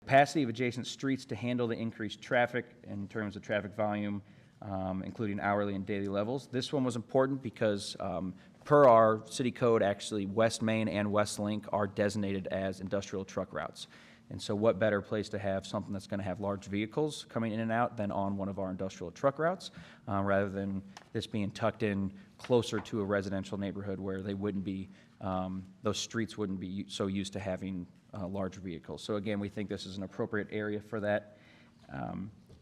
capacity of adjacent streets to handle the increased traffic in terms of traffic volume, including hourly and daily levels. This one was important because per our city code, actually West Main and West Link are designated as industrial truck routes. And so what better place to have something that's going to have large vehicles coming in and out than on one of our industrial truck routes, rather than this being tucked in closer to a residential neighborhood where they wouldn't be, those streets wouldn't be so used to having large vehicles. So again, we think this is an appropriate area for that.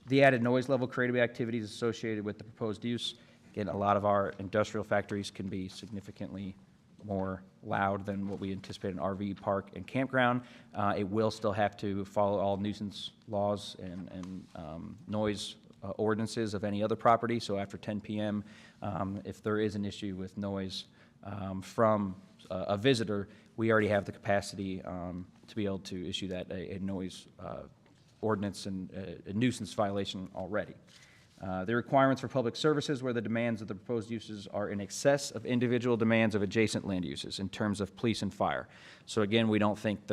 The added noise level created by activities associated with the proposed use. Again, a lot of our industrial factories can be significantly more loud than what we anticipate in RV park and campground. It will still have to follow all nuisance laws and noise ordinances of any other property. So after 10 p.m., if there is an issue with noise from a visitor, we already have the capacity to be able to issue that a noise ordinance and a nuisance violation already. The requirements for public services where the demands of the proposed uses are in excess of individual demands of adjacent land uses in terms of police and fire. So again, we don't think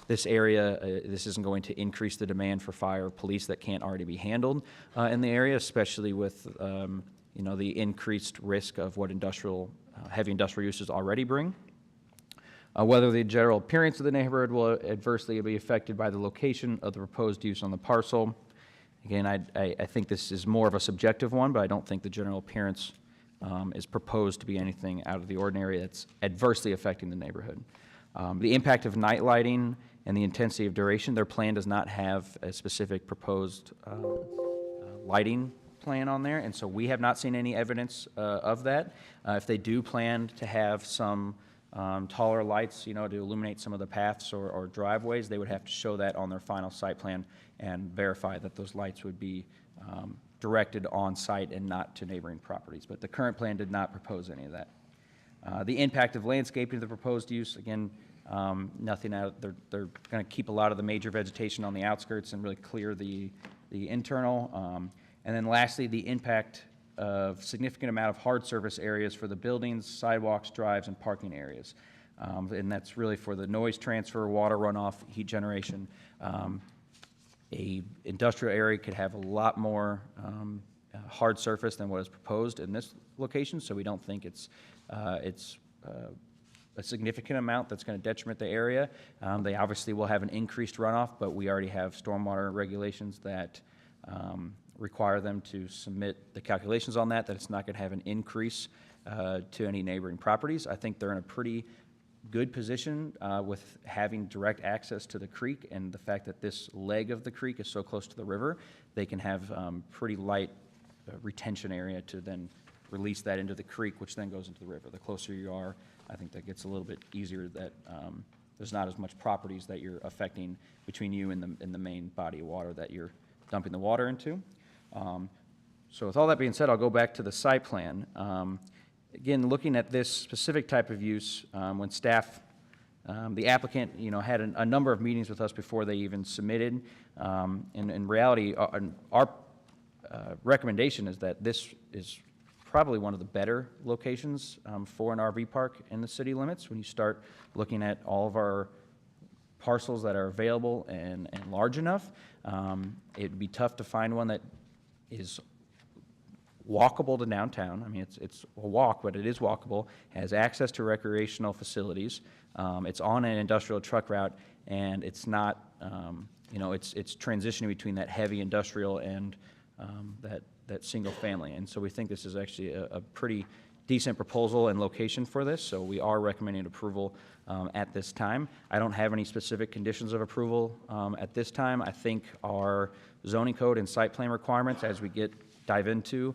this area, this isn't going to increase the demand for fire or police that can't already be handled in the area, especially with you know, the increased risk of what heavy industrial uses already bring. Whether the general appearance of the neighborhood will adversely be affected by the location of the proposed use on the parcel. Again, I think this is more of a subjective one, but I don't think the general appearance is proposed to be anything out of the ordinary that's adversely affecting the neighborhood. The impact of night lighting and the intensity of duration, their plan does not have a specific proposed lighting plan on there, and so we have not seen any evidence of that. If they do plan to have some taller lights, you know, to illuminate some of the paths or driveways, they would have to show that on their final site plan and verify that those lights would be directed on site and not to neighboring properties. But the current plan did not propose any of that. The impact of landscaping to the proposed use, again, nothing out. They're going to keep a lot of the major vegetation on the outskirts and really clear the internal. And then lastly, the impact of significant amount of hard surface areas for the buildings, sidewalks, drives, and parking areas. And that's really for the noise transfer, water runoff, heat generation. A industrial area could have a lot more hard surface than what is proposed in this location, so we don't think it's a significant amount that's going to detriment the area. They obviously will have an increased runoff, but we already have stormwater regulations that require them to submit the calculations on that it's not going to have an increase to any neighboring properties. I think they're in a pretty good position with having direct access to the creek, and the fact that this leg of the creek is so close to the river, they can have pretty light retention area to then release that into the creek, which then goes into the river. The closer you are, I think that gets a little bit easier, that there's not as much properties that you're affecting between you and the main body of water that you're dumping the water into. So with all that being said, I'll go back to the site plan. Again, looking at this specific type of use, when staff, the applicant, you know, had a number of meetings with us before they even submitted. In reality, our recommendation is that this is probably one of the better locations for an RV park in the city limits. When you start looking at all of our parcels that are available and large enough, it'd be tough to find one that is walkable to downtown. I mean, it's a walk, but it is walkable, has access to recreational facilities. It's on an industrial truck route, and it's not, you know, it's transitioning between that heavy industrial and that single family. And so we think this is actually a pretty decent proposal and location for this, so we are recommending approval at this time. I don't have any specific conditions of approval at this time. I think our zoning code and site plan requirements, as we dive into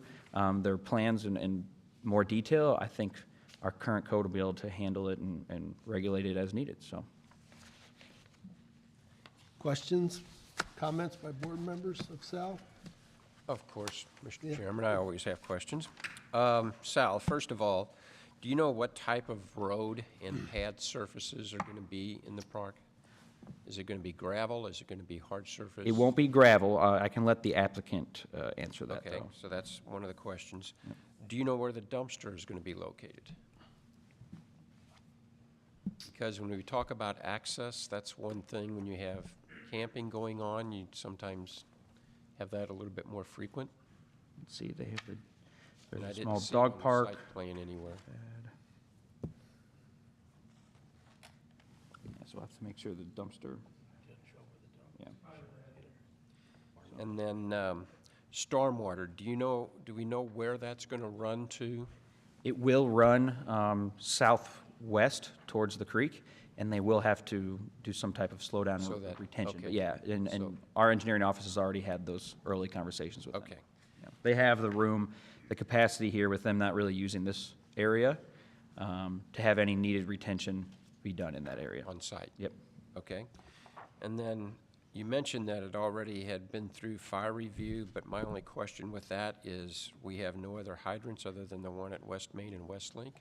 their plans in more detail, I think our current code will be able to handle it and regulate it as needed. So, questions, comments by board members of Sal? Of course, Mr. Chairman, I always have questions. Sal, first of all, do you know what type of road and pad surfaces are going to be in the park? Is it going to be gravel? Is it going to be hard surface? it won't be gravel. I can let the applicant answer that, Okay, though. so that's one of the questions. Do you know where the dumpster is going to be located? Because when we talk about access, that's one thing when you have camping going on, you sometimes have that a little bit more frequent. Let's see, they have And there's I a didn't small see it on dog the park. site plan anywhere. Yeah, so we'll have to make sure the dumpster. Yeah. And then stormwater, do we know where that's going to run to? It will run southwest towards the creek, and they will have to do some type of slowdown So that- retention. But okay. yeah, and So- our engineering office has already had those early conversations with them. Okay. Yeah. They have the room, the capacity here with them not really using this area to have any needed retention be done in that area. On site? Yep. Okay. And then you mentioned that it already had been through fire review, but my only question with that is, we have no other hydrants other than the one at West Main and Westlink?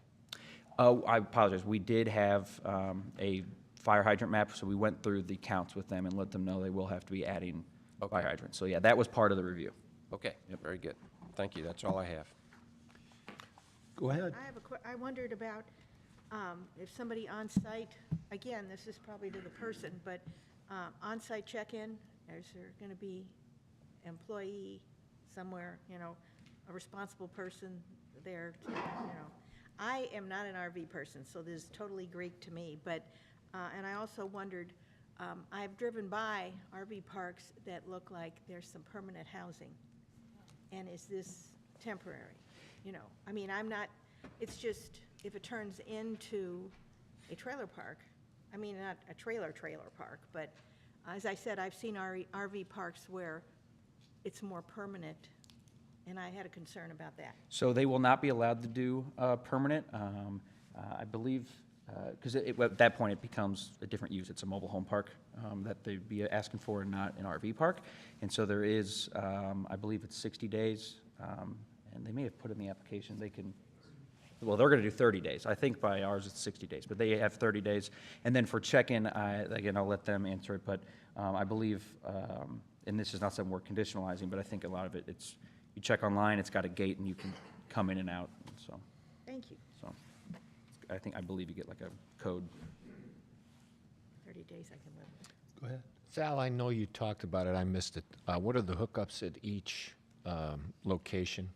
Oh, I apologize. We did have a fire hydrant map, so we went through the counts with them and let them know they will have to be adding fire Okay. hydrants. So yeah, that was part of the review. Okay, very good. Thank you, that's all I have. Go ahead. I wondered about if somebody on-site, again, this is probably to the person, but on-site check-in, is there going to be employee somewhere, a responsible person there to, I am not an RV person, so this is totally Greek to me, but, and I also wondered, I've driven by RV parks that look like there's some permanent housing. And is this temporary? I mean, it's just, if it turns into a trailer park, I mean, not a trailer park, but as I said, I've seen RV parks where it's more permanent, and I had a concern about that. So they will not be allowed to do permanent, I believe, because at that point, it becomes a different use. It's a mobile home park that they'd be asking for, and not an RV park. And so there is, I believe it's 60 days, and they may have put in the application, they can, well, they're going to do 30 days. I think by ours, it's 60 days, but they have 30 days. And then for check-in, again, I'll let them answer it, but I believe, and this is not something we're conditionalizing, but I think a lot of it, it's, you check online, it's got a gate, and you can come in and out, so. Thank you. So, I believe you get like a code. 30 days I can live with. Go ahead. Sal, I know you talked about it, I missed it. What are the hookups at each location?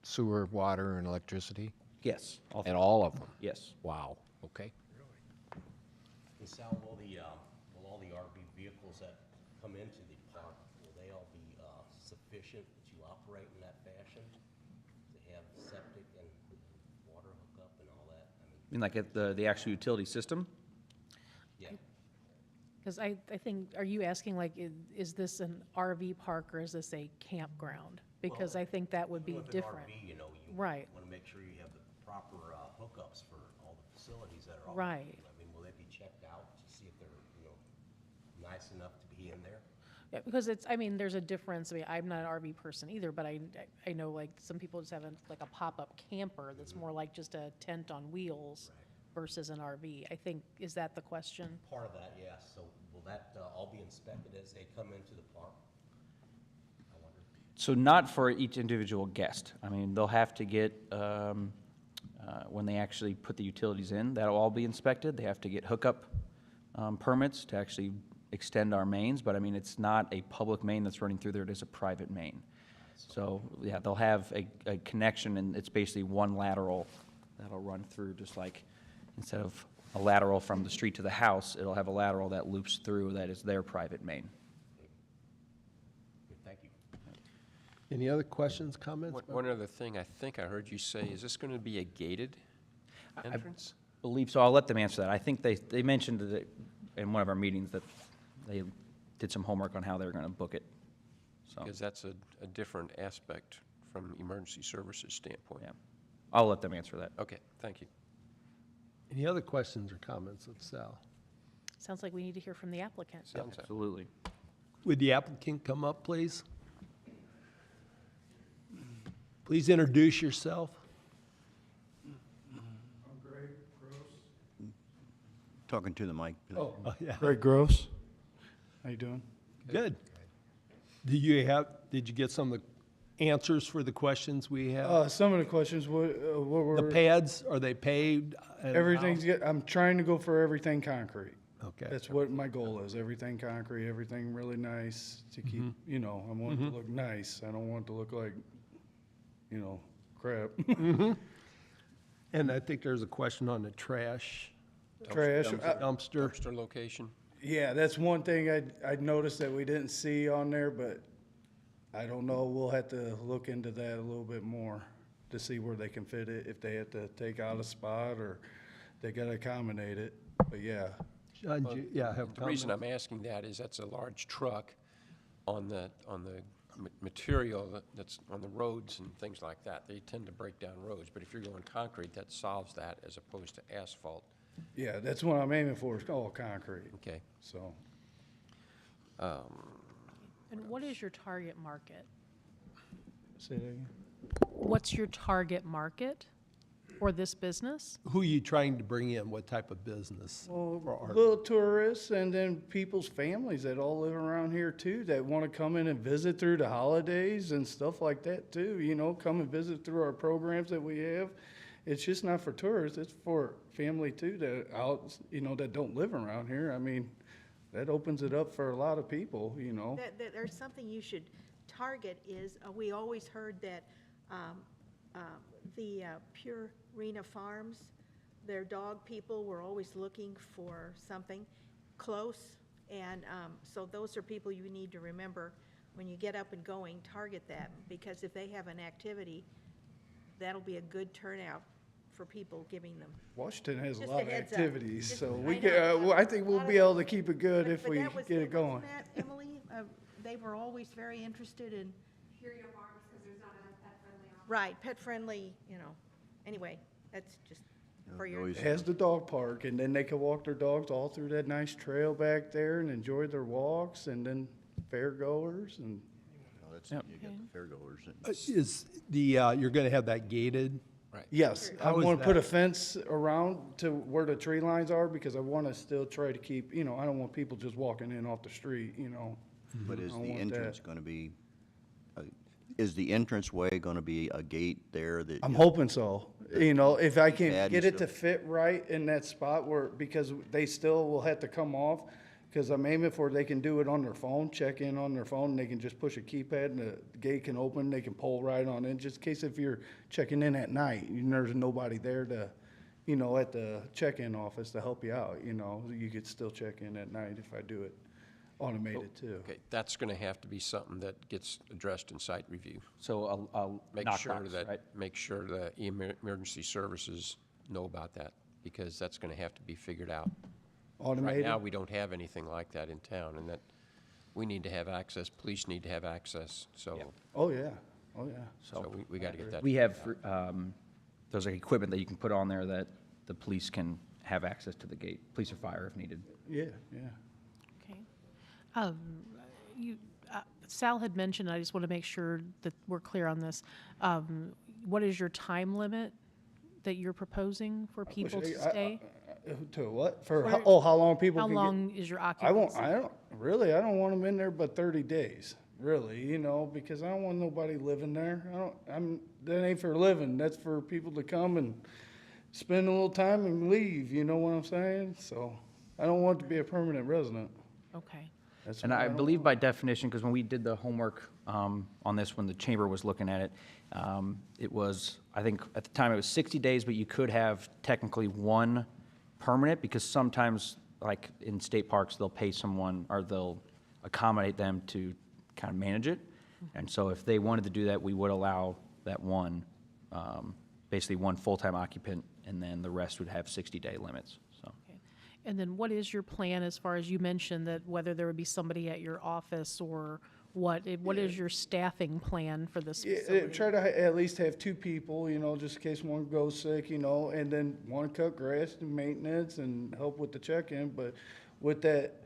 Sewer, water, and electricity? Yes. At all of them? Yes. Wow, okay. And Sal, will all the RV vehicles that come into the park, will they all be sufficient to operate in that fashion? To have septic and water hookup and all that? I mean, I mean, like at the actual utility system? yeah. Because I think, are you asking, like, is this an RV park or is this a campground? Because I think that would be With an different. RV, you Right. want to make sure you have the proper hookups for all the facilities that are all. Right. I mean, will they be checked out to see if they're, nice enough to be in there? Yeah, because it's, I mean, there's a difference. I mean, I'm not an RV person either, but I know, like, some people just have like a pop-up camper that's more like just a tent on wheels versus an RV. I think, is that the question? Part of that, yes. So will that all be inspected as they come into the park? I wonder. So not for each individual guest. I mean, they'll have to get, when they actually put the utilities in, that'll all be inspected. They have to get hookup permits to actually extend our mains, but I mean, it's not a public main that's running through there, it is a private main. So, yeah, they'll have a connection, and it's basically one lateral that'll run through, just like, instead of a lateral from the street to the house, it'll have a lateral that loops through that is their private main. Good, thank you. Any other questions, comments? One other thing, I think I heard you say, is this going to be a gated entrance? Believe so. I'll let them answer that. I think they mentioned that in one of our meetings that they did some homework on how they were going to book it. So, Because that's a different aspect from emergency services standpoint. yeah, I'll let them answer that. Okay, thank you. Any other questions or comments of Sal? Sounds like we need to hear from the applicant. Sounds that. Absolutely. Would the applicant come up, please? Please introduce yourself. Talking to the mic. please. Oh, yeah. Greg Gross. How you doing? Good. Did you get some of the answers for the questions we have? Some of the questions, what were... The pads, are they paved? Everything's, I'm trying to go for everything concrete. Okay. That's what my goal is, everything concrete, everything really nice to keep, you know, I want it to look nice. I don't want it to look like, you know, crap. And I think there's a question on the trash Trash. dumpster. Dumpster location? Yeah, that's one thing I'd noticed that we didn't see on there, but I don't know, we'll have to look into that a little bit more to see where they can fit it, if they have to take out a spot or they gotta accommodate it, but yeah. John, yeah, have The reason comments? I'm asking that is that's a large truck on the material that's on the roads and things like that. They tend to break down roads, but if you're going concrete, that solves that as opposed to asphalt. Yeah, that's what I'm aiming for, is all concrete, Okay. so. And what is your target market? Say that again? What's your target market for this business? Who are you trying to bring in? What type of business? for Well, art? little tourists and then people's families that all live around here too, that want to come in and visit through the holidays and stuff like that too, you know, come and visit through our programs that we have. It's just not for tourists, it's for family too, that out, you know, that don't live around here. I mean, that opens it up for a lot of people, you know. There's something you should target is, we always heard that the Purina Farms, their dog people were always looking for something close. And so those are people you need to remember when you get up and going, target that. Because if they have an activity, that'll be a good turnout for people giving them. Washington has a Just lot a of heads up. activities, Just- so I we know. can, I think we'll Lot be of- able to keep it good if But we that was- get it going. wasn't that, Emily? They were always very interested in. Purina Farms, because there's not a pet-friendly option. Right, pet-friendly, you know. Anyway, that's just for your. It has the dog park, and then they can walk their dogs all through that nice trail back there and enjoy their walks, and then fairgoers and. No, that's, Yep. you got the fairgoers. and- Is the, you're gonna have that gated? Yes, I How is want to put a that? fence around to where the tree lines are, because I want to still try to keep, you know, I don't want people just walking in off the street, you know. But is I the want entrance that. going to be, is the entranceway going to be a gate there that? I'm hoping so. You know, if I can Pad and get it to stuff. fit right in that spot where, because they still will have to come off, because I'm aiming for they can do it on their phone, check in on their phone, and they can just push a keypad and the gate can open, they can pull right on in, just in case if you're checking in at night, and there's nobody there to, you know, at the check-in office to help you out, you know, you could still check in at night if I do it automated too. Okay, that's going to have to be something that gets addressed in site review. So I'll Make knock sure box, that, right? make sure the emergency services know about that, because that's going to have to be figured out. Right Automated? now, we don't have anything like that in town, and that, we need to have access, police need to have access, so, Oh, yeah, oh, yeah. so we got to get that. We have, there's like equipment that you can put on there that the police can have access to the gate, police or fire if needed. Yeah, yeah. Okay. You, Sal had mentioned, I just want to make sure that we're clear on this. What is your time limit that you're proposing for people to stay? To what? For, Where- how long people How can get? long is your I won't, occupancy? I don't, really, I don't want them in there but 30 days, really, you know, because I don't want nobody living there. That ain't for living, that's for people to come and spend a little time and leave, you know what I'm saying? So, I don't want to be a permanent resident. Okay. That's And what I don't believe want. by definition, because when we did the homework on this, when the chamber was looking at it, it was, I think at the time it was 60 days, but you could have technically one permanent, because sometimes, like in state parks, they'll pay someone or they'll accommodate them to kind of manage it. And so if they wanted to do that, we would allow that one, basically one full-time occupant, and then the rest would have 60-day limits, so. Okay. And then what is your plan as far as you mentioned that whether there would be somebody at your office or what is your staffing plan for this Yeah, facility? try to at least have 2 people, you know, just in case one goes sick, you know, and then one cut grass and maintenance and help with the check-in, but with that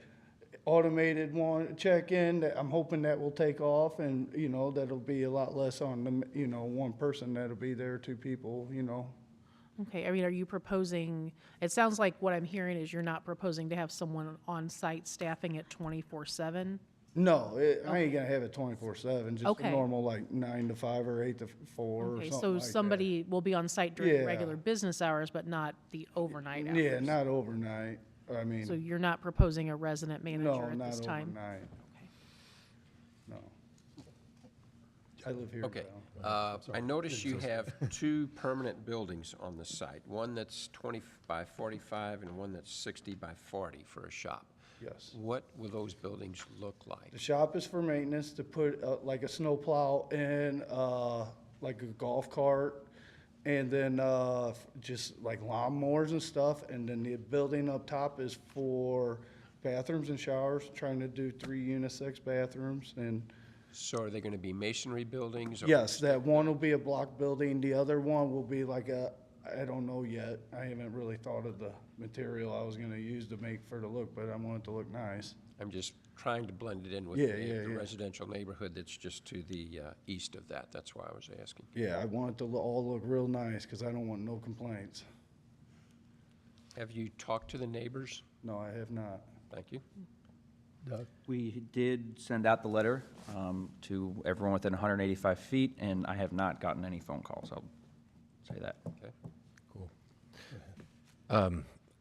automated one check-in, I'm hoping that will take off and, you know, that'll be a lot less on the, you know, one person that'll be there, 2 people, you know. Okay, I mean, are you proposing, it sounds like what I'm hearing is you're not proposing to have someone on site staffing it 24/7? No, I ain't gonna have it 24/7, just a Okay. normal like 9 to 5 or 8 to 4 or Okay, something so like that. somebody will be on site during Yeah. regular business hours, but not the overnight hours? Yeah, not overnight. I mean, So you're not proposing a resident no, manager at not this time? overnight. Okay. No. I live here Okay. now. I notice you have two permanent buildings on the site, one that's 20 by 45 and one that's 60 by 40 for a shop. Yes. What will those buildings look like? The shop is for maintenance, to put like a snowplow in, like a golf cart, and then just like lawnmowers and stuff. And then the building up top is for bathrooms and showers, trying to do 3 unisex bathrooms. And So are they going to be masonry buildings? or- yes, that one will be a block building, the other one will be like a, I don't know yet. I haven't really thought of the material I was gonna use to make for the look, but I want it to look nice. I'm just trying to blend it in with Yeah, the yeah, the yeah. residential neighborhood that's just to the east of that. That's why I was asking. Yeah, I want it to all look real nice, because I don't want no complaints. Have you talked to the neighbors? No, I have not. Thank you. Doug? We did send out the letter to everyone within 185 feet, and I have not gotten any phone calls. I'll say that. Okay.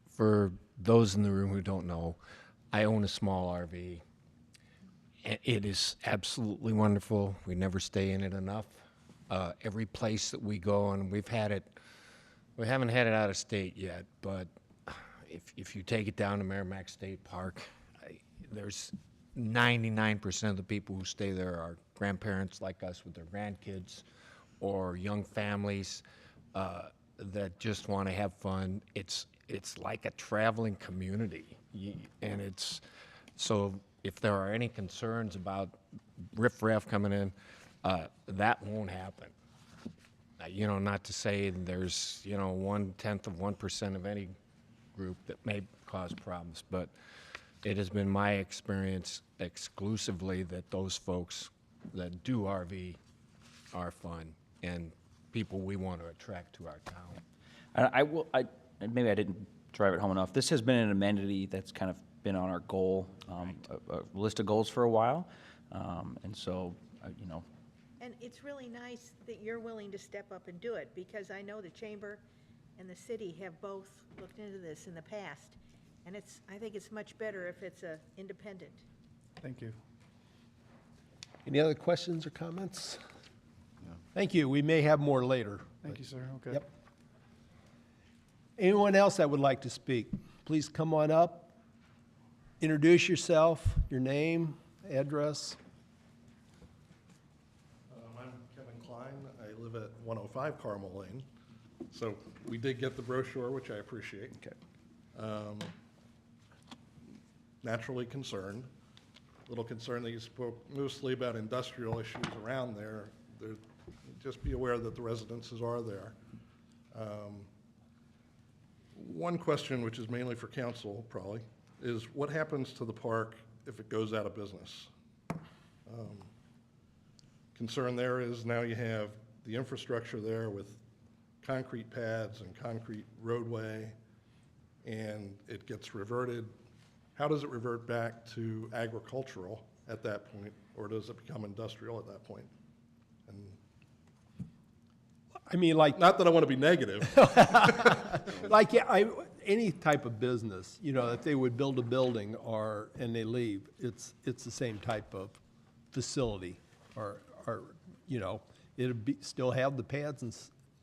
For those in the room who don't know, I own a small RV. It is absolutely wonderful. We never stay in it enough. Every place that we go, and we haven't had it out of state yet, but if you take it down to Merrimack State Park, there's 99% of the people who stay there are grandparents like us with their grandkids or young families that just want to have fun. It's like a traveling community. And it's, so if there are any concerns about riffraff coming in, that won't happen. Not to say there's, 1/10 of any group that may cause problems, but it has been my experience exclusively that those folks that do RV are fun and people we want to attract to our town. And maybe I didn't drive it home enough. This has been an amenity that's kind of been on our goal, a list of goals for a while. And so, And it's really nice that you're willing to step up and do it, because I know the chamber and the city have both looked into this in the past. And I think it's much better if it's a independent. Thank you. Any other questions or comments? Thank you. We may have more later. Thank you, sir. Okay. Yep. Anyone else that would like to speak, please come on up. Introduce yourself, your name, address. I'm Kevin Klein. I live at 105 Carmel Lane. So we did get the brochure, which I appreciate. Okay. Naturally concerned. A little concerned that you spoke mostly about industrial issues around there. Just be aware that the residences are there. One question, which is mainly for council probably, is what happens to the park if it goes out of business? Concern there is now you have the infrastructure there with concrete pads and concrete roadway, and it gets reverted. How does it revert back to agricultural at that point, or does it become industrial at that point? And I mean, like, not that I want to be negative. like, yeah, any type of business, if they would build a building and they leave, it's the same type of facility, or it'd still have the pads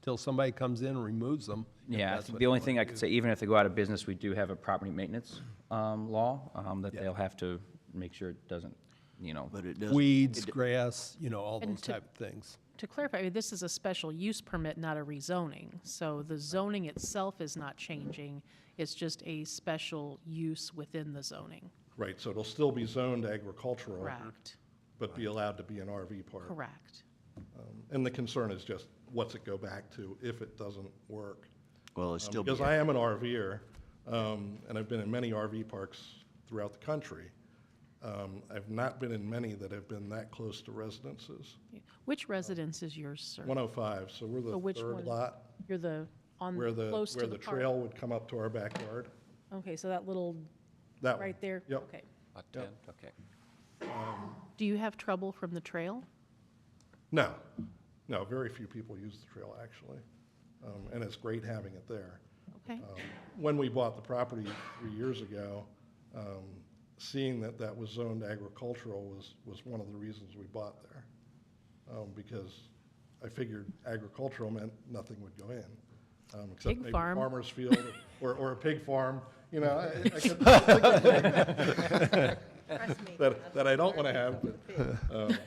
until somebody comes in and removes them. if yeah, I that's think what the they only wanna thing I do. could say, even if they go out of business, we do have a property maintenance law that Yeah. they'll have to make sure it doesn't, But it doesn't. Weeds, grass, all And those type of things. To clarify, this is a special use permit, not a rezoning. So the zoning itself is not changing. It's just a special use within the zoning. Right, so it'll still be zoned agricultural. Correct, But be allowed to be an RV park. correct. And the concern is just, what's it go back to if it doesn't work? Well, it's still. Because I am an RVer, and I've been in many RV parks throughout the country. I've not been in many that have been that close to residences. Which residence is yours, sir? 105, so we're So the which third one? lot, You're the, where the, close to where the the park. trail would come up to our backyard. Okay, so that little, That one. right there? Yep. Okay. Lot 10, okay. Do you have trouble from the trail? No, very few people use the trail, actually. And it's great having it there. Okay. When we bought the property 3 years ago, seeing that that was zoned agricultural was one of the reasons we bought there. Because I figured agricultural meant nothing would go in. Except Pig maybe farm. farmer's field or a pig farm, you know, I could think of Trust me. that I don't want to have, but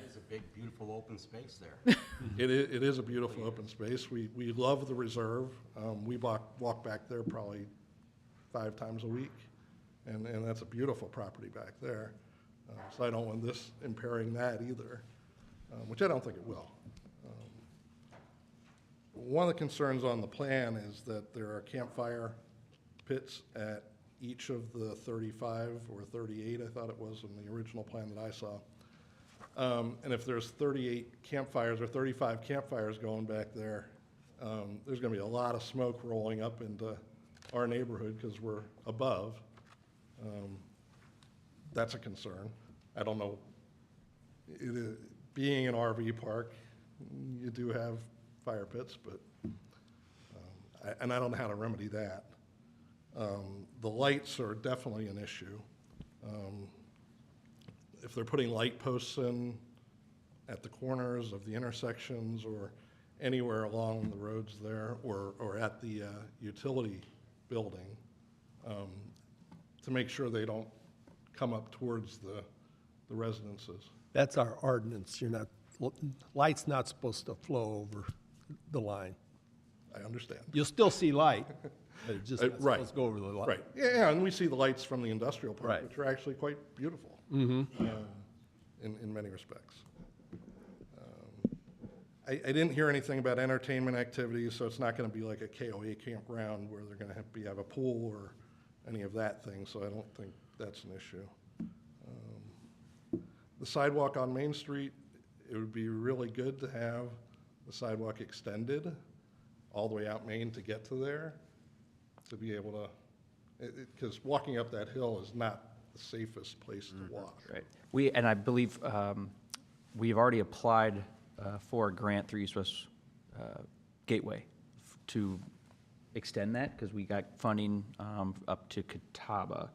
It's a big, beautiful open space there. it is a beautiful open space. We love the reserve. We walk back there probably 5 times a week, and that's a beautiful property back there. So I don't want this impairing that either, which I don't think it will. One of the concerns on the plan is that there are campfire pits at each of the 35 or 38, I thought it was in the original plan that I saw. And if there's 38 campfires or 35 campfires going back there, there's going to be a lot of smoke rolling up into our neighborhood because we're above. That's a concern. I don't know. Being an RV park, you do have fire pits, but and I don't know how to remedy that. The lights are definitely an issue. If they're putting light posts in at the corners of the intersections or anywhere along the roads there, or at the utility building, to make sure they don't come up towards the residences. That's our ordinance. You're not, light's not supposed to flow over the line. I understand. You'll still see light, but it just not Right. supposed to go over the line. Right, yeah, and we see the lights from the industrial park, Right. which are actually quite beautiful. In many respects. I didn't hear anything about entertainment activities, so it's not gonna be like a KOA campground where they're gonna have a pool or any of that thing, so I don't think that's an issue. The sidewalk on Main Street, it would be really good to have the sidewalk extended all the way out Main to get to there, to be able to, because walking up that hill is not the safest place to walk. Right. And I believe we've already applied for a grant through East West Gateway to extend that, because we got funding up to Catawba,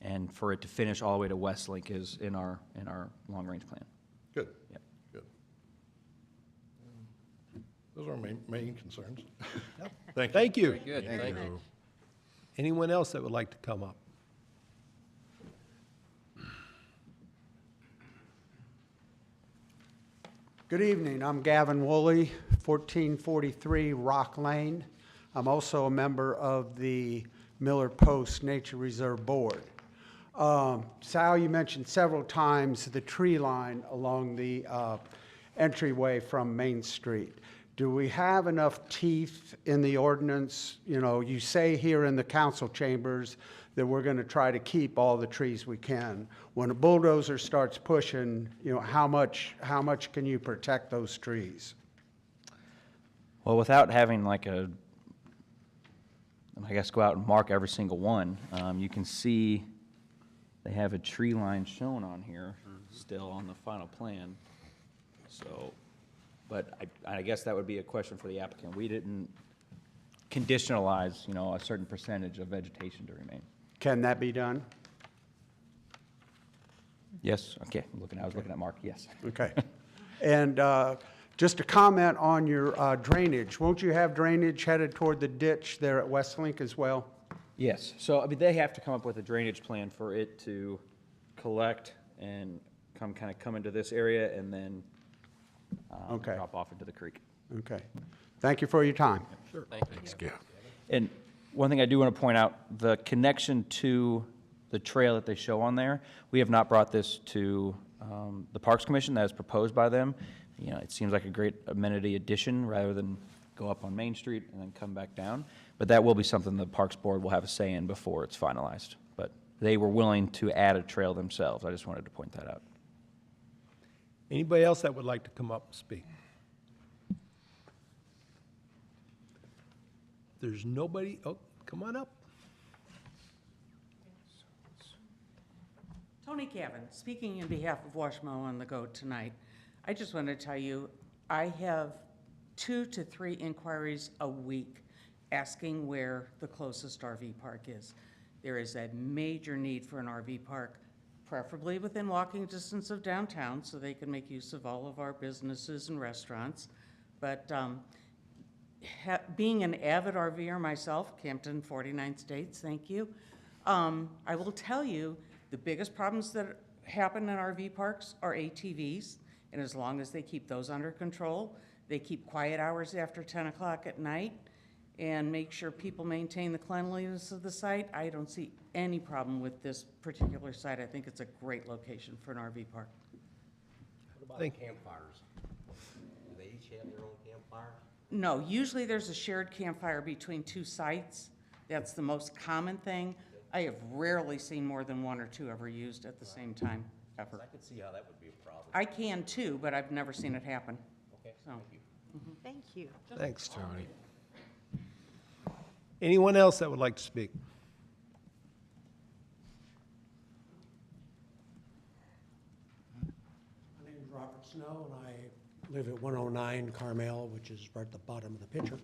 and for it to finish all the way to Westlink is in our long-range plan. Good. Yep. Good. Those are our main concerns. Thank you. Thank you. Good, thank you. Anyone else that would like to come up? Good evening. I'm Gavin Woolley, 1443 Rock Lane. I'm also a member of the Miller Post Nature Reserve Board. Sal, you mentioned several times the tree line along the entryway from Main Street. Do we have enough teeth in the ordinance? You know, you say here in the council chambers that we're going to try to keep all the trees we can. When a bulldozer starts pushing, you know, how much can you protect those trees? Well, without having like I guess go out and mark every single one, you can see they have a tree line shown on here still on the final plan. So, but I guess that would be a question for the applicant. We didn't conditionalize, you know, a certain percentage of vegetation to remain. Can that be done? Yes, okay, I was looking at Mark, yes. Okay. And just a comment on your drainage. Won't you have drainage headed toward the ditch there at Westlink as well? Yes, so, I mean, they have to come up with a drainage plan for it to collect and come into this area and then Okay. drop off into the creek. Okay. Thank you for your time. Thank you. And one thing I do want to point out, the connection to the trail that they show on there, we have not brought this to the Parks Commission. That is proposed by them. You know, it seems like a great amenity addition rather than go up on Main Street and then come back down. But that will be something the Parks Board will have a say in before it's finalized. But they were willing to add a trail themselves. I just wanted to point that out. Anybody else that would like to come up and speak? There's nobody, oh, come on up. Tony Cavan, speaking in behalf of Washmo on the Go tonight. I just want to tell you, I have 2 to 3 inquiries a week asking where the closest RV park is. There is a major need for an RV park, preferably within walking distance of downtown, so they can make use of all of our businesses and restaurants. But being an avid RVer myself, camped in 49 states, thank you, I will tell you, the biggest problems that happen in RV parks are ATVs, and as long as they keep those under control, they keep quiet hours after 10 o'clock at night, and make sure people maintain the cleanliness of the site, I don't see any problem with this particular site. I think it's a great location for an RV park. What about the campfires? Do they each have their own campfire? No, usually there's a shared campfire between two sites. That's the most common thing. I have rarely seen more than one or two ever used at the same time, ever. I could see how that would be a problem. I can too, but I've never seen it happen. Okay, So. thank you. Thank you. Thanks, Tony. Anyone else that would like to speak? My name is Robert Snow, and I live at 109 Carmel, which is right at the bottom of the picture.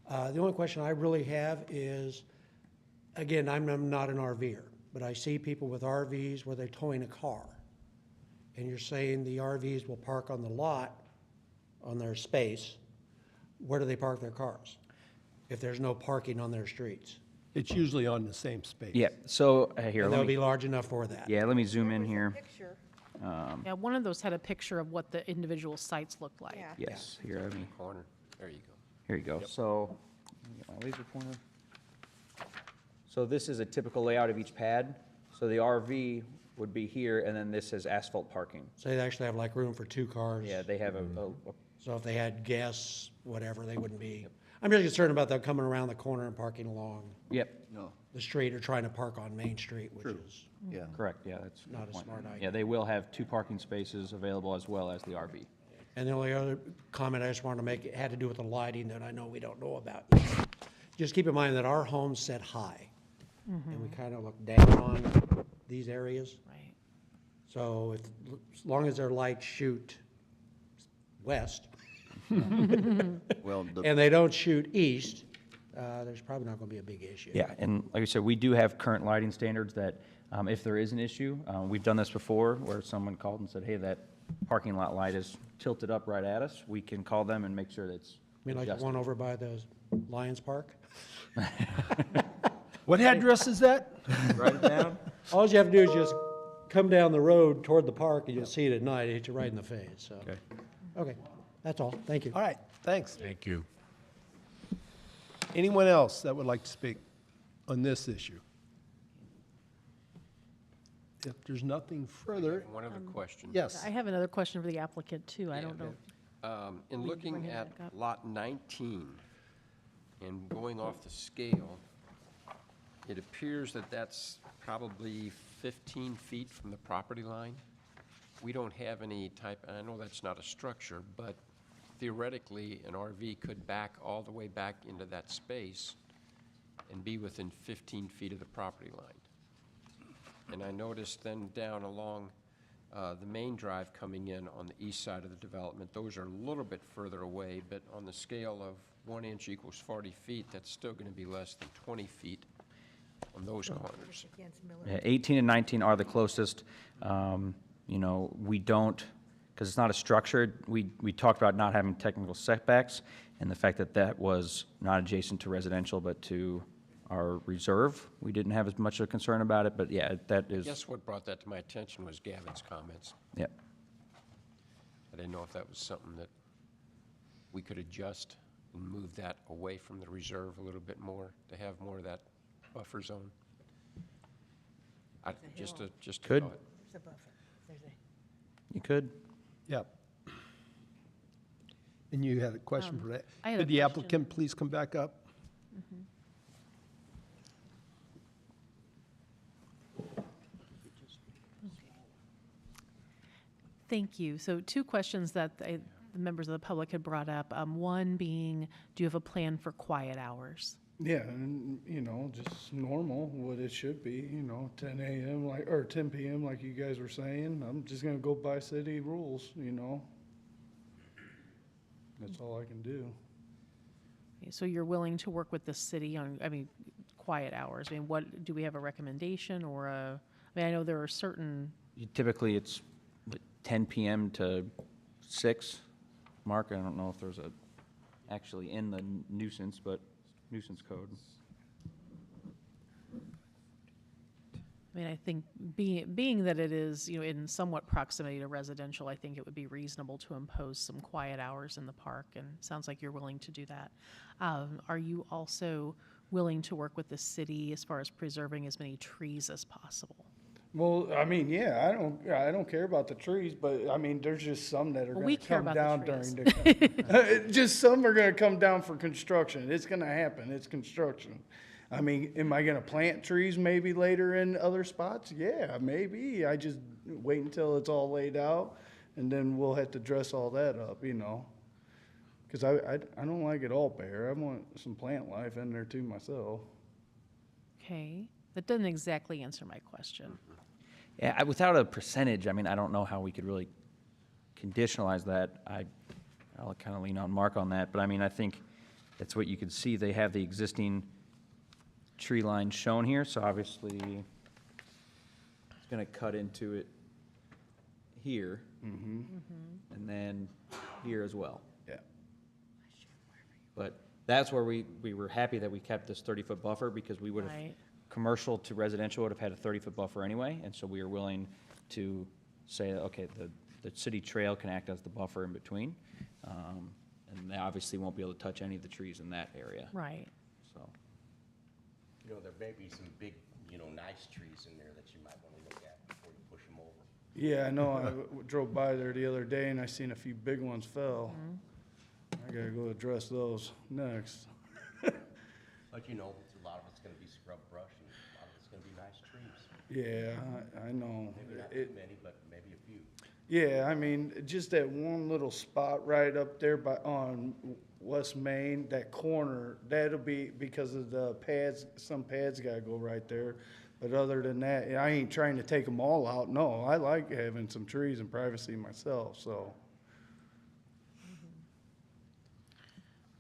The only question I really have is, again, I'm not an RVer, but I see people with RVs where they're towing a car. And you're saying the RVs will park on the lot, on their space. Where do they park their cars if there's no parking on their streets? It's usually on the same space. Yeah, so here, And let they'll me, be large enough for that. yeah, let me zoom in here. Picture, Yeah, one of those had a picture of what the individual sites looked like. yeah. Yes, here, let me, Corner, there you go. here you go. So, let me get my laser pointer. So this is a typical layout of each pad. So the RV would be here, and then this is asphalt parking. So they actually have like room for two cars. Yeah, they have a So if they had guests, whatever, they wouldn't be, I'm really concerned about them coming around the corner and parking along yep, No, the street or trying to park on Main Street, which is, yeah. correct, yeah, that's a good Not a point. smart idea. Yeah, they will have 2 parking spaces available as well as the RV. and the only other comment I just wanted to make, it had to do with the lighting that I know we don't know about. Just keep in mind that our homes set high, and we kind of look down on these areas. Right. So if, as long as their lights shoot west, Well, the, and they don't shoot east, there's probably not gonna be a big issue. Yeah, and like I said, we do have current lighting standards that if there is an issue, we've done this before where someone called and said, hey, that parking lot light is tilted up right at us. We can call them and make sure that it's I mean, like the adjusted. one over by the Lions Park. What address is that? Write it down. All you have to do is just come down the road toward the park, and you'll see it at night, it hits you right in the face, so. Okay. Okay, that's all, thank you. All right, thanks. Thank you. Anyone else that would like to speak on this issue? If there's nothing further, One other question. yes. I have another question for the applicant, too. I don't know. In Will you looking bring it at back up? lot 19 and going off the scale, it appears that that's probably 15 feet from the property line. We don't have any type, and I know that's not a structure, but theoretically, an RV could back all the way back into that space and be within 15 feet of the property line. And I noticed then down along the main drive coming in on the east side of the development, those are a little bit further away, but on the scale of 1 inch equals 40 feet, that's still going to be less than 20 feet on those corners. Against Miller. Yeah, 18 and 19 are the closest. You know, we don't, because it's not a structure, we talked about not having technical setbacks, and the fact that that was not adjacent to residential, but to our reserve. We didn't have as much of a concern about it, but yeah, that I is, guess what brought that to my attention was Gavin's comments. yeah. I didn't know if that was something that we could adjust and move that away from the reserve a little bit more, to have more of that buffer zone. Just a Could. thought. There's a buffer. There's a, You could. Yep. And you had a question for that? I had a Could the question. applicant please come back up? Thank you. So 2 questions that the members of the public had brought up. One being, do you have a plan for quiet hours? Yeah, and, you know, just normal, what it should be, you know, 10 a.m. like, or 10 p.m. like you guys were saying. I'm just gonna go by city rules, you know? That's all I can do. So you're willing to work with the city on, I mean, quiet hours? I mean, what, do we have a recommendation or a, I mean, I know there are certain, Typically, it's what, 10 PM to 6. Mark, I don't know if there's a, actually in the nuisance, but nuisance code. I mean, I think being that it is, you know, in somewhat proximity to residential, I think it would be reasonable to impose some quiet hours in the park, and it sounds like you're willing to do that. Are you also willing to work with the city as far as preserving as many trees as possible? Well, I mean, yeah, I don't care about the trees, but I mean, there's just some that are Well, gonna we care come about the down trees. during the, just some are gonna come down for construction. It's gonna happen. It's construction. I mean, am I gonna plant trees maybe later in other spots? Yeah, maybe. I just wait until it's all laid out and then we'll have to dress all that up, you know? Cause I don't like it all bare. I want some plant life in there too myself. Okay, that doesn't exactly answer my question. Yeah, without a percentage, I mean, I don't know how we could really conditionalize that. I'll kind of lean on Mark on that, but I mean, I think that's what you could see. They have the existing tree line shown here, so obviously it's gonna cut into it here. And then here as well. Yeah. But that's where we were happy that we kept this 30-foot buffer, because we would have, Right. commercial to residential would have had a 30-foot buffer anyway, and so we were willing to say, okay, the city trail can act as the buffer in between. And they obviously won't be able to touch any of the trees in that area, Right. so. You know, there may be some big, you know, nice trees in there that you might want to look at before you push them over. Yeah, I know. I drove by there the other day and I seen a few big ones fell. I gotta go address those next. But you know, a lot of it's gonna be scrub brush and a lot of it's gonna be nice trees. Yeah, I know. Maybe not It- too many, but maybe a few. Yeah, I mean, just that one little spot right up there on West Main, that corner, that'll be because of the pads, some pads gotta go right there. But other than that, I ain't trying to take them all out. No, I like having some trees and privacy myself, so.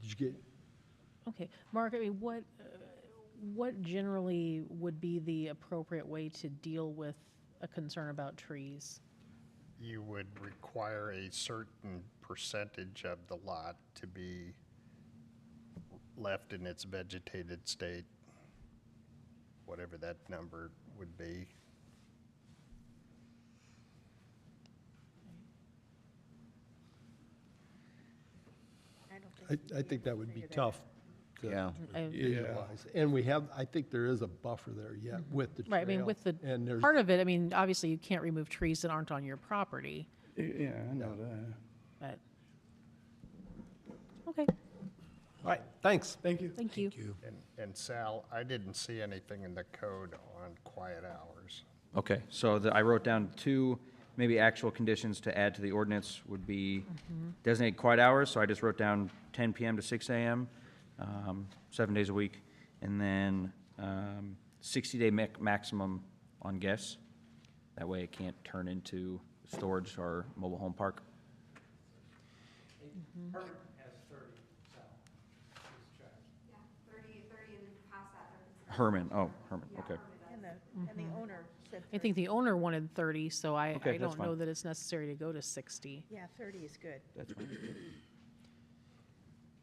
Did you get, Okay, Mark, I mean, what generally would be the appropriate way to deal with a concern about trees? You would require a certain percentage of the lot to be left in its vegetated state, whatever that number would be. I think that would be tough to Yeah. visualize. And we have, I think there is a buffer there yet with the trail. Right, I mean, with the, And there's, part of it, I mean, obviously you can't remove trees that aren't on your property, Yeah, I know that. but, okay, all right, thanks. Thank you. thank you. And Sal, I didn't see anything in the code on quiet hours. Okay, so I wrote down 2, maybe actual conditions to add to the ordinance would be designate quiet hours, so I just wrote down 10 PM to 6 AM, 7 days a week, and then 60-day maximum on guests. That way it can't turn into storage or mobile home park. Yeah, 30 and past that, they're considered. Herman, okay. And the owner said I think the owner wanted 30, so I Okay, that's don't know fine. that it's necessary to go to 60. Yeah, 30 is good. That's fine.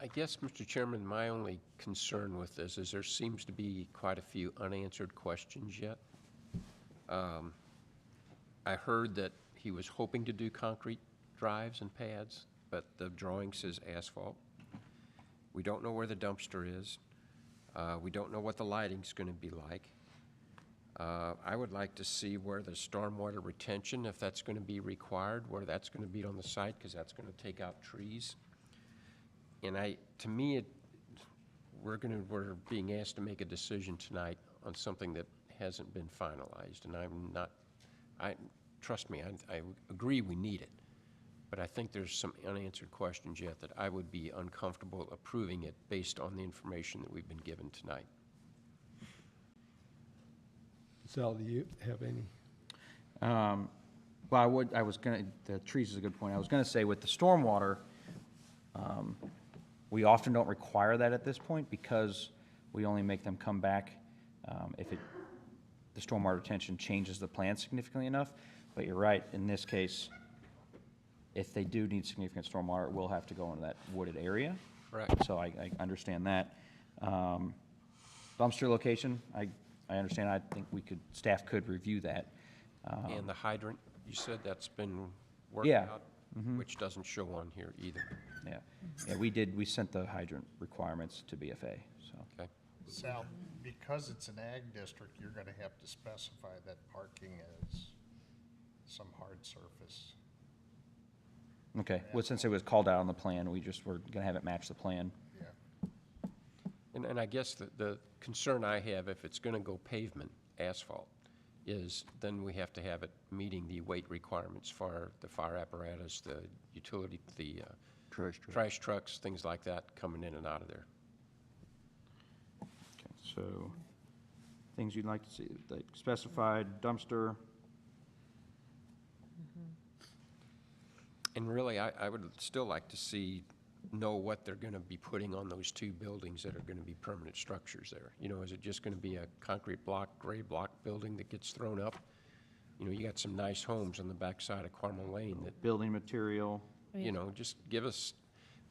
I guess, Mr. Chairman, my only concern with this is there seems to be quite a few unanswered questions yet. I heard that he was hoping to do concrete drives and pads, but the drawing says asphalt. We don't know where the dumpster is. We don't know what the lighting's going to be like. I would like to see where the stormwater retention, if that's going to be required, where that's going to be on the site, because that's going to take out trees. And to me, we're being asked to make a decision tonight on something that hasn't been finalized, and trust me, I agree we need it, but I think there's some unanswered questions yet that I would be uncomfortable approving it based on the information that we've been given tonight. Sal, do you have any? Well, the trees is a good point. I was gonna say with the stormwater, We often don't require that at this point because we only make them come back if the stormwater retention changes the plan significantly enough. But you're right, in this case, if they do need significant stormwater, it will have to go into that wooded area. Correct. So I understand that. Dumpster location, I understand, I think staff could review that. And the hydrant, you said that's been worked Yeah. out, which doesn't show on here either. Yeah, yeah, we sent the hydrant requirements to BFA, so. Okay. Sal, because it's an ag district, you're gonna have to specify that parking is some hard surface. Okay, well, since it was called out on the plan, we're gonna have it match the plan. Yeah. And I guess the concern I have, if it's gonna go pavement, asphalt, is then we have to have it meeting the weight requirements for the fire apparatus, the utility, the trash trucks, things like that coming in and out of there. Okay, so, things you'd like to see, like specified dumpster, And really, I would still like to know what they're gonna be putting on those two buildings that are gonna be permanent structures there. You know, is it just gonna be a concrete block, gray block building that gets thrown up? You know, you got some nice homes on the backside of Carmel Lane that, building material. you know, just give us,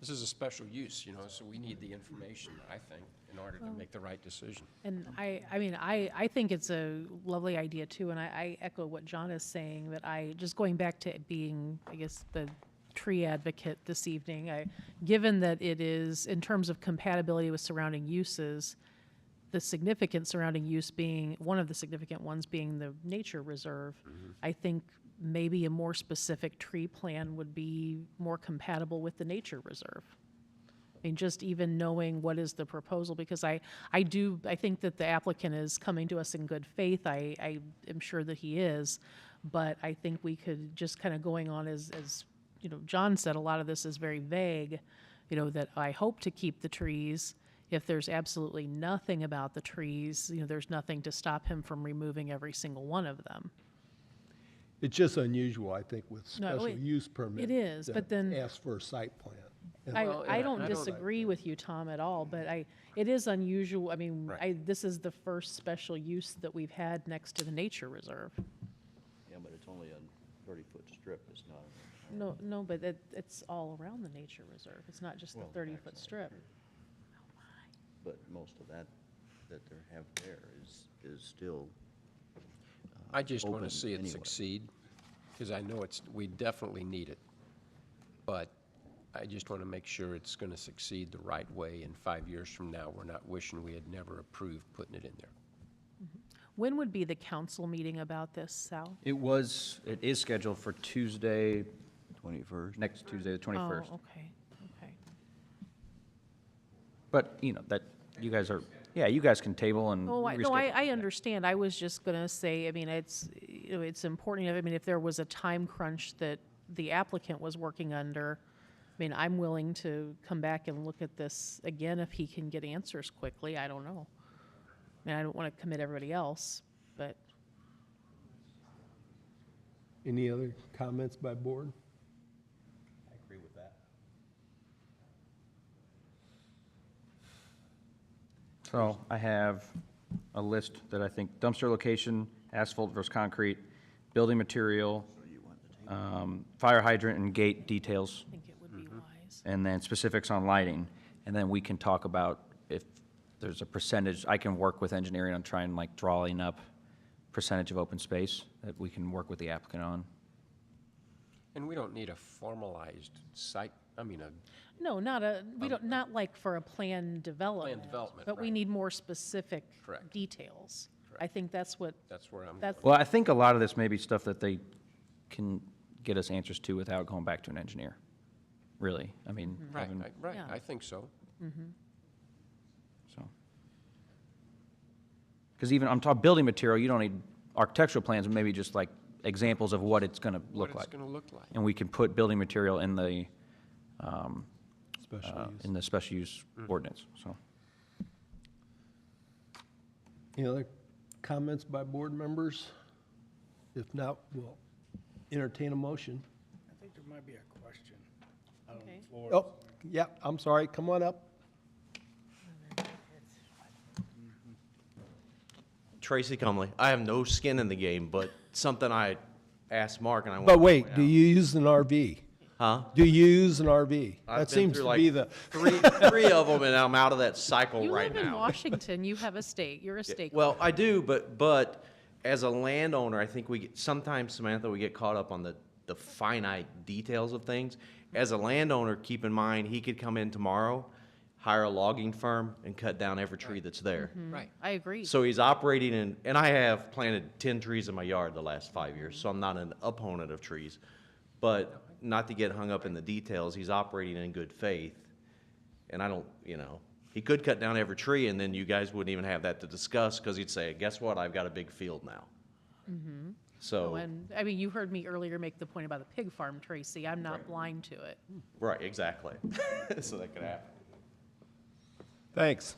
this is a special use, you know, so we need the information, I think, in order to make the right decision. And I think it's a lovely idea too, and I echo what John is saying, that just going back to being, I guess, the tree advocate this evening, given that it is, in terms of compatibility with surrounding uses, the significant surrounding use being, one of the significant ones being the nature reserve, I think maybe a more specific tree plan would be more compatible with the nature reserve. I mean, just even knowing what is the proposal, because I think that the applicant is coming to us in good faith. I am sure that he is, but I think we could just kind of going on as you know, John said, a lot of this is very vague, you know, that I hope to keep the trees. If there's absolutely nothing about the trees, you know, there's nothing to stop him from removing every single one of them. It's just unusual, I think, with No, special it- use permit. it is, but then- to ask for a site plan. And I don't disagree with you, Tom, at all, but it is unusual. I mean, this is the first special use that we've had next to the nature reserve. Yeah, but it's only a 30-foot strip, it's not. No, but it's all around the nature reserve. It's not just the 30-foot strip. But most of that they have there is still I just want open to see it anyway. succeed, because I know we definitely need it. But I just want to make sure it's going to succeed the right way, and 5 years from now, we're not wishing we had never approved putting it in there. When would be the council meeting about this, Sal? It is scheduled for Tuesday, 21st. next Tuesday, the 21st. Oh, okay. But, you know, you guys can table and reschedule. I understand. I was just going to say, I mean, it's important. I mean, if there was a time crunch that the applicant was working under, I mean, I'm willing to come back and look at this again if he can get answers quickly. I don't know. I mean, I don't want to commit everybody else, but. Any other comments by board? I agree with that. So I have a list that I think dumpster location, asphalt versus concrete, building material, fire hydrant and gate details, I think it would be wise. and then specifics on lighting. And then we can talk about if there's a percentage, I can work with engineering on trying like drawing up percentage of open space that we can work with the applicant on. And we don't need a formalized site, No, not like for a plan development. development, But we right. need more specific Correct. details. I think that's what, that's where I'm That's- going. Well, I think a lot of this may be stuff that they can get us answers to without going back to an engineer, really. I mean, Right, having- Yeah. I think so. so. Because even, I'm talking building material, you don't need architectural plans, but maybe just like examples of what it's gonna What look it's like. going to look like. And we can put building material in the, Special use. in the special use ordinance, so. Any other comments by board members? If not, we'll entertain a motion. I think there might be a question. Okay. Oh, yeah, I'm sorry, come on up. Tracy Cumley. I have no skin in the game, but something I asked Mark and I want But to wait, point do out. you use an RV? Huh? Do you use an RV? I've That been seems through to like be the, three of them, and I'm out of that cycle You right live in now. Washington, you have a stake, you're a stakeholder. Well, I do, but as a landowner, I think we get, sometimes, Samantha, we get caught up on the finite details of things. As a landowner, keep in mind, he could come in tomorrow, hire a logging firm, and cut down every tree that's there. Right. I agree. So he's operating in, and I have planted 10 trees in my yard the last 5 years, so I'm not an opponent of trees. But not to get hung up in the details, he's operating in good faith. And I don't, he could cut down every tree and then you guys wouldn't even have that to discuss because he'd say, guess what, I've got a big field now. Oh, So, and, I mean, you heard me earlier make the point about the pig farm, Tracy. I'm not blind to it. right, exactly. So that could happen. thanks.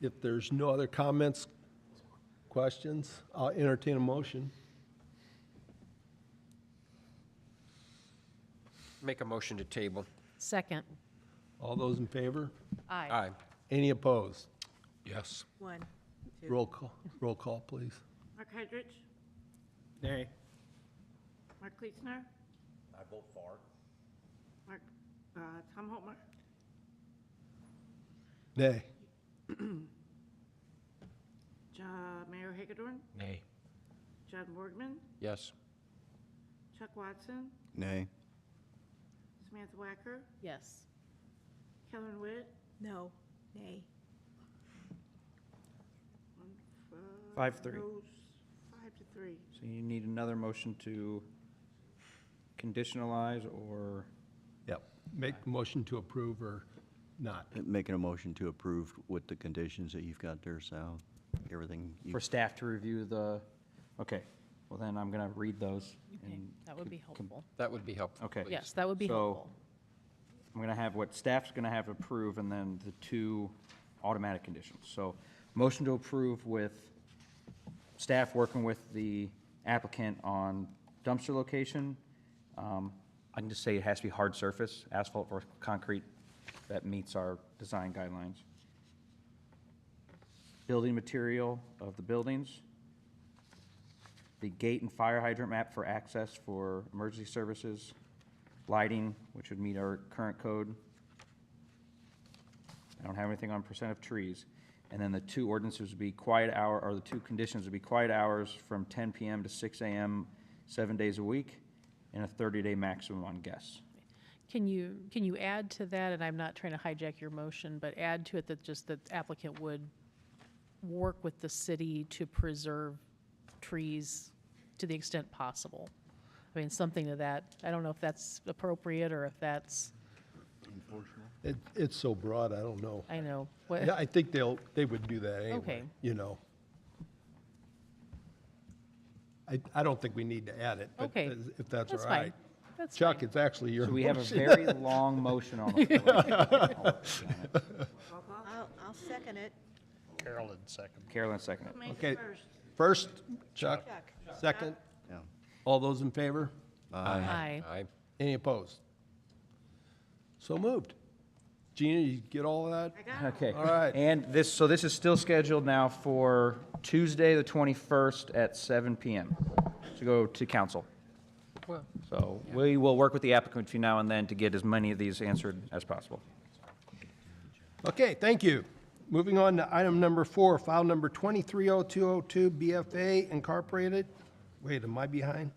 If there's no other comments, questions, I'll entertain a motion. Make a motion to table. Second, All those in favor? aye. Aye. Any opposed? Yes. 1, 2. Roll call, please. Mark Hydrich, Nay. Mark Kleesner, I vote for. Mark, Tom Holtmer, Nay. Mayor Hagedorn, Nay. John Borgman, Yes. Chuck Watson, Nay. Samantha Wacker, Yes. Kellen Witt, No, nay. 5-3. noes, 5 to 3. So you need another motion to conditionalize or, Yep. Make the motion to approve or not. Making a motion to approve with the conditions that you've got there, Sal. Everything. for staff to review the, okay. Well, then I'm going to read those. Okay, and that would be helpful. That would be helpful. Okay. please. Yes, that would be So, helpful. I'm going to have what staff's going to have approve and then the 2 automatic conditions. So motion to approve with staff working with the applicant on dumpster location. I can just say it has to be hard surface, asphalt or concrete that meets our design guidelines. Building material of the buildings. The gate and fire hydrant map for access for emergency services. Lighting, which would meet our current code. I don't have anything on percent of trees. And then the 2 ordinances would be quiet hour, or the 2 conditions would be quiet hours from 10 PM to 6 AM, 7 days a week, and a 30-day maximum on guests. Can you add to that, and I'm not trying to hijack your motion, but add to it that just the applicant would work with the city to preserve trees to the extent possible? I mean, something to that. I don't know if that's appropriate or if that's, It's so broad, I don't know. I know. What- Yeah, I think they would do that anyway. Okay. I don't think we need to add it, but Okay. if that's all That's right. fine. That's Chuck, fine. it's actually your So we have a motion. very long motion on the floor. I'll second it. Carolyn second. Carolyn, second it. Make Okay. it first. First, Chuck, Chuck. second. Yeah. All those in favor? Aye. Aye. Any opposed? So moved. Gina, you get all of that? I got it. Okay. All right. And this is still scheduled now for Tuesday, the 21st at 7 PM to go to council. Well, So we will work with the applicant between now and then to get as many of these answered as possible. Okay, thank you. Moving on to item number 4, file number 230202, BFA Incorporated. Wait, am I behind?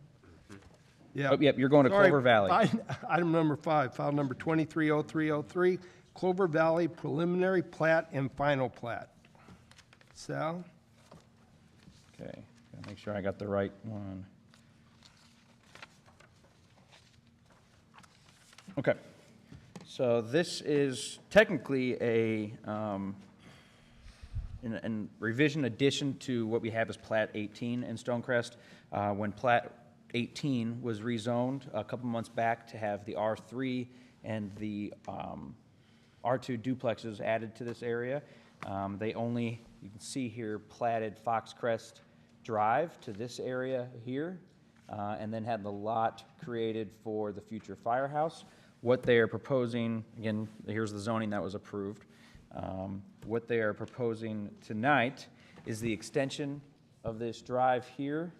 Yeah. Oh, yep, you're going to Sorry, Clover Valley. Item number 5, file number 230303, Clover Valley Preliminary Plat and Final Plat. Sal? Okay, gotta make sure I got the right one. Okay, so this is technically a, in revision addition to what we have as Plat 18 in Stonecrest. When Plat 18 was rezoned a couple months back to have the R3 and the R2 duplexes added to this area. They only, you can see here, platted Foxcrest Drive to this area here. and then had the lot created for the future firehouse. What they are proposing, again, here's the zoning that was approved. What they are proposing tonight is the extension of this drive here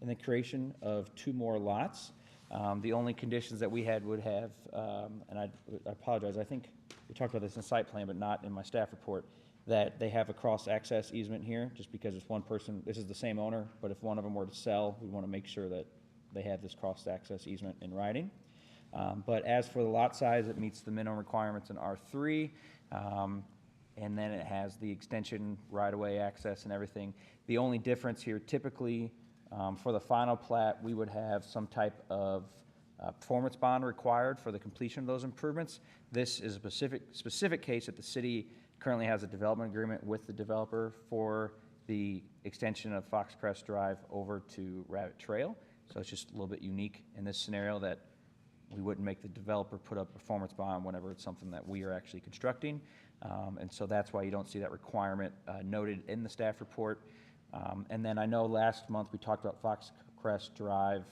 and the creation of 2 more lots. The only conditions that we had would have, and I apologize, I think we talked about this in site plan, but not in my staff report, that they have a cross-access easement here, just because if one person, this is the same owner, but if one of them were to sell, we want to make sure that they have this cross-access easement in writing. But as for the lot size, it meets the minimum requirements in R3, and then it has the extension, right-of-way access and everything. The only difference here, typically, for the final plat, we would have some type of performance bond required for the completion of those improvements. This is a specific case that the city currently has a development agreement with the developer for the extension of Fox Crest Drive over to Rabbit Trail. So it's just a little bit unique in this scenario that we wouldn't make the developer put up a performance bond whenever it's something that we are actually constructing. And so that's why you don't see that requirement noted in the staff report. And then I know last month we talked about Fox Crest Drive,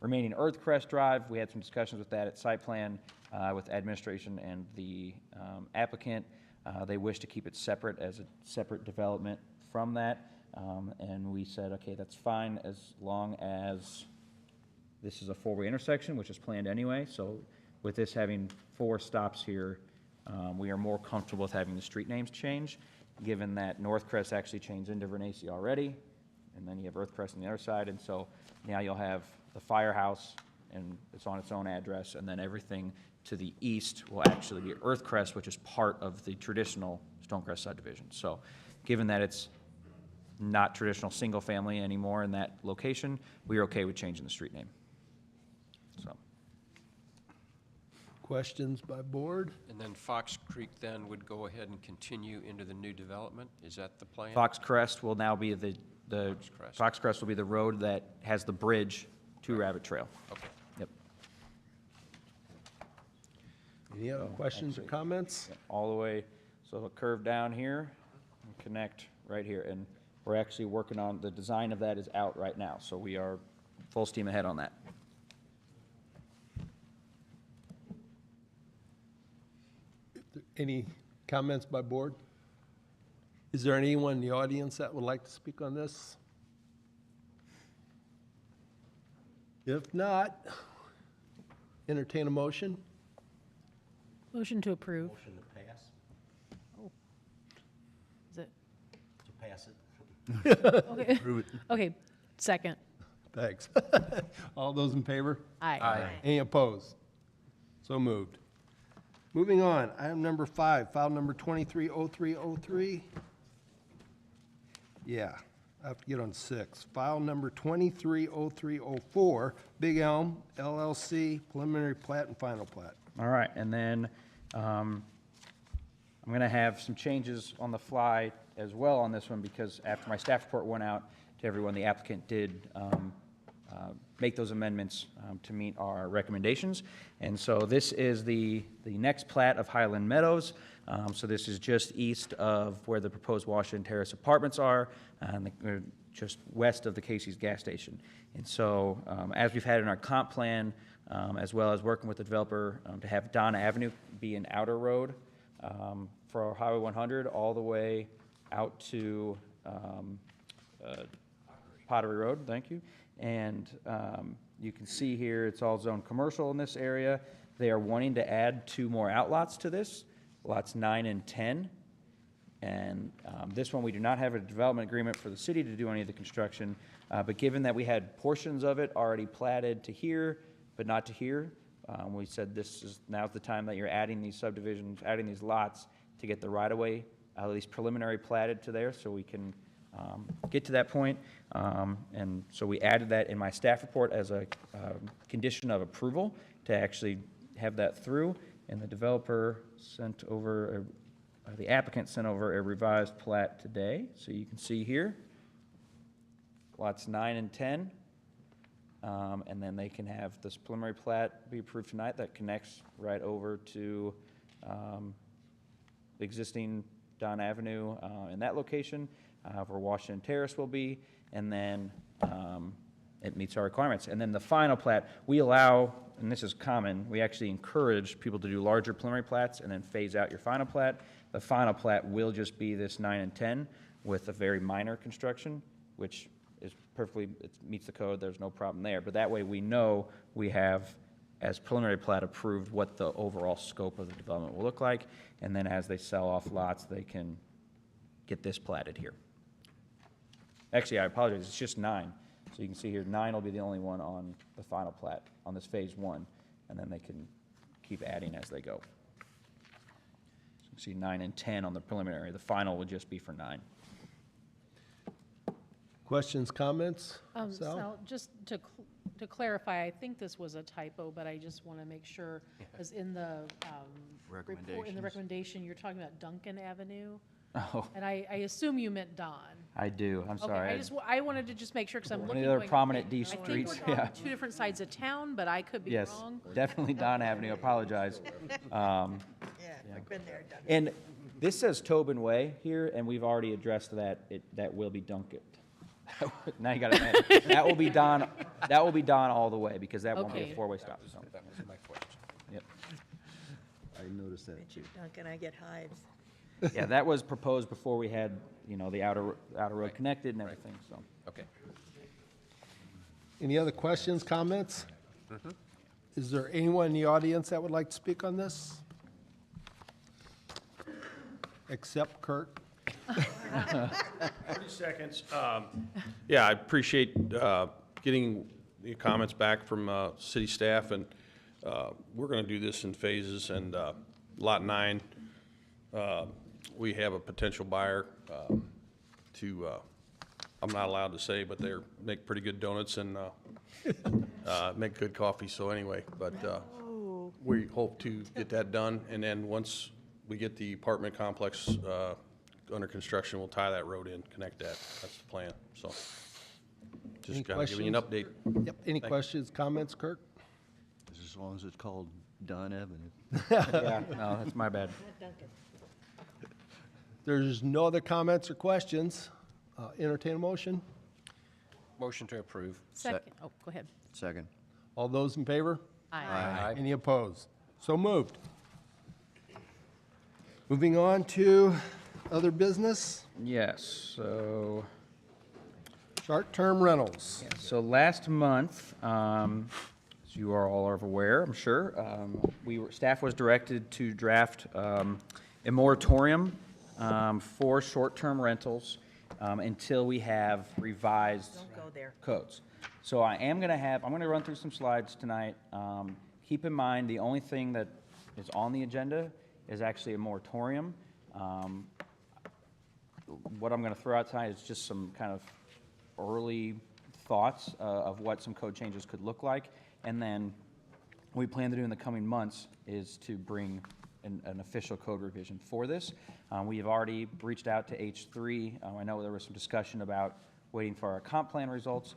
remaining Earthcrest Drive. We had some discussions with that at site plan with administration and the applicant. They wish to keep it separate as a separate development from that. And we said, okay, that's fine as long as this is a 4-way intersection, which is planned anyway. So with this having 4 stops here, we are more comfortable with having the street names change, given that Northcrest actually changed into Vernacey already, and then you have Earthcrest on the other side, and so now you'll have the firehouse, and it's on its own address, and then everything to the east will actually be Earthcrest, which is part of the traditional Stonecrest subdivision. So given that it's not traditional single-family anymore in that location, we are okay with changing the street name. So. Questions by board? And then Fox Creek then would go ahead and continue into the new development? Is that the plan? Fox Crest will now be Fox Crest will be the road that has the bridge to Rabbit Trail. Okay. Yep. Any other questions or comments? All the way, so a curve down here and connect right here. And we're actually working on, the design of that is out right now. So we are full steam ahead on that. Any comments by board? Is there anyone in the audience that would like to speak on this? If not, entertain a motion. Motion to approve. Motion to pass, Is it? to pass it. Okay. Okay, second. Thanks. All those in favor? Aye. Any opposed? So moved. Moving on, item number 5, file number 230303. Yeah, I have to get on 6. File number 230304, Big Elm LLC, preliminary plat and final plat. All right, and then I'm going to have some changes on the fly as well on this one, because after my staff report went out to everyone, the applicant did make those amendments to meet our recommendations. And so this is the next plat of Highland Meadows. So this is just east of where the proposed Washington Terrace apartments are, and just west of the Casey's gas station. And so as we've had in our comp plan, as well as working with the developer to have Donna Avenue be an outer road for Highway 100 all the way out to Pottery Road, thank you. And you can see here, it's all zoned commercial in this area. They are wanting to add 2 more outlots to this, lots 9 and 10. And this one, we do not have a development agreement for the city to do any of the construction, but given that we had portions of it already platted to here, but not to here, we said now's the time that you're adding these subdivisions, adding these lots to get the right-of-way, at least preliminary platted to there, so we can get to that point. And so we added that in my staff report as a condition of approval to actually have that through. And the developer sent over, the applicant sent over a revised plat today. So you can see here, lots 9 and 10. And then they can have this preliminary plat be approved tonight that connects right over to the existing Don Avenue in that location, where Washington Terrace will be, and then it meets our requirements. And then the final plat, we allow, and this is common, we actually encourage people to do larger preliminary plats and then phase out your final plat. The final plat will just be this 9 and 10 with a very minor construction, which is perfectly, it meets the code, there's no problem there. But that way we know we have, as preliminary plat approved, what the overall scope of the development will look like. And then as they sell off lots, they can get this platted here. Actually, I apologize, it's just 9. So you can see here, 9 will be the only one on the final plat, on this phase 1, and then they can keep adding as they go. So you can see 9 and 10 on the preliminary. The final would just be for 9. Questions, comments? Sal? Sal, just to clarify, I think this was a typo, but I just want to make sure, because in the report, in the Recommendations. recommendation, you're talking about Duncan Avenue, Oh, and I assume you meant Don. I do, I'm Okay, sorry. I wanted to just make sure, because I'm One looking. of the other going, prominent D I think streets, we're on yeah. two different sides of town, but I could be Yes, wrong. definitely Don Avenue, apologize. Yeah, I've been there, done it. And this says Tobin Way here, and we've already addressed that, that will be Duncan. Now you got it. That will be Don, all the way, because that won't be Okay. a four-way stop, so. That was my question. Yep. I noticed that. Bet you, Duncan, I get hives. Yeah, that was proposed before we had, the outer road connected and everything, so. Okay. Any other questions, comments? Is there anyone in the audience that would like to speak on this? Except Kurt? 30 seconds. Yeah, I appreciate getting the comments back from city staff, and we're going to do this in phases. And Lot 9, we have a potential buyer to, I'm not allowed to say, but they make pretty good donuts and make good coffee, so anyway. But we hope to get that done, and then once we get the apartment complex under construction, we'll tie that road in, connect that. That's the plan, so. Any Just kind of giving you an update. Yep, any questions, comments, Kurt? As long as it's called Don Avenue. Yeah, no, that's my bad. Not Duncan. There's no other comments or questions. Entertain a motion. Motion to approve. Second, oh, go ahead. Second. All those in favor? Aye. Any opposed? So moved. Moving on to other business, Yes, so. short-term rentals. Yeah, so last month, as you are all aware, I'm sure, staff was directed to draft a moratorium for short-term rentals until we have revised Don't go there. codes. So I'm going to run through some slides tonight. Keep in mind, the only thing that is on the agenda is actually a moratorium. What I'm going to throw out tonight is just some kind of early thoughts of what some code changes could look like. And then what we plan to do in the coming months is to bring an official code revision for this. We have already reached out to H3. I know there was some discussion about waiting for our comp plan results.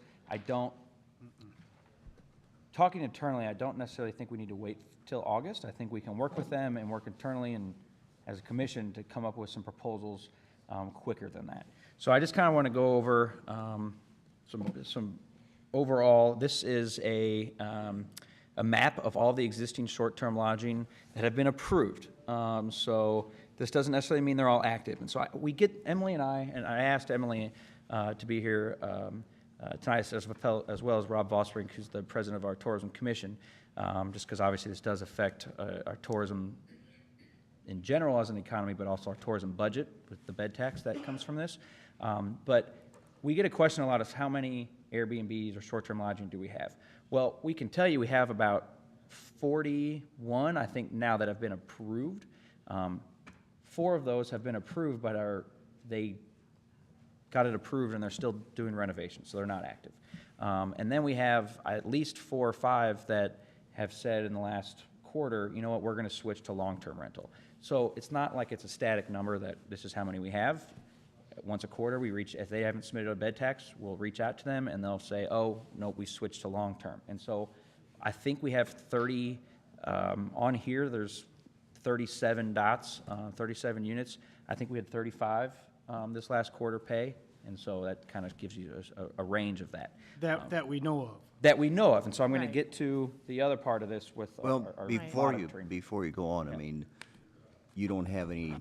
Talking internally, I don't necessarily think we need to wait till August. I think we can work with them and work internally and as a commission to come up with some proposals quicker than that. So I just kind of want to go over some overall. This is a map of all the existing short-term lodging that have been approved. So this doesn't necessarily mean they're all active. And so Emily and I asked Emily to be here tonight as well as Rob Vosbrink, who's the president of our tourism commission, just because obviously this does affect our tourism in general as an economy, but also our tourism budget with the bed tax that comes from this. But we get a question a lot of how many Airbnbs or short-term lodging do we have? Well, we can tell you we have about 41, I think, now that have been approved. 4 of those have been approved, but they got it approved and they're still doing renovations, so they're not active. And then we have at least 4 or 5 that have said in the last quarter, you know what, we're going to switch to long-term rental. So it's not like it's a static number that this is how many we have. Once a quarter, if they haven't submitted a bed tax, we'll reach out to them and they'll say, oh, no, we switched to long-term. And so I think we have 30, on here, there's 37 dots, 37 units. I think we had 35 this last quarter pay And so that kind of gives you a range of that. That we know of. That we know of. And so I'm going Right. to get to the other part of this with Well, our before monitoring. you go on, I mean, you don't have any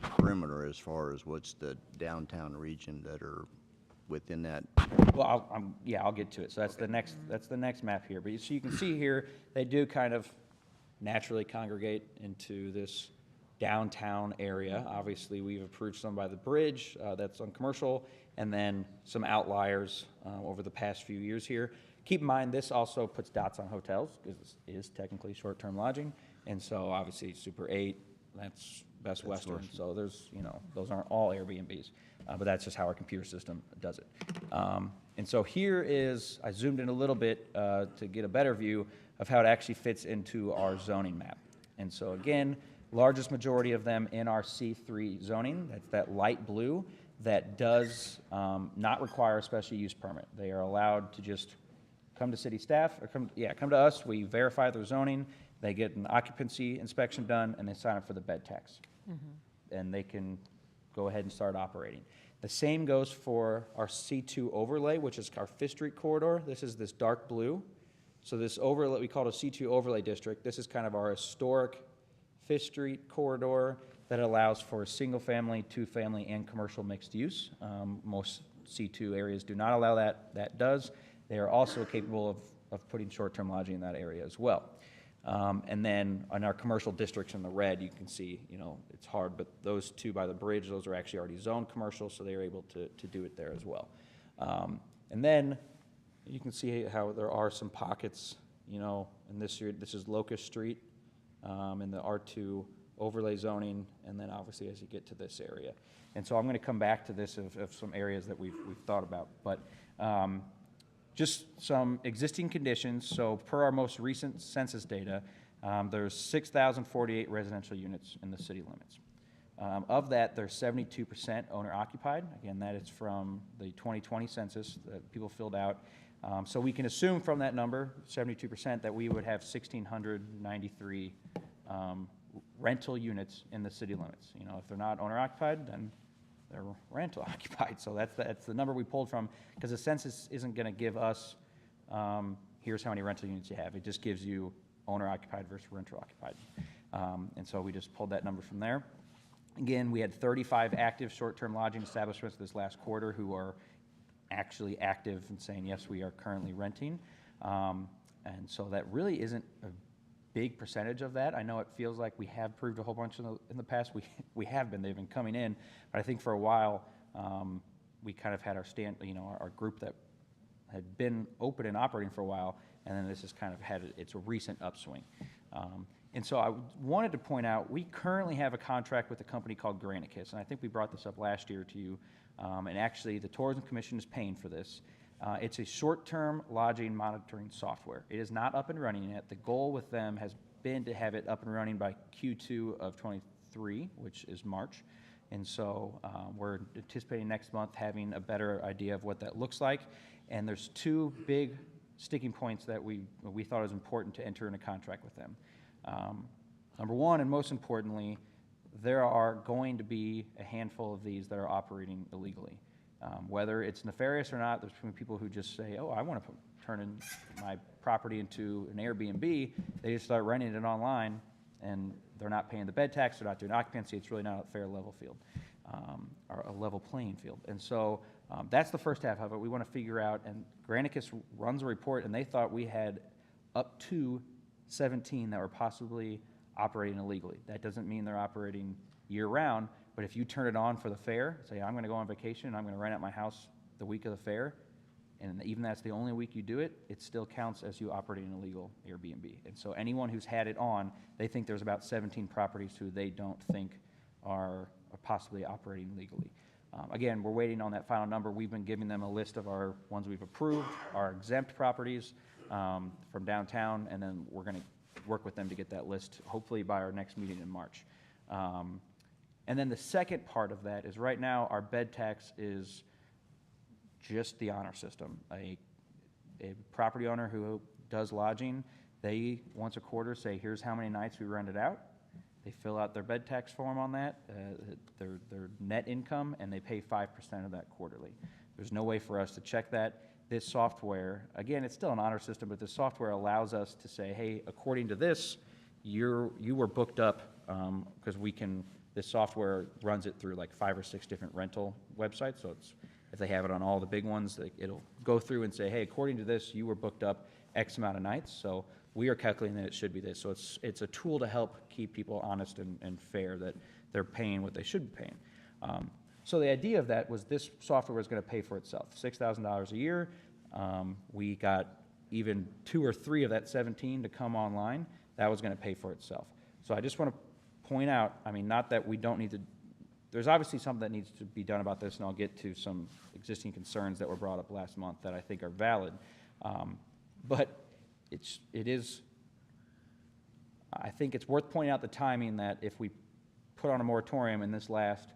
perimeter as far as what's the downtown region that are within that. Well, I'll get to it. So that's the next map here. But so you can see here, they do kind of naturally congregate into this downtown area. Obviously, we've approved some by the bridge, that's on commercial, and then some outliers over the past few years here. Keep in mind, this also puts dots on hotels, because this is technically short-term lodging. And so obviously, Super 8, that's Best Western. So there's, those aren't all Airbnbs, but that's just how our computer system does it. And so here is, I zoomed in a little bit to get a better view of how it actually fits into our zoning map. And so again, largest majority of them in our C3 zoning, that's that light blue, that does not require a special use permit. They are allowed to just come to city staff, or come to us, we verify their zoning, they get an occupancy inspection done, and they sign up for the bed tax. And they can go ahead and start operating. The same goes for our C2 overlay, which is our Fifth Street corridor. This is this dark blue. So this overlay, we call it a C2 overlay district. This is kind of our historic Fifth Street corridor that allows for single-family, two-family, and commercial mixed use. Most C2 areas do not allow that. That does. They are also capable of putting short-term lodging in that area as well. And then on our commercial districts in the red, you can see, it's hard, but those two by the bridge, those are actually already zoned commercial, so they are able to do it there as well. And then you can see how there are some pockets, in this year, this is Locust Street, in the R2 overlay zoning, and then obviously as you get to this area. And so I'm going to come back to this of some areas that we've thought about. But just some existing conditions. So per our most recent census data, there's 6,048 residential units in the city limits. Of that, there's 72% owner occupied. Again, that is from the 2020 census that people filled out. So we can assume from that number, 72%, that we would have 1,693 rental units in the city limits. If they're not owner occupied, then they're rental occupied. So that's the number we pulled from, because the census isn't going to give us, here's how many rental units you have. It just gives you owner occupied versus rental occupied. And so we just pulled that number from there. Again, we had 35 active short-term lodging establishments this last quarter who are actually active and saying, yes, we are currently renting. And so that really isn't a big percentage of that. I know it feels like we have proved a whole bunch in the past. We have been. They've been coming in. But I think for a while, we kind of had our group that had been open and operating for a while, and then this has kind of it's a recent upswing. And so I wanted to point out, we currently have a contract with a company called Granicus, and I think we brought this up last year to you, and actually the Tourism Commission is paying for this. It's a short-term lodging monitoring software. It is not up and running yet. The goal with them has been to have it up and running by Q2 of 23, which is March. And so we're anticipating next month having a better idea of what that looks like. And there's two big sticking points that we thought it was important to enter in a contract with them. Number one, and most importantly, there are going to be a handful of these that are operating illegally. Whether it's nefarious or not, there's people who just say, oh, I want to turn in my property into an Airbnb. They just start renting it online, and they're not paying the bed tax, they're not doing occupancy. It's really not a fair level field, or a level playing field. And so that's the first half of it. We want to figure out, and Granicus runs a report, and they thought we had up to 17 that were possibly operating illegally. That doesn't mean they're operating year-round, but if you turn it on for the fair, say, I'm going to go on vacation, and I'm going to rent out my house the week of the fair, and even that's the only week you do it, it still counts as you operating an illegal Airbnb. And so anyone who's had it on, they think there's about 17 properties who they don't think are possibly operating legally. Again, we're waiting on that final number. We've been giving them a list of our ones we've approved, our exempt properties from downtown, and then we're going to work with them to get that list, hopefully by our next meeting in March. And then the second part of that is right now our bed tax is just the honor system. A property owner who does lodging, they once a quarter say, here's how many nights we rented out. They fill out their bed tax form on that, their net income, and they pay 5% of that quarterly. There's no way for us to check that. This software, again, it's still an honor system, but this software allows us to say, hey, according to this, you were booked up, because this software runs it through like 5 or 6 different rental websites, so it's, if they have it on all the big ones, it'll go through and say, hey, according to this, you were booked up X amount of nights, so we are calculating that it should be this. So it's a tool to help keep people honest and fair, that they're paying what they should be paying. So the idea of that was this software was going to pay for itself, $6,000 a year. We got even 2 or 3 of that 17 to come online. That was going to pay for itself. So I just want to point out, I mean, not that we don't need to, there's obviously something that needs to be done about this, and I'll get to some existing concerns that were brought up last month that I think are valid. But it is, I think it's worth pointing out the timing, that if we put on a moratorium in this last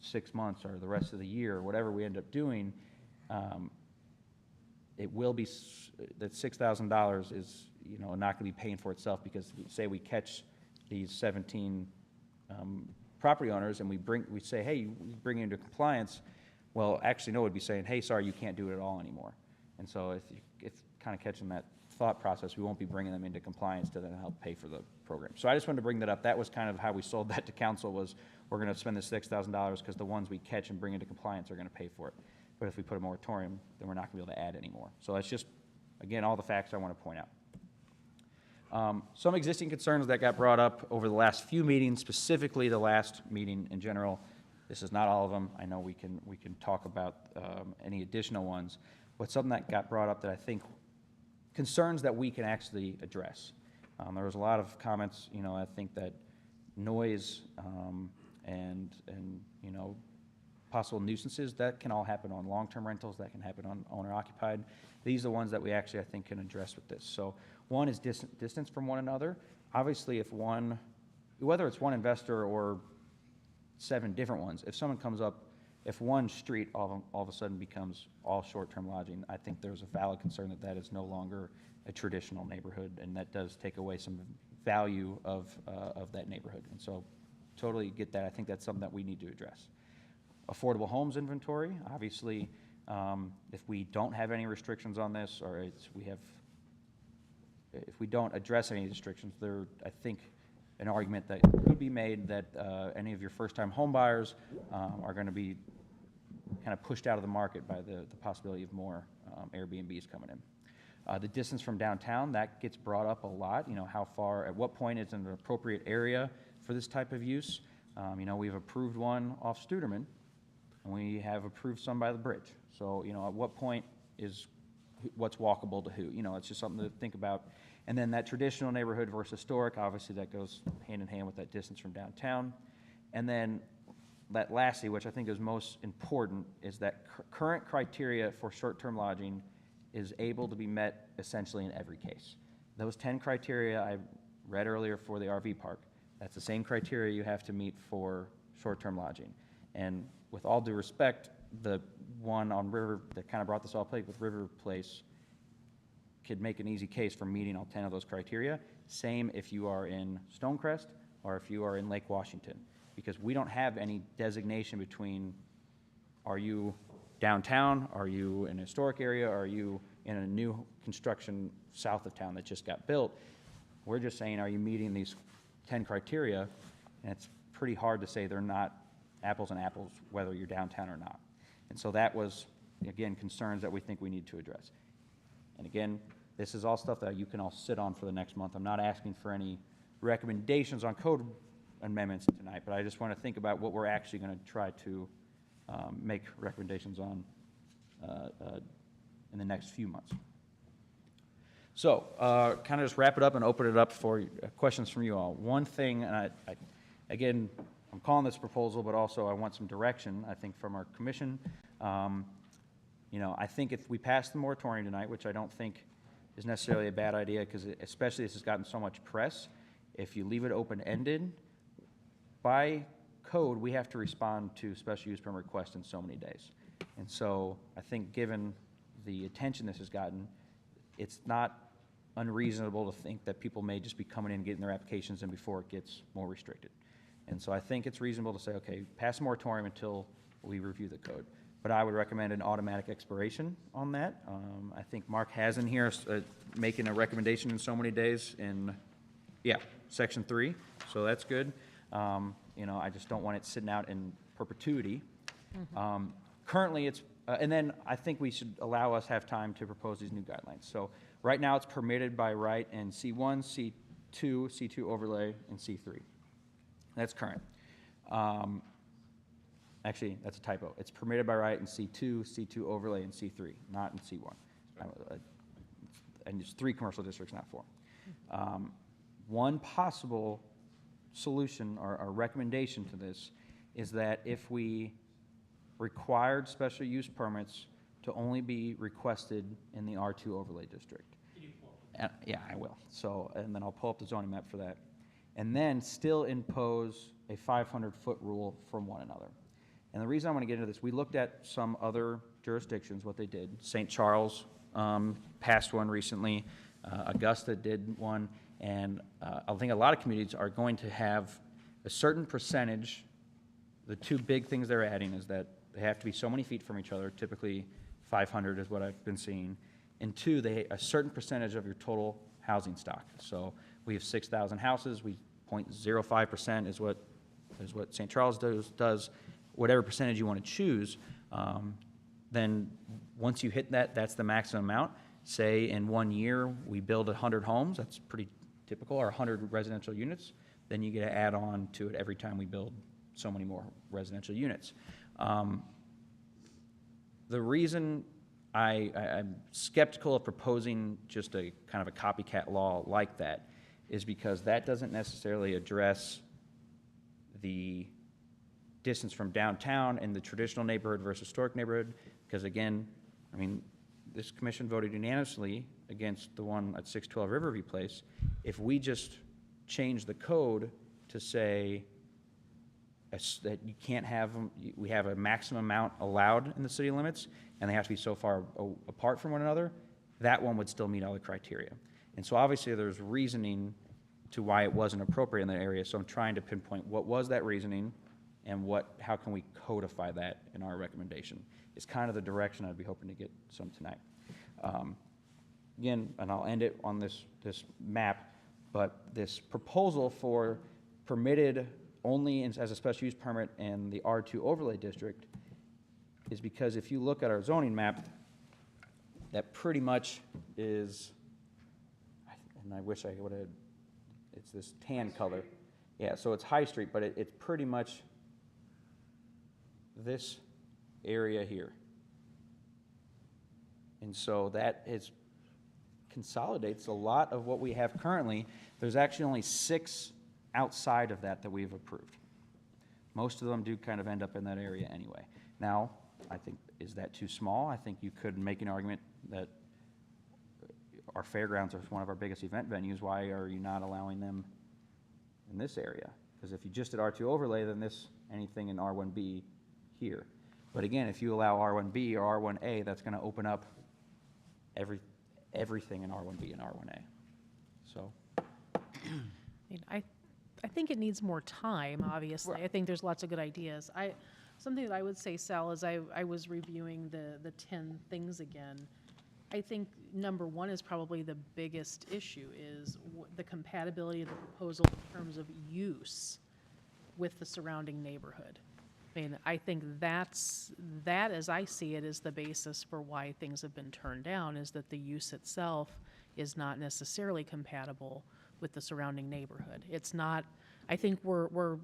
6 months or the rest of the year, or whatever we end up doing, it will be, that $6,000 is, not going to be paying for itself, because say we catch these 17 property owners and we say, hey, we bring you into compliance. Well, actually, no, it would be saying, hey, sorry, you can't do it at all anymore. And so if kind of catching that thought process, we won't be bringing them into compliance to then help pay for the program. So I just wanted to bring that up. That was kind of how we sold that to council, was we're going to spend the $6,000 because the ones we catch and bring into compliance are going to pay for it. But if we put a moratorium, then we're not going to be able to add anymore. So that's just, again, all the facts I want to point out. Some existing concerns that got brought up over the last few meetings, specifically the last meeting in general. This is not all of them. I know we can talk about any additional ones. But something that got brought up that I think concerns that we can actually address. There was a lot of comments, I think that noise and possible nuisances, that can all happen on long-term rentals, that can happen on owner-occupied. These are the ones that we actually, I think, can address with this. So one is distance from one another. Obviously, whether it's one investor or 7 different ones, if someone comes up, if one street all of a sudden becomes all short-term lodging, I think there's a valid concern that is no longer a traditional neighborhood, and that does take away some value of that neighborhood. And so totally get that. I think that's something that we need to address. Affordable homes inventory, obviously, if we don't have any restrictions on this, or if we don't address any restrictions, there, I think, an argument that could be made that any of your first-time home buyers are going to be kind of pushed out of the market by the possibility of more Airbnbs coming in. The distance from downtown, that gets brought up a lot. How far, at what point is an appropriate area for this type of use? We've approved one off Studerman, and we have approved some by the bridge. So, at what point is what's walkable to who? It's just something to think about. And then that traditional neighborhood versus historic, obviously that goes hand in hand with that distance from downtown. And then that lastly, which I think is most important, is that current criteria for short-term lodging is able to be met essentially in every case. Those 10 criteria I read earlier for the RV park, that's the same criteria you have to meet for short-term lodging. And with all due respect, the one on River that kind of brought this all plate with River Place could make an easy case for meeting all 10 of those criteria. Same if you are in Stonecrest or if you are in Lake Washington, because we don't have any designation between, are you downtown, are you in a historic area, are you in a new construction south of town that just got built. We're just saying, are you meeting these 10 criteria? And it's pretty hard to say they're not apples and apples, whether you're downtown or not. And so that was, again, concerns that we think we need to address. And again, this is all stuff that you can all sit on for the next month. I'm not asking for any recommendations on code amendments tonight, but I just want to think about what we're actually going to try to make recommendations on in the next few months. So kind of just wrap it up and open it up for questions from you all. One thing, and again, I'm calling this proposal, but also I want some direction, I think, from our commission. I think if we pass the moratorium tonight, which I don't think is necessarily a bad idea, because especially this has gotten so much press, if you leave it open-ended, by code, we have to respond to special use permit requests in so many days. And so I think given the attention this has gotten, it's not unreasonable to think that people may just be coming in and getting their applications in before it gets more restricted. And so I think it's reasonable to say, okay, pass a moratorium until we review the code. But I would recommend an automatic expiration on that. I think Mark has in here making a recommendation in so many days in, yeah, section 3, so that's good. You know, I just don't want it sitting out in perpetuity. Currently, it's, and then I think we should allow us have time to propose these new guidelines. So right now, it's permitted by right in C1, C2, C2 overlay, and C3. That's current. Actually, that's a typo. It's permitted by right in C2, C2 overlay, and C3, not in C1. And it's 3 commercial districts, not 4. One possible solution or recommendation to this is that if we required special use permits to only be requested in the R2 overlay district. Yeah, I will. So, and then I'll pull up the zoning map for that. And then still impose a 500-foot rule from one another. And the reason I want to get into this, we looked at some other jurisdictions, what they did. St. Charles passed one recently. Augusta did one. And I think a lot of communities are going to have a certain percentage. The 2 big things they're adding is that they have to be so many feet from each other, typically 500 is what I've been seeing. And 2, a certain percentage of your total housing stock. So we have 6,000 houses, 0.05% is what St. Charles does. Whatever percentage you want to choose, then once you hit that, that's the maximum amount. Say in 1 year, we build 100 homes, that's pretty typical, or 100 residential units, then you get to add on to it every time we build so many more residential units. The reason I'm skeptical of proposing just a kind of a copycat law like that is because that doesn't necessarily address the distance from downtown and the traditional neighborhood versus historic neighborhood, because again, I mean, this commission voted unanimously against the one at 612 Riverview Place. If we just change the code to say that you can't have them, we have a maximum amount allowed in the city limits, and they have to be so far apart from one another, that one would still meet all the criteria. And so obviously there's reasoning to why it wasn't appropriate in that area, so I'm trying to pinpoint what was that reasoning and how can we codify that in our recommendation. It's kind of the direction I'd be hoping to get some tonight. Again, and I'll end it on this map, but this proposal for permitted only as a special use permit in the R2 overlay district is because if you look at our zoning map, that pretty much is, and I wish I would have, it's this tan color. Yeah, so it's High Street, but it's pretty much this area here. And so that consolidates a lot of what we have currently. There's actually only 6 outside of that we've approved. Most of them do kind of end up in that area anyway. Now, I think, is that too small? I think you could make an argument that our fairgrounds are one of our biggest event venues. Why are you not allowing them in this area? Because if you just did R2 overlay, then anything in R1B here. But again, if you allow R1B or R1A, that's going to open up everything in R1B and R1A. So. I think it needs more time, obviously. Right. I think there's lots of good ideas. Something that I would say, Sal, is I was reviewing the 10 things again. I think number 1 is probably the biggest issue is the compatibility of the proposal in terms of use with the surrounding neighborhood. I mean, I think that, as I see it, is the basis for why things have been turned down, is that the use itself is not necessarily compatible with the surrounding neighborhood. It's not, I think we're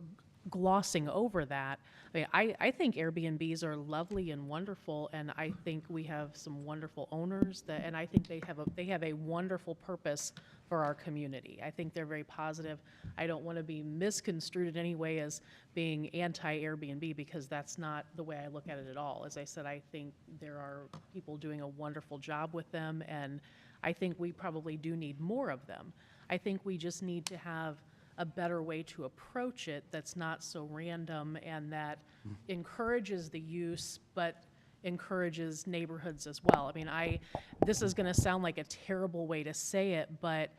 glossing over that. I mean, I think Airbnbs are lovely and wonderful, and I think we have some wonderful owners and I think they have a wonderful purpose for our community. I think they're very positive. I don't want to be misconstrued in any way as being anti-Airbnb, because that's not the way I look at it at all. As I said, I think there are people doing a wonderful job with them, and I think we probably do need more of them. I think we just need to have a better way to approach it that's not so random and that encourages the use, but encourages neighborhoods as well. I mean, this is going to sound like a terrible way to say it, but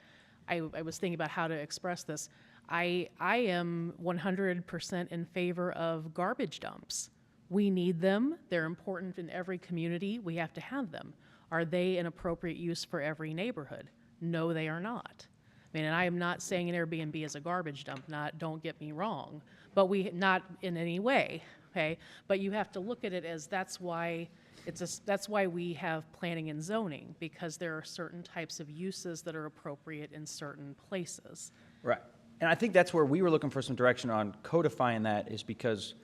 I was thinking about how to express this. I am 100% in favor of garbage dumps. We need them. They're important in every community. We have to have them. Are they an appropriate use for every neighborhood? No, they are not. I mean, and I am not saying an Airbnb is a garbage dump, don't get me wrong, but not in any way, okay? But you have to look at it as that's why we have planning and zoning, because there are certain types of uses that are appropriate in certain places. Right. And I think that's where we were looking for some direction on codifying that, is because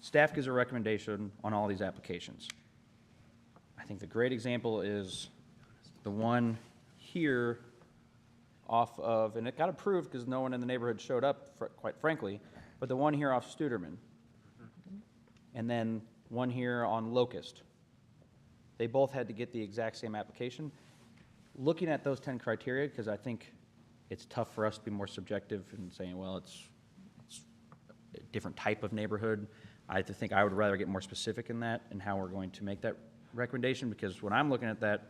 staff gives a recommendation on all these applications. I think the great example is the one here off of, and it got approved because no one in the neighborhood showed up, quite frankly, but the one here off Studerman. And then one here on Locust. They both had to get the exact same application. Looking at those 10 criteria, because I think it's tough for us to be more subjective in saying, well, it's a different type of neighborhood. I think I would rather get more specific in that and how we're going to make that recommendation, because when I'm looking at that,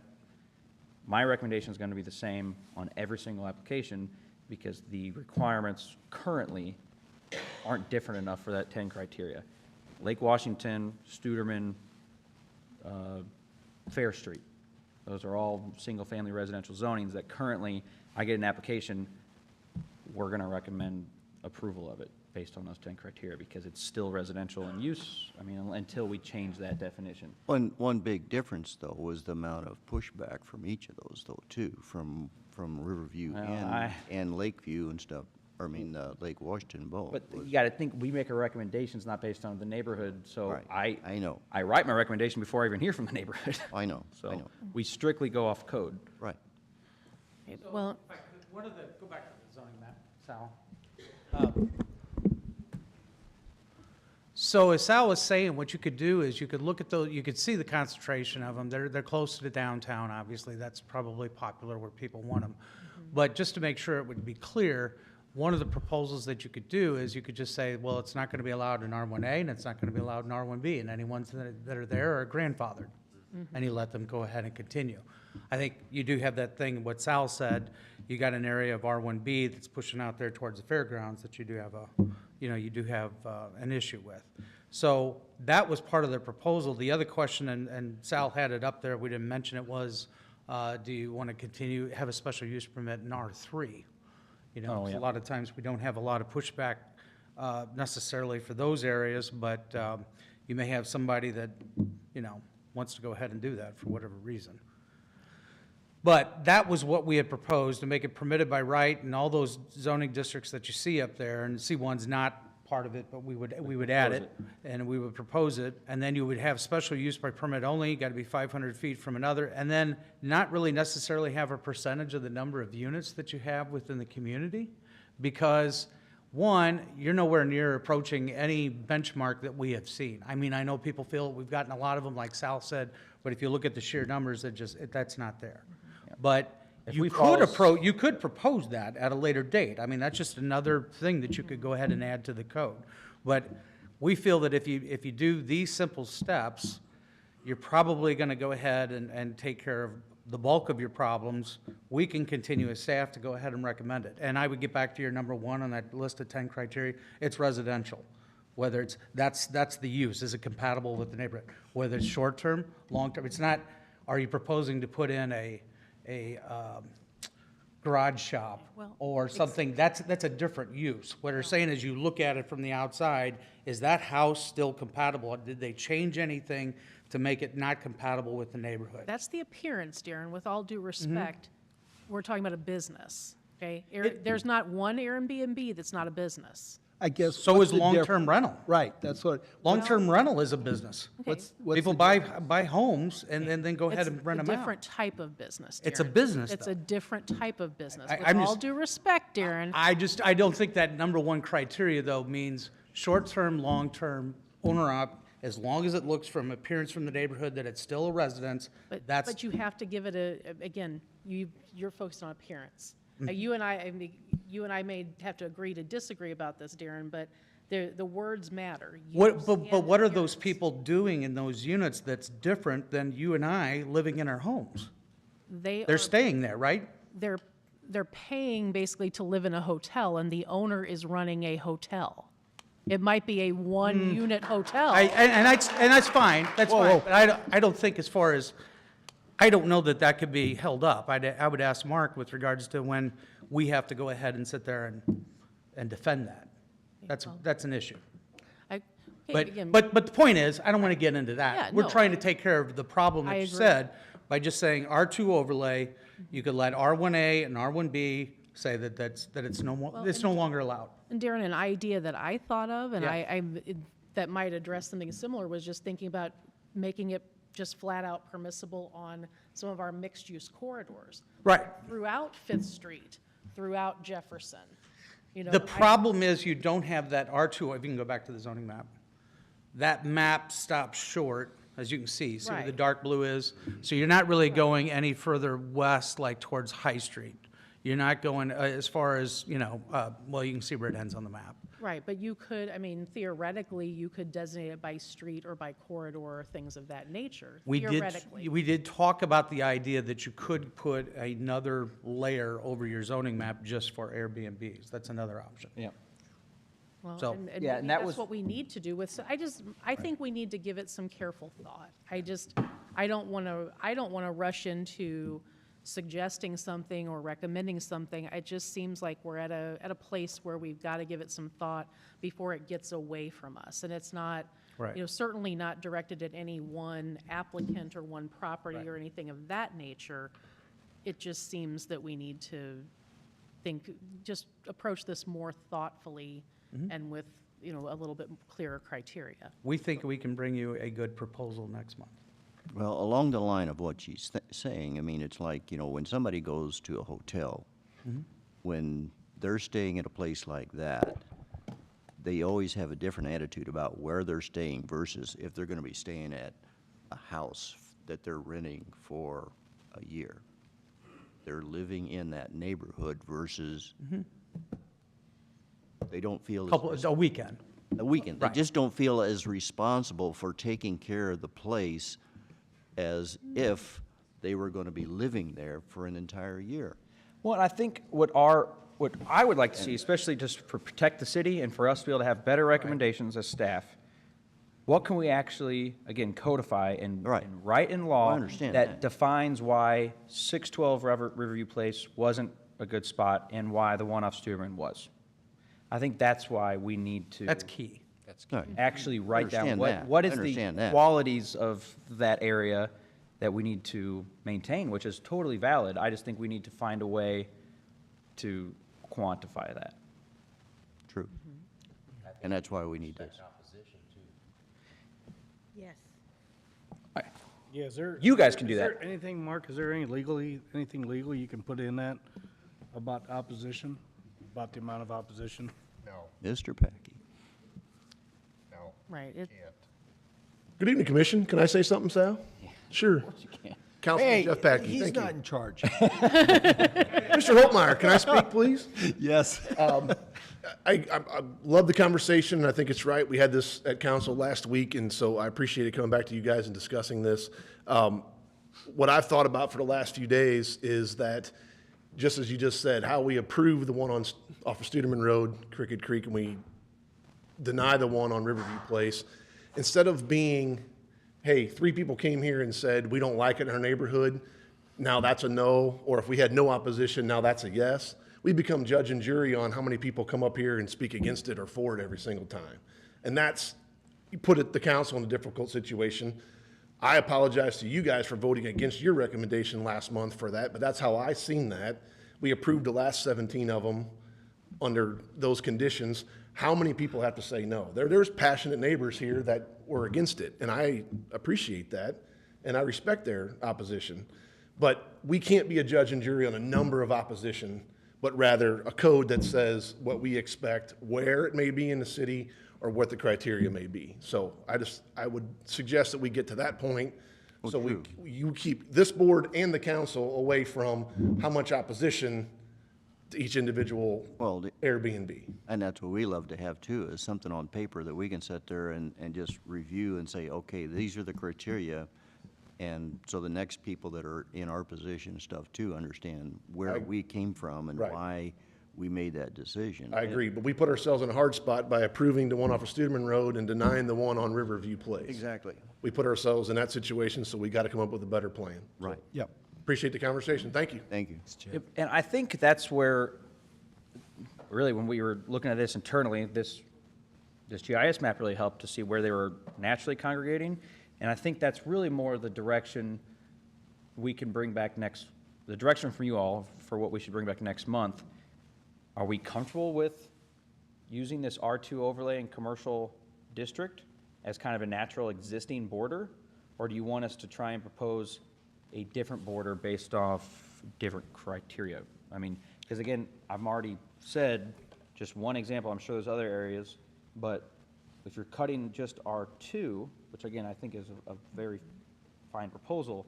my recommendation is going to be the same on every single application, because the requirements currently aren't different enough for that 10 criteria. Lake Washington, Studerman, Fair Street. Those are all single-family residential zonings that currently I get an application, we're going to recommend approval of it based on those 10 criteria, because it's still residential in use, I mean, until we change that definition. One big difference, though, was the amount of pushback from each of those, though, too, from Riverview and Lakeview and stuff, I mean, Lake Washington both. But you got to think, we make our recommendations not based on the neighborhood, so Right. I know. I write my recommendation before I even hear from the neighborhood. I know, I So know. we strictly go off code. Right. Well, go back to the zoning map, Sal. So as Sal was saying, what you could do is you could look at those, you could see the concentration of them. They're close to downtown, obviously. That's probably popular where people want them. But just to make sure it would be clear, one of the proposals that you could do is you could just say, well, it's not going to be allowed in R1A and it's not going to be allowed in R1B, and any ones that are there are grandfathered. And you let them go ahead and continue. I think you do have that thing, what Sal said, you got an area of R1B that's pushing out there towards the fairgrounds that you do have an issue with. So that was part of the proposal. The other question, and Sal had it up there, we didn't mention it, was do you want to continue, have a special use permit in R3? You know, 'cause a lot of times we don't have a lot of pushback necessarily for those areas, but you may have somebody that, wants to go ahead and do that for whatever reason. But that was what we had proposed, to make it permitted by right in all those zoning districts that you see up there, and C1's not part of it, but we would add it, and we would propose it, and then you would have special use by permit only, got to be 500 feet from another, and then not really necessarily have a percentage of the number of units that you have within the community, because one, you're nowhere near approaching any benchmark that we have seen. I mean, I know people feel we've gotten a lot of them, like Sal said, but if you look at the sheer numbers, that's not there. But you could propose that at a later date. I mean, that's just another thing that you could go ahead and add to the code. But we feel that if you do these simple steps, you're probably going to go ahead and take care of the bulk of your problems. We can continue as staff to go ahead and recommend it. And I would get back to your number one on that list of 10 criteria. It's residential. Whether it's, that's the use. Is it compatible with the neighborhood? Whether it's short-term, long-term. It's not, are you proposing to put in a garage shop or something? That's a different use. What they're saying is, you look at it from the outside, is that house still compatible? Did they change anything to make it not compatible with the neighborhood? that's the appearance, Darren, with all due respect. We're talking about a business, okay? There's not one Airbnb that's not a business. I guess. So what's is the long-term rental. Right, that's what. Long-term rental is a business. Okay. People buy homes and then go ahead and rent them It's a out. different type of business, Darren. It's a business, It's though. a different type of business. I'm With all just- due respect, Darren. I don't think that number one criteria, though, means short-term, long-term, owner-op, as long as it looks from appearance from the neighborhood that it's still a residence, that's. But you have to give it again, you're focused on appearance. Mm-hmm. You and I may have to agree to disagree about this, Darren, but The words matter. What, Use but and what are those appearance. people doing in those units that's different than you and I living in our homes? They're They're staying there, right? they're paying basically to live in a hotel, and the owner is running a hotel. It might be a one-unit hotel. And that's fine, that's fine. But I don't think as far as, I don't know that that could be held up. I would ask Mark with regards to when we have to go ahead and sit there and defend that. That's an issue. Okay, But, again, but the point is, I don't want to get into that. Yeah, We're no. trying to take care of the problem I that you agree. said by just saying R2 overlay. You could let R1A and R1B say that it's no more, it's no longer allowed. And Darren, an idea that I thought of, and Yeah. that might address something similar, was just thinking about making it just flat out permissible on some of our mixed-use corridors. Right. Throughout Fifth Street, throughout Jefferson. You know, The problem is you don't have that R2, if you can go back to the zoning map. That map stops short, as you can see where the Right. dark blue is. So you're not really going any further west, like towards High Street. You're not going as far as, well, you can see where it ends on the map. Right, but you could, I mean, theoretically, you could designate it by street or by corridor or things of that nature. We Theoretically. did talk about the idea that you could put another layer over your zoning map just for Airbnbs. That's another option. Yeah. Well, So- and Yeah, maybe and that that's was- what we need to do with, I think we need to give it some careful thought. I don't want to rush into suggesting something or recommending something. It just seems like we're at a place where we've got to give it some thought before it gets away from us. And it's not, Right. certainly not directed at any one applicant or one property or anything of that nature. It just seems that we need to just approach this more thoughtfully and with, a little bit clearer criteria. We think we can bring you a good proposal next month. Well, along the line of what she's saying, I mean, it's like, when somebody goes to a hotel, when they're staying at a place like that, they always have a different attitude about where they're staying versus if they're going to be staying at a house that they're renting for a year. They're living in that neighborhood versus they don't feel as A weekend. a weekend. They Right. just don't feel as responsible for taking care of the place as if they were going to be living there for an entire year. Well, and I think what I would like to see, especially just for protect the city and for us to be able to have better recommendations as staff, what can we actually, again, codify and write in law I understand that that. defines why 612 Riverview Place wasn't a good spot and why the one off Studerman was? I think that's why we need to. That's key. Actually write down Understand that. what I is the understand that. qualities of that area that we need to maintain, which is totally valid. I just think we need to find a way to quantify that. True. And that's why we need this. Yes. Yeah, is there? You guys can do is that. there anything, Mark, is there anything legal you can put in that about opposition, about the amount of opposition? No, Mr. Packey. no, Right. can't. Good evening, Commission. Can I say something, Sal? Sure. Councilman Jeff Packey, He's thank you. not in charge. Mr. Holtmeyer, can I speak, please? Yes. I love the conversation, and I think it's right. We had this at council last week, and so I appreciate it coming back to you guys and discussing this. What I've thought about for the last few days is that, just as you just said, how we approve the one off of Studerman Road, Crooked Creek, and we deny the one on Riverview Place, instead of being, hey, 3 people came here and said, we don't like it in our neighborhood, now that's a no, or if we had no opposition, now that's a yes. We become judge and jury on how many people come up here and speak against it or for it every single time. And that's, you put the council in a difficult situation. I apologize to you guys for voting against your recommendation last month for that, but that's how I seen that. We approved the last 17 of them under those conditions. How many people have to say no? There's passionate neighbors here that were against it, and I appreciate that, and I respect their opposition. But we can't be a judge and jury on a number of opposition, but rather a code that says what we expect, where it may be in the city, or what the criteria may be. So I would suggest that we get to that point, so you keep this board and the council away from how much opposition to each individual Well, Airbnb. and that's what we love to have too, is something on paper that we can sit there and just review and say, okay, these are the criteria. And so the next people that are in our position and stuff too understand where we came from and Right. why we made that decision. I agree, but we put ourselves in a hard spot by approving the one off of Studeman Road and denying the one on Riverview Place. Exactly. We put ourselves in that situation, so we got to come up with a better plan. Right. Yep. Appreciate the conversation. Thank you. Thank you. Yep, and I think that's where, really, when we were looking at this internally, this GIS map really helped to see where they were naturally congregating. And I think that's really more the direction we can bring back the direction from you all for what we should bring back next month. Are we comfortable with using this R2 overlay in commercial district as kind of a natural existing border? Or do you want us to try and propose a different border based off different criteria? I mean, because again, I've already said just one example, I'm sure there's other areas, but if you're cutting just R2, which again, I think is a very fine proposal,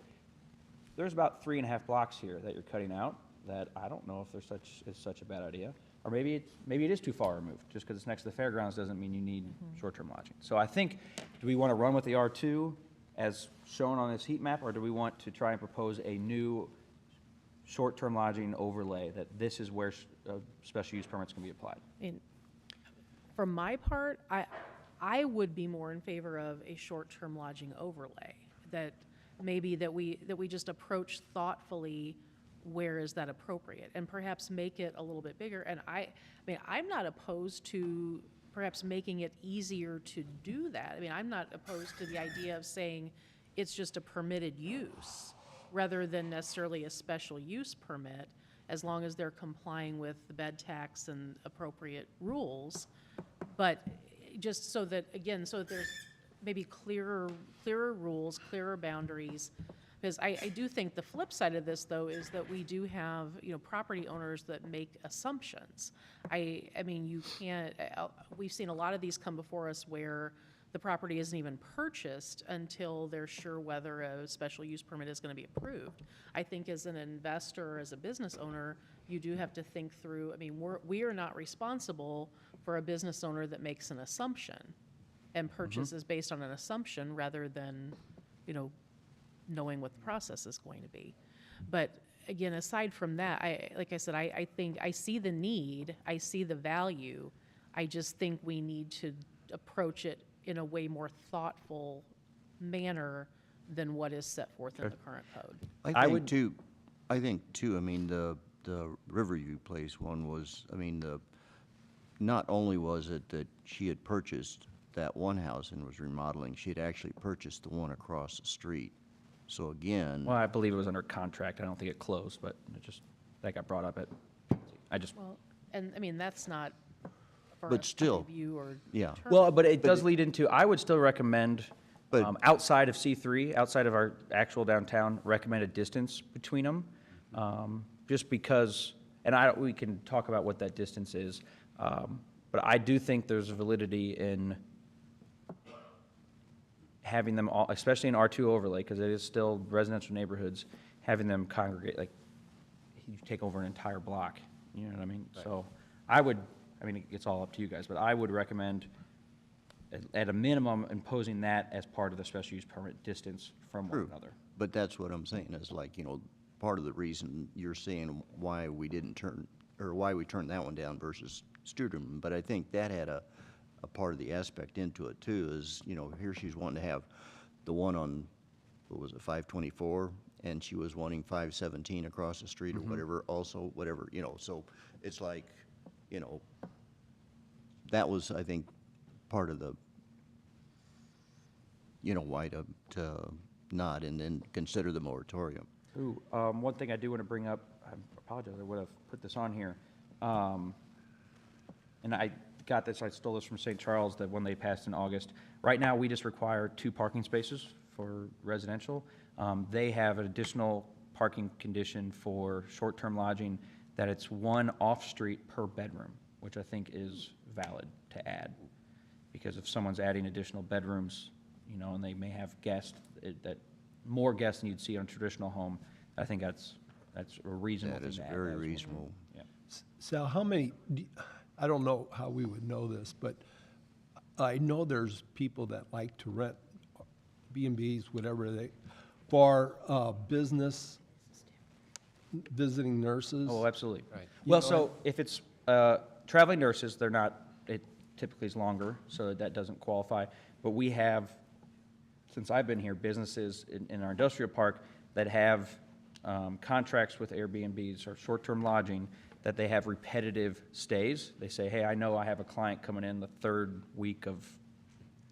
there's about 3.5 blocks here that you're cutting out that I don't know if is such a bad idea. Or maybe it is too far removed. Just because it's next to the fairgrounds doesn't mean you need short-term lodging. So I think, do we want to run with the R2 as shown on this heat map, or do we want to try and propose a new short-term lodging overlay that this is where special use permits can be applied? For my part, I would be more in favor of a short-term lodging overlay, that maybe that we just approach thoughtfully where is that appropriate, and perhaps make it a little bit bigger. And I mean, I'm not opposed to perhaps making it easier to do that. I mean, I'm not opposed to the idea of saying it's just a permitted use rather than necessarily a special use permit, as long as they're complying with the bed tax and appropriate rules. But just so that, again, so that there's maybe clearer rules, clearer boundaries. Because I do think the flip side of this, though, is that we do have, property owners that make assumptions. I mean, you can't, we've seen a lot of these come before us where the property isn't even purchased until they're sure whether a special use permit is going to be approved. I think as an investor, as a business owner, you do have to think through, I mean, we are not responsible for a business owner that makes an assumption and purchases based on an assumption rather than, knowing what the process is going to be. But again, aside from that, like I said, I think I see the need, I see the value. I just think we need to approach it in a way more thoughtful manner than what is set forth in the current code. I think too, I mean, the Riverview Place one was, I mean, not only was it that she had purchased that one house and was remodeling, she had actually purchased the one across the street. So again. Well, I believe it was under contract. I don't think it closed, but that got brought up Well, and I mean, that's not for But us to still, review or yeah. determine. Well, but it does lead into, I would still recommend, But- outside of C3, outside of our actual downtown, recommend a distance between them. Just because, and we can talk about what that distance is, but I do think there's validity in having them all, especially in R2 overlay, because it is still residential neighborhoods, having them congregate, like, you take over an entire block, you know what I mean? Right. So it's all up to you guys, but I would recommend, at a minimum, imposing that as part of the special use permit distance from one True. another. But that's what I'm saying, is like, part of the reason you're saying why we turned that one down versus Studerman, but I think that had a part of the aspect into it too, is, here she's wanting to have the one on, what was it, 524, and she was wanting 517 across the street or whatever, also, whatever, so it's like, that was, I think, part of the, why to not and then consider the moratorium. Ooh, one thing I do want to bring up, I apologize, I would have put this on here. And I stole this from St. Charles, that when they passed in August. Right now, we just require 2 parking spaces for residential. They have an additional parking condition for short-term lodging, that it's 1 off-street per bedroom, which I think is valid to add. Because if someone's adding additional bedrooms, and they may have guests, that more guests than you'd see on a traditional home, I think that's That's a reasonable That thing is to add. very That was one. reasonable. Yeah. Sal, how many, I don't know how we would know this, but I know there's people that like to rent B&Bs, whatever they, for business, visiting nurses. Oh, absolutely. Right. Well, so if it's traveling nurses, they're not, it typically is longer, so that doesn't qualify. But we have, since I've been here, businesses in our industrial park that have contracts with Airbnbs or short-term lodging, that they have repetitive stays. They say, hey, I know I have a client coming in the third week of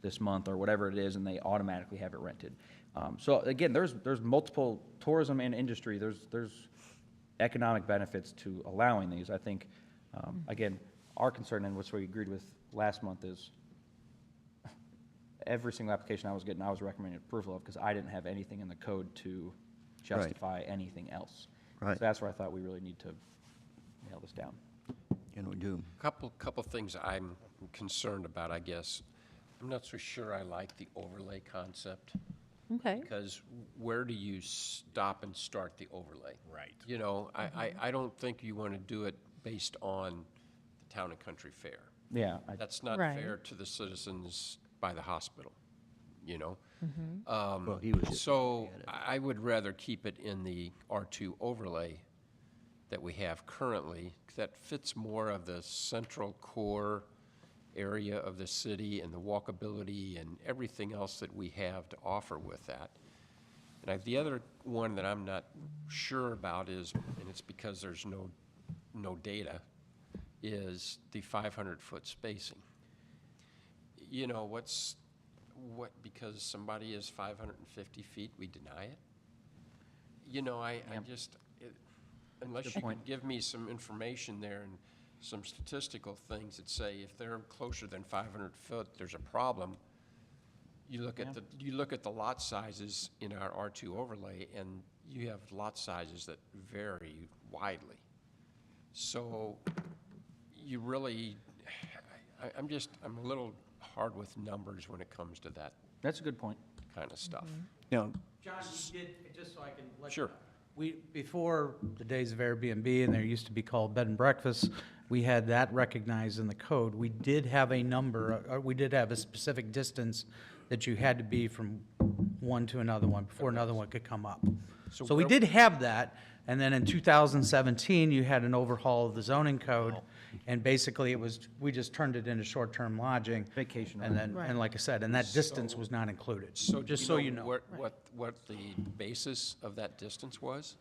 this month or whatever it is, and they automatically have it rented. So again, there's multiple tourism and industry. There's economic benefits to allowing these. I think, again, our concern, and which we agreed with last month, is every single application I was getting, I was recommending approval of because I didn't have anything in the code to justify anything else. Right. So that's where I thought we really need to nail this down. And we do. Couple things I'm concerned about, I guess. I'm not so sure I like the overlay concept. Okay. Because where do you stop and start the overlay? Right. You know, I don't think you want to do it based on the Town and Country Fair. Yeah. That's not Right. fair to the citizens by the hospital, you know? Well, he was just So looking at it. I would rather keep it in the R2 overlay that we have currently, that fits more of the central core area of the city and the walkability and everything else that we have to offer with that. And the other one that I'm not sure about is, and it's because there's no data, is the 500-foot spacing. You know, because somebody is 550 feet, we deny it? You know, unless you can give me some information there and some statistical things that say if they're closer than 500 foot, there's a problem. You look at the lot sizes in our R2 overlay, and you have lot sizes that vary widely. So you really, I'm a little hard with numbers when it comes to that That's a good point. kind of stuff. Now, John, you did, just so I can let you Sure. know. Before the days of Airbnb, and there used to be called bed and breakfast, we had that recognized in the code. We did have a number, we did have a specific distance that you had to be from one to another one before another one could come up. So we did have that, and then in 2017, you had an overhaul of the zoning code, and basically we just turned it into short-term lodging. Vacation And then, Right. and like I said, and that distance was not included. So Just so you know. what the basis of that distance was?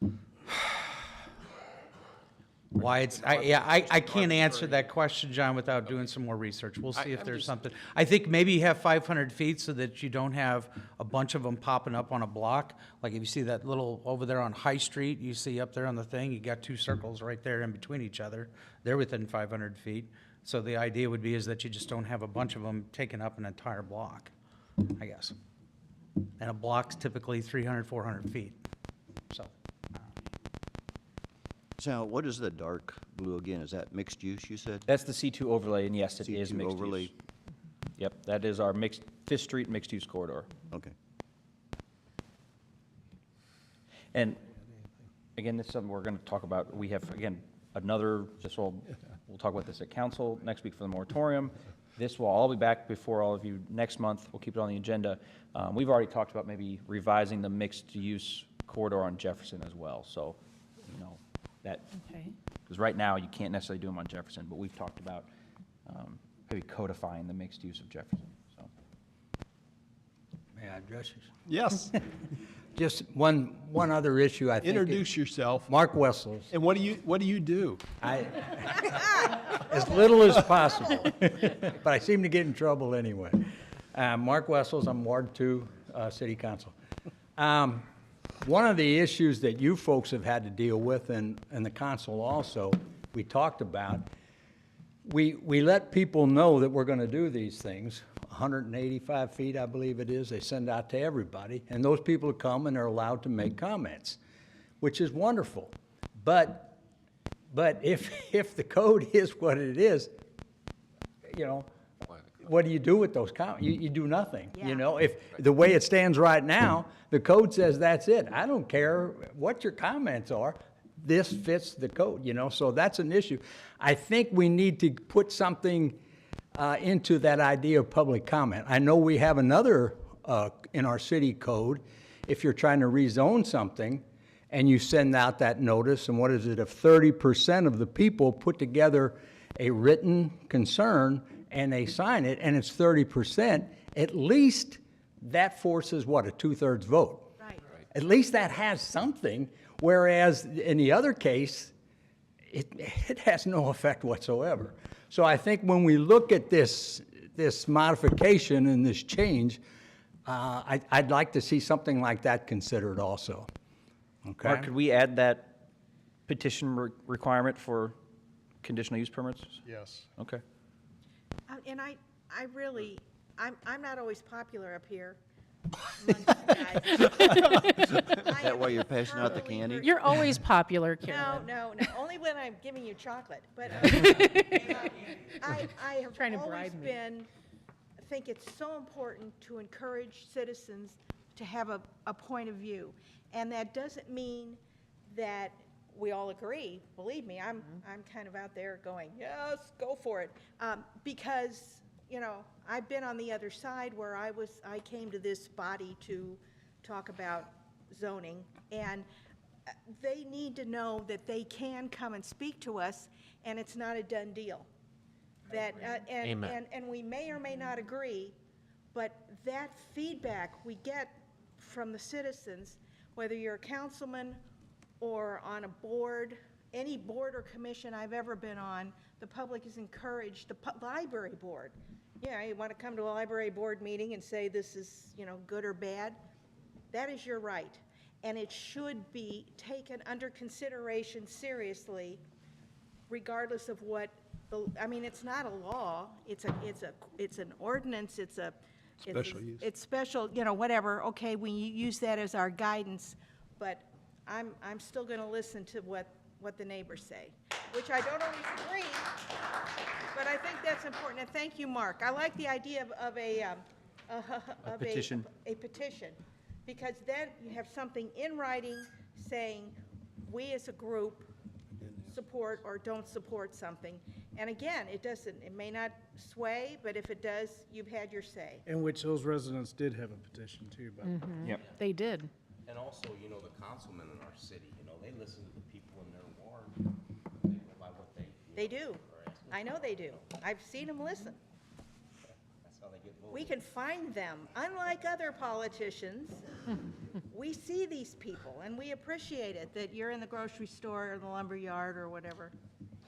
Why it's, I can't answer that question, John, without doing some more research. We'll see if I'm there's just- something. I think maybe you have 500 feet so that you don't have a bunch of them popping up on a block. Like if you see that little, over there on High Street, you see up there on the thing, you got two circles right there in between each other. They're within 500 feet. So the idea would be is that you just don't have a bunch of them taking up an entire block, I guess. And a block's typically 300, 400 feet, so. Sal, what is the dark blue again? Is that mixed use, you said? That's the C2 overlay, and yes, it is C2 mixed overlay. use. Yep, that is our Fifth Street mixed-use corridor. Okay. And again, this is something we're going to talk about. We have, again, we'll talk about this at council next week for the moratorium. This will all be back before all of you next month. We'll keep it on the agenda. We've already talked about maybe revising the mixed-use corridor on Jefferson as well. So, you know, that, Okay. because right now you can't necessarily do them on Jefferson, but we've talked about maybe codifying the mixed use of Jefferson, so. May I address this? Yes. Just one other issue, I think. Introduce yourself. Mark Wessels. And what do you do? As little as possible, but I seem to get in trouble anyway. Mark Wessels, I'm Ward 2, City Council. One of the issues that you folks have had to deal with, and the council also, we talked about, we let people know that we're going to do these things. 185 feet, I believe it is, they send out to everybody, and those people come and are allowed to make comments, which is wonderful. But if the code is what it is, you know, what do you do with those comments? You do nothing, you know? If the way it stands right now, the code says that's it. I don't care what your comments are. this fits the code, you know, so that's an issue. I think we need to put something into that idea of public comment. I know we have another in our city code, if you're trying to rezone something and you send out that notice, and what is it, if 30% of the people put together a written concern and they sign it, and it's 30%, at least that forces what, a 2/3 vote? Right. At least that has something, whereas in the other case, it has no effect whatsoever. So I think when we look at this modification and this change, I'd like to see something like that considered also. Okay? Mark, could we add that petition requirement for conditional use permits? Yes. Okay. And I really, I'm not always popular up here. amongst you guys. Is I that am why you're passing out the thoroughly candy? You're always popular, Carolyn. No, only when I'm giving you chocolate, but I have Trying to always bribe me. think it's so important to encourage citizens to have a point of view. And that doesn't mean that we all agree. Believe me, I'm kind of out there going, yes, go for it. Because, you know, I've been on the other side where I came to this body to talk about zoning, and they need to know that they can come and speak to us, and it's not a done deal. That, and we may or may not agree, but that feedback we get from the citizens, whether you're a councilman or on a board, any board or commission I've ever been on, the public is encouraged, the library board. Yeah, you want to come to a library board meeting and say this is, you know, good or bad? That is your right. And it should be taken under consideration seriously, regardless of what I mean, it's not a law, it's an ordinance, it's special, you know, whatever, okay, we use that as our guidance, but I'm still gonna listen to what the neighbors say, which I don't always agree, but I think that's important, and thank you, Mark. I like the idea of a petition. A petition, because then you have something in writing saying, we as a group support or don't support something. And again, it may not sway, but if it does, you've had your say. In which those residents did have a petition too, but. Yep. They did. And also, you know, the councilmen in our city, you know, they listen to the people in their ward. They go by what they. They do. I know they do. I've seen them listen. That's how they get voted. We can find them. Unlike other politicians, we see these people, and we appreciate it, that you're in the grocery store or the lumber yard or whatever.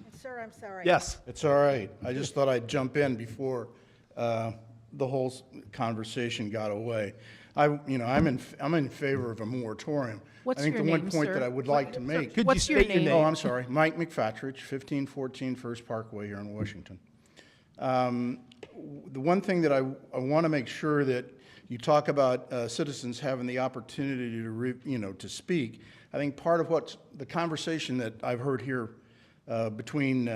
And sir, I'm sorry. Yes, it's all right. I just thought I'd jump in before the whole conversation got away. I'm in favor of a moratorium. What's I think your the one name, point sir? that I would like to make. Could What's you your state your name? Oh, I'm sorry. Mike McFatridge, 1514 First Parkway here in Washington. The one thing that I want to make sure that you talk about citizens having the opportunity to speak. I think part of what the conversation that I've heard here between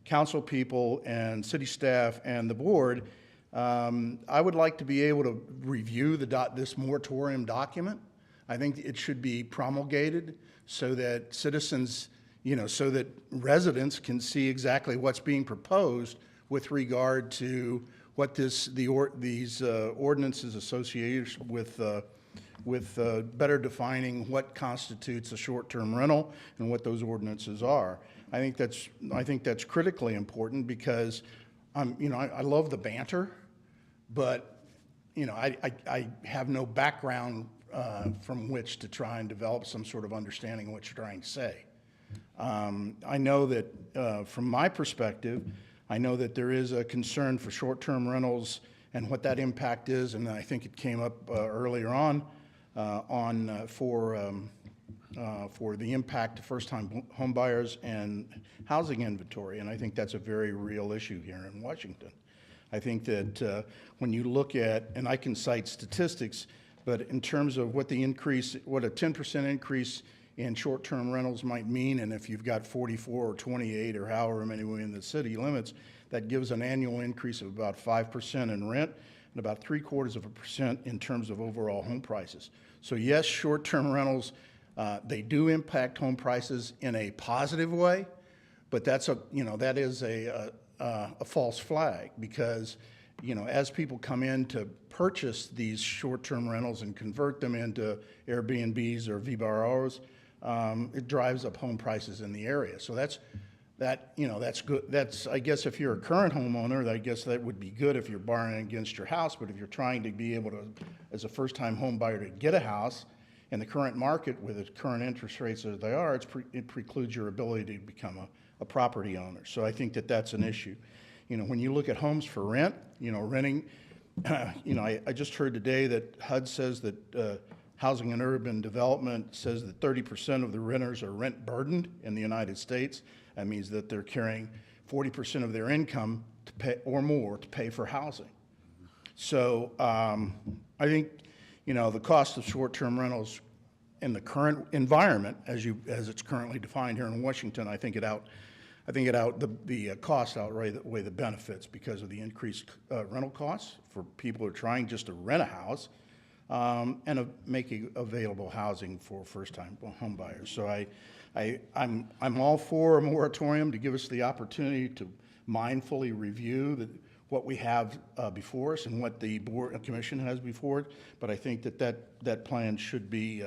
council people and city staff and the board, I would like to be able to review this moratorium document. I think it should be promulgated so that citizens, so that residents can see exactly what's being proposed with regard to what these ordinances associated with better defining what constitutes a short-term rental and what those ordinances are. I think that's critically important because I love the banter, but I have no background from which to try and develop some sort of understanding of what you're trying to say. I know that from my perspective, I know that there is a concern for short-term rentals and what that impact is, and I think it came up earlier on for the impact to first-time home buyers and housing inventory, and I think that's a very real issue here in Washington. I think that when you look at, and I can cite statistics, but in terms of what a 10% increase in short-term rentals might mean, and if you've got 44 or 28 or however many within the city limits, that gives an annual increase of about 5% in rent and about 0.75% in terms of overall home prices. So yes, short-term rentals They do impact home prices in a positive way, but that's that is a false flag because, as people come in to purchase these short-term rentals and convert them into Airbnbs or VRBOs, it drives up home prices in the area. So that's good. That's, I guess, if you're a current homeowner, I guess that would be good if you're borrowing against your house. But if you're trying to be able to, as a first-time home buyer, to get a house in the current market with the current interest rates as they are, it precludes your ability to become a property owner. So I think that that's an issue. When you look at homes for rent, renting, I just heard today that HUD says that Housing and Urban Development says that 30% of the renters are rent burdened in the United States. That means that they're carrying 40% of their income to pay or more to pay for housing. So I think, the cost of short-term rentals in the current environment, as it's currently defined here in Washington, I think the costs outweigh the benefits because of the increased rental costs for people who are trying just to rent a house and making available housing for first-time home buyers. So I'm all for a moratorium to give us the opportunity to mindfully review what we have before us and what the board commission has before it. But I think that plan should be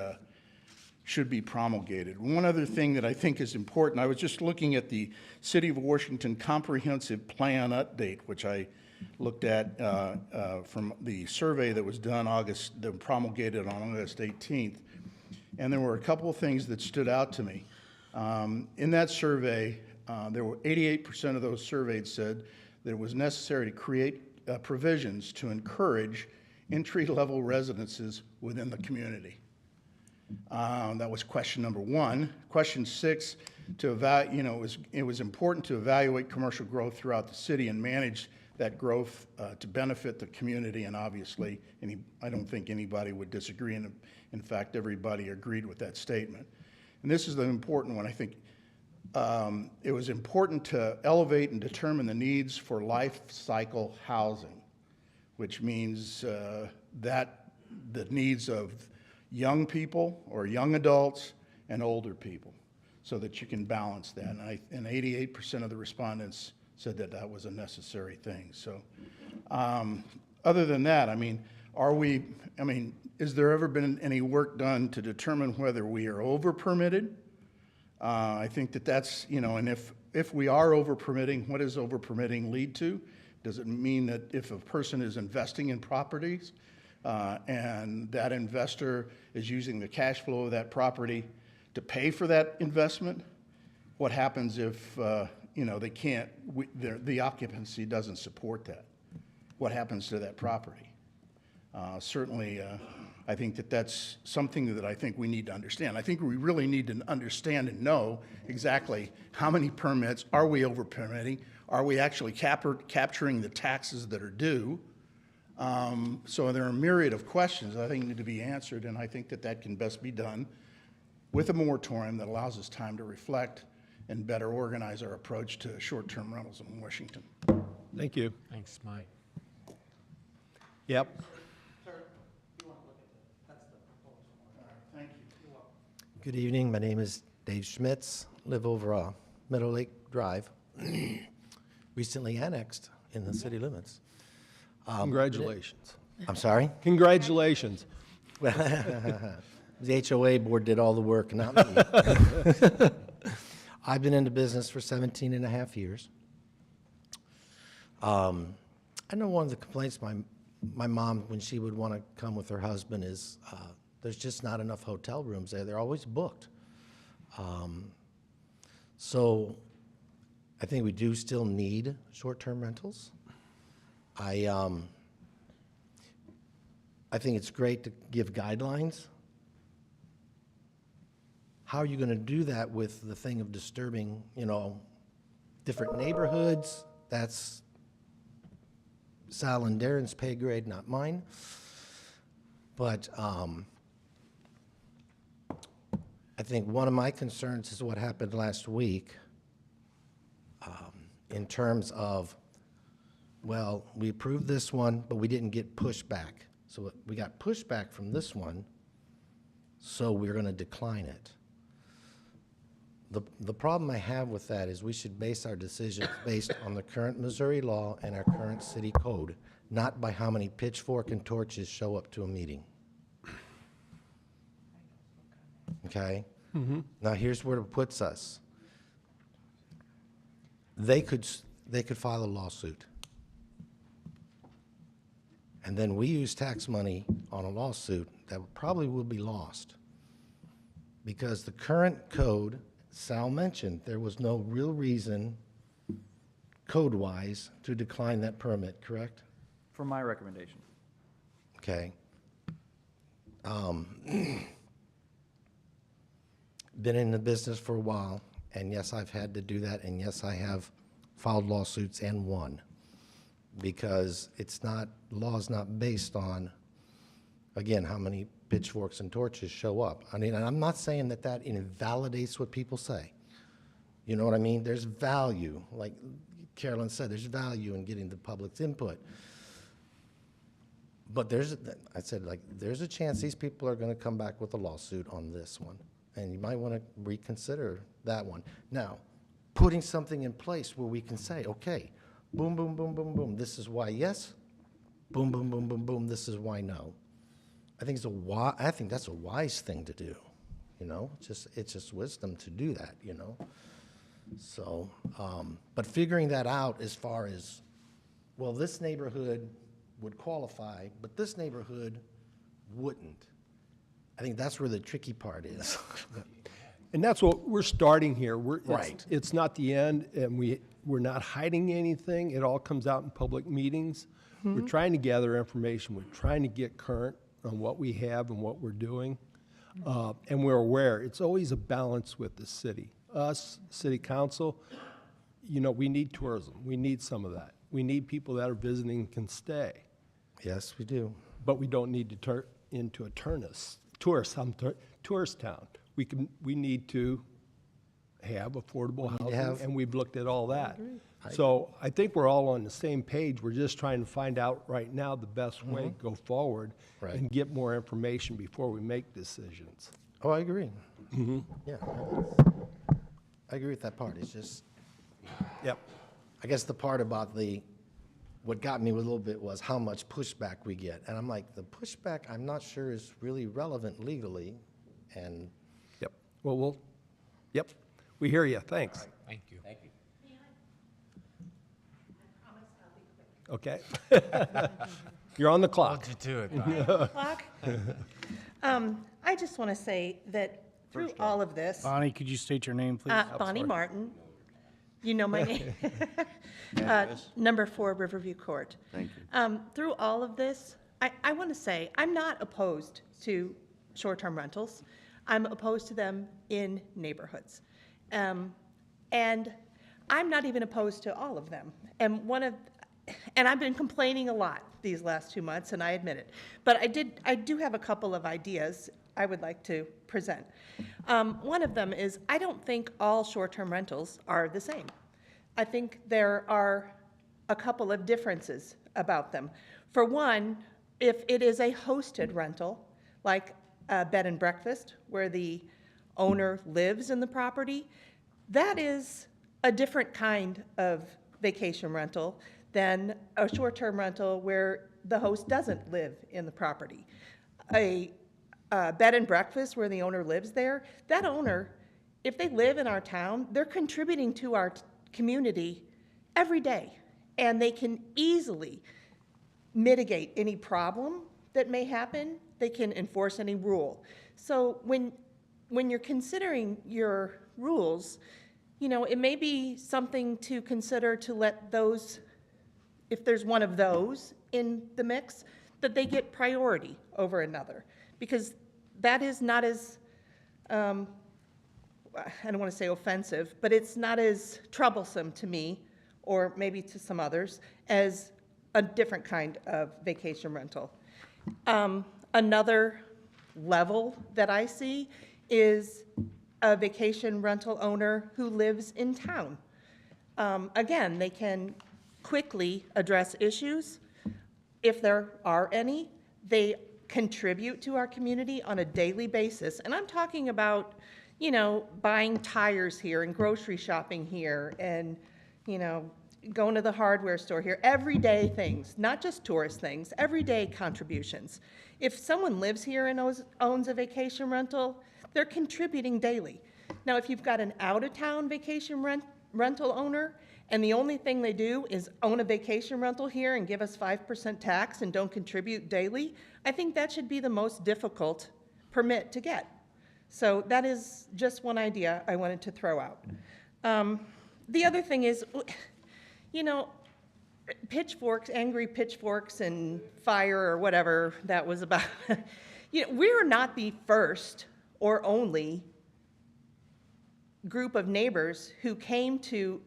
promulgated. One other thing that I think is important, I was just looking at the City of Washington Comprehensive Plan Update, which I looked at from the survey that was done that promulgated on August 18th. And there were a couple of things that stood out to me. In that survey, there were 88% of those surveyed said that it was necessary to create provisions to encourage entry-level residences within the community. That was question number 1. Question 6, it was important to evaluate commercial growth throughout the city and manage that growth to benefit the community, and obviously, I don't think anybody would disagree, and in fact, everybody agreed with that statement. And this is the important one, I think. It was important to elevate and determine the needs for life cycle housing, which means that the needs of young people or young adults and older people, so that you can balance that. And 88% of the respondents said that that was a necessary thing. So other than that, is there ever been any work done to determine whether we are over permitted? I think that's, and if we are over permitting, what does over permitting lead to? Does it mean that if a person is investing in properties and that investor is using the cash flow of that property to pay for that investment, what happens if they can't, the occupancy doesn't support that? What happens to that property? Certainly, I think that's something that I think we need to understand. I think we really need to understand and know exactly how many permits are we over permitting? Are we actually capturing the taxes that are due? So there are a myriad of questions I think need to be answered, and I think that can best be done with a moratorium that allows us time to reflect and better organize our approach to short-term rentals in Washington. Thank you. Thanks, Mike. Yep. Thank you. Good evening. My name is Dave Schmitz. Live over Meadow Lake Drive. Recently annexed in the city limits. Congratulations. I'm sorry? Congratulations. The HOA board did all the work, not me. I've been into business for 17 and a half years. I know one of the complaints my mom, when she would want to come with her husband, is there's just not enough hotel rooms there. They're always booked. So I think we do still need short-term rentals. I think it's great to give guidelines. How are you going to do that with the thing of disturbing, different neighborhoods? That's Sal and Darren's pay grade, not mine. But I think one of my concerns is what happened last week in terms of, well, we approved this one, but we didn't get pushback. So we got pushback from this one, so we're going to decline it. The problem I have with that is we should base our decisions based on the current Missouri law and our current city code, not by how many pitchfork and torches show up to a meeting. Okay? Now, here's where it puts us. They could file a lawsuit. And then we use tax money on a lawsuit that probably will be lost. Because the current code, Sal mentioned, there was no real reason, code-wise, to decline that permit, correct? For my recommendation. Okay. Been in the business for a while, and yes, I've had to do that, and yes, I have filed lawsuits and won. Because it's not, law's not based on, again, how many pitchforks and torches show up. I mean, and I'm not saying that that invalidates what people say. You know what I mean? There's value, like Carolyn said, there's value in getting the public's input. But there's a chance these people are going to come back with a lawsuit on this one. And you might want to reconsider that one. Now, putting something in place where we can say, okay, boom, boom, boom, boom, boom, this is why yes, boom, boom, boom, boom, boom, this is why no. I think that's a wise thing to do, you know? It's just wisdom to do that, you know? So, but figuring that out as far as, well, this neighborhood would qualify, but this neighborhood wouldn't. I think that's where the tricky part is. And that's what, we're starting here. Right. It's not the end, and we're not hiding anything. It all comes out in public meetings. We're trying to gather information. We're trying to get current on what we have and what we're doing. And we're aware, it's always a balance with the city. Us, city council, you know, we need tourism. We need some of that. We need people that are visiting can stay. Yes, we do. But we don't need to turn into a tourist town. We need to have affordable housing, and we've looked at all that. So I think we're all on the same page. We're just trying to find out right now the best way to go forward and get more information before we make decisions. Oh, I agree. Yeah, I agree with that part. It's just, Yep. I guess the part about what got me a little bit was how much pushback we get. And I'm like, the pushback I'm not sure is really relevant legally, and. Yep. Well, yep. We hear you. Thanks. Thank you. Thank you. Okay. You're on the clock. To it, Clock? I just want to say that through all of this, Bonnie, could you state your name, please? Bonnie Martin, you know my name. Number 4 Riverview Court. Thank you. Through all of this, I want to say, I'm not opposed to short-term rentals. I'm opposed to them in neighborhoods. And I'm not even opposed to all of them. And I've been complaining a lot these last 2 months, and I admit it. But I do have a couple of ideas I would like to present. One of them is, I don't think all short-term rentals are the same. I think there are a couple of differences about them. For one, if it is a hosted rental, like a bed and breakfast, where the owner lives in the property, that is a different kind of vacation rental than a short-term rental where the host doesn't live in the property. A bed and breakfast where the owner lives there, that owner, if they live in our town, they're contributing to our community every day, and they can easily mitigate any problem that may happen. They can enforce any rule. So when you're considering your rules, you know, it may be something to consider to let those, if there's one of those in the mix, that they get priority over another. Because that is not as, I don't want to say offensive, but it's not as troublesome to me, or maybe to some others, as a different kind of vacation rental. Another level that I see is a vacation rental owner who lives in town. Again, they can quickly address issues. If there are any, they contribute to our community on a daily basis, and I'm talking about, you know, buying tires here and grocery shopping here and, you know, going to the hardware store here, everyday things, not just tourist things, everyday contributions. If someone lives here and owns a vacation rental, they're contributing daily. Now, if you've got an out-of-town vacation rental owner, and the only thing they do is own a vacation rental here and give us 5% tax and don't contribute daily, I think that should be the most difficult permit to get. So that is just one idea I wanted to throw out. The other thing is, you know, pitchforks, angry pitchforks and fire or whatever that was about. You know, we're not the first or only group of neighbors who came to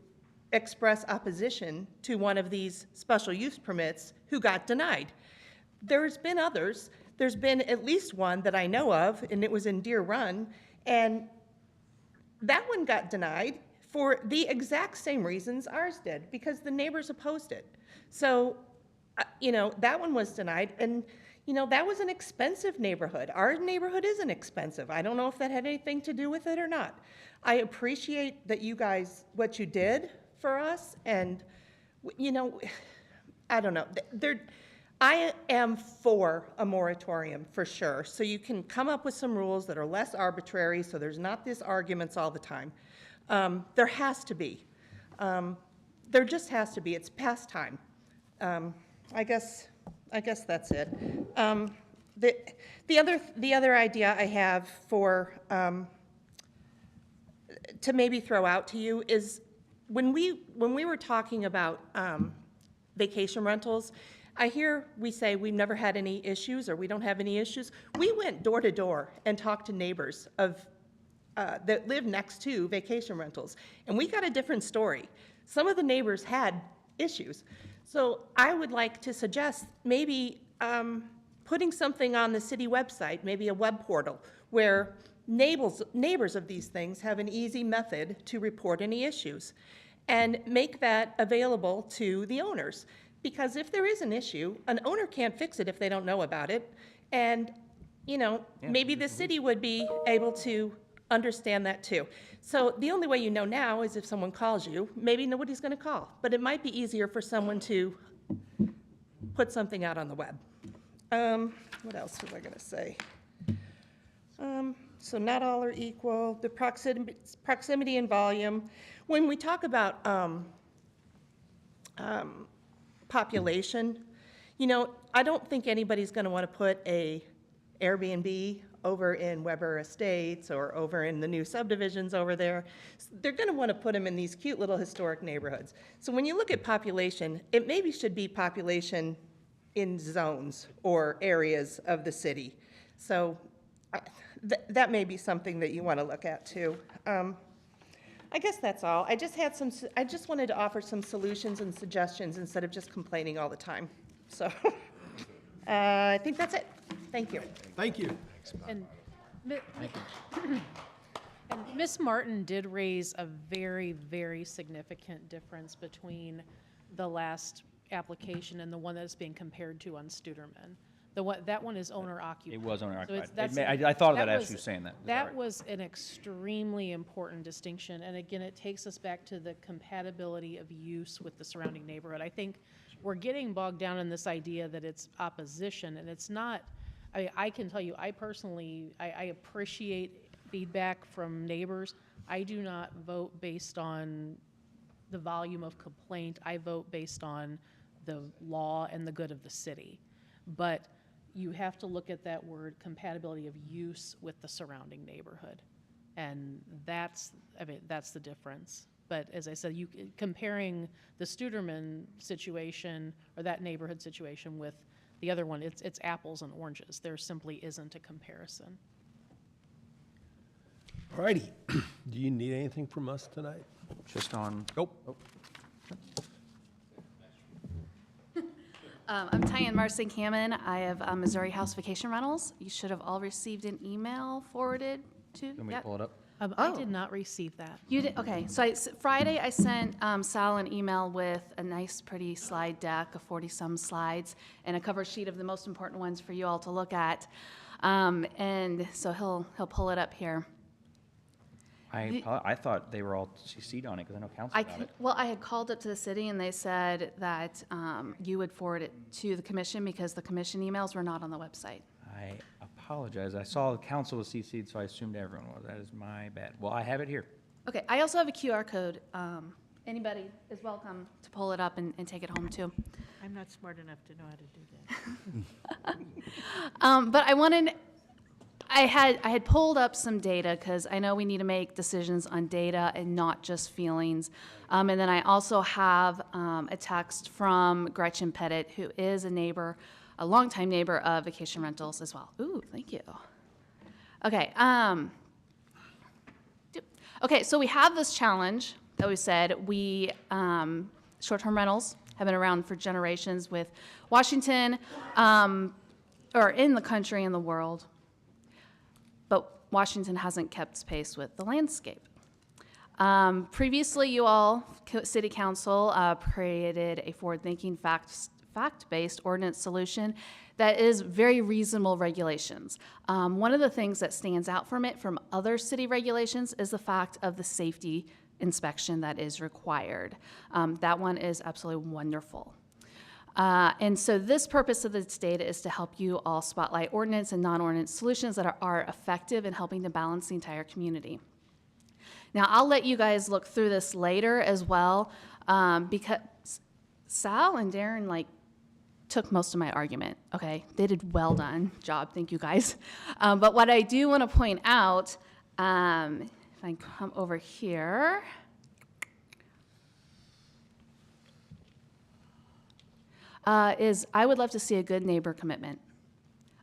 express opposition to one of these special use permits who got denied. There's been others. There's been at least one that I know of, and it was in Deer Run, and that one got denied for the exact same reasons ours did, because the neighbors opposed it. So, you know, that one was denied, and, you know, that was an expensive neighborhood. Our neighborhood isn't expensive. I don't know if that had anything to do with it or not. I appreciate that you guys, what you did for us, and, you know, I don't know. I am for a moratorium, for sure, so you can come up with some rules that are less arbitrary, so there's not these arguments all the time. There has to be. There just has to be. It's past time. I guess that's it. The other idea I have for to maybe throw out to you is when we were talking about vacation rentals, I hear we say we've never had any issues or we don't have any issues. We went door to door and talked to neighbors of that live next to vacation rentals, and we got a different story. Some of the neighbors had issues. So I would like to suggest maybe putting something on the city website, maybe a web portal, where neighbors of these things have an easy method to report any issues, and make that available to the owners. Because if there is an issue, an owner can't fix it if they don't know about it. And, you know, maybe the city would be able to understand that too. So the only way you know now is if someone calls you. Maybe nobody's going to call, but it might be easier for someone to put something out on the web. What else was I going to say? So not all are equal. The proximity and volume. When we talk about population, you know, I don't think anybody's going to want to put a Airbnb over in Weber Estates or over in the new subdivisions over there. They're going to want to put them in these cute little historic neighborhoods. So when you look at population, it maybe should be population in zones or areas of the city. So that may be something that you want to look at too. I guess that's all. I just wanted to offer some solutions and suggestions instead of just complaining all the time. So I think that's it. Thank you. Thank you. And Ms. Martin did raise a very, very significant difference between the last application and the one that's being compared to on Studerman. That one is owner occupied. It was owner occupied. that's- I thought of that as was- you were saying that. That was an extremely important distinction, and again, it takes us back to the compatibility of use with the surrounding neighborhood. I think we're getting bogged down in this idea that it's opposition, and it's not. I can tell you, I personally, I appreciate feedback from neighbors. I do not vote based on the volume of complaint. I vote based on the law and the good of the city. But you have to look at that word compatibility of use with the surrounding neighborhood. And that's the difference. But as I said, comparing the Studerman situation or that neighborhood situation with the other one, it's apples and oranges. There simply isn't a comparison. All righty. Do you need anything from us tonight? Just on. I'm Tyann Marsing-Hammond. I have Missouri House Vacation Rentals. You should have all received an email forwarded to. Can we pull it up? I did not receive that. You did, okay, so Friday I sent Sal an email with a nice, pretty slide deck of 40-some slides and a cover sheet of the most important ones for you all to look at. And so he'll pull it up here. I thought they were all CC'd on it, because I know council got it. Well, I had called up to the city and they said that you would forward it to the commission because the commission emails were not on the website. I apologize. I saw the council was CC'd, so I assumed everyone was. That is my bad. Well, I have it here. Okay, I also have a QR code. Anybody is welcome to pull it up and take it home too. I'm not smart enough to know how to do that. But I had pulled up some data because I know we need to make decisions on data and not just feelings. And then I also have a text from Gretchen Pettit, who is a neighbor, a longtime neighbor of Vacation Rentals as well. Ooh, thank you. Okay. Okay, so we have this challenge that we said short-term rentals have been around for generations with Washington, or in the country and the world. But Washington hasn't kept pace with the landscape. Previously, you all, City Council, created a forward-thinking, fact-based ordinance solution that is very reasonable regulations. One of the things that stands out from it from other city regulations is the fact of the safety inspection that is required. That one is absolutely wonderful. And so this purpose of this data is to help you all spotlight ordinance and non-ordinance solutions that are effective in helping to balance the entire community. Now, I'll let you guys look through this later as well, because Sal and Darren took most of my argument, okay? They did well done job, thank you guys. But what I do want to point out, if I come over here, is I would love to see a good neighbor commitment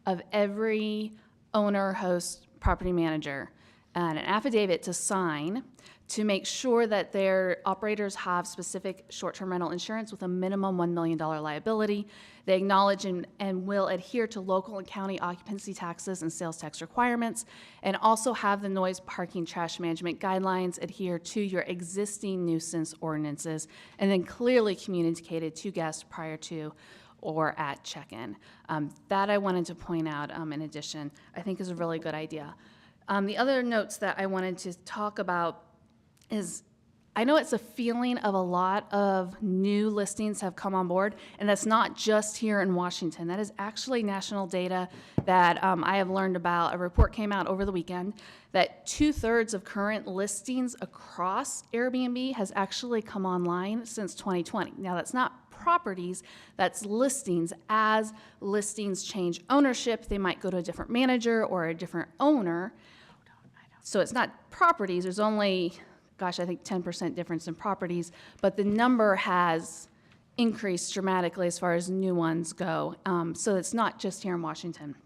of every owner, host, property manager, and an affidavit to sign to make sure that their operators have specific short-term rental insurance with a minimum $1 million liability. They acknowledge and will adhere to local and county occupancy taxes and sales tax requirements, and also have the noise, parking, trash management guidelines adhere to your existing nuisance ordinances, and then clearly communicated to guests prior to or at check-in. That I wanted to point out in addition, I think is a really good idea. The other notes that I wanted to talk about is, I know it's a feeling of a lot of new listings have come on board, and that's not just here in Washington. That is actually national data that I have learned about. A report came out over the weekend that 2/3 of current listings across Airbnb has actually come online since 2020. Now, that's not properties, that's listings. As listings change ownership, they might go to a different manager or a different owner. So it's not properties, there's only, gosh, I think 10% difference in properties, but the number has increased dramatically as far as new ones go. So it's not just here in Washington.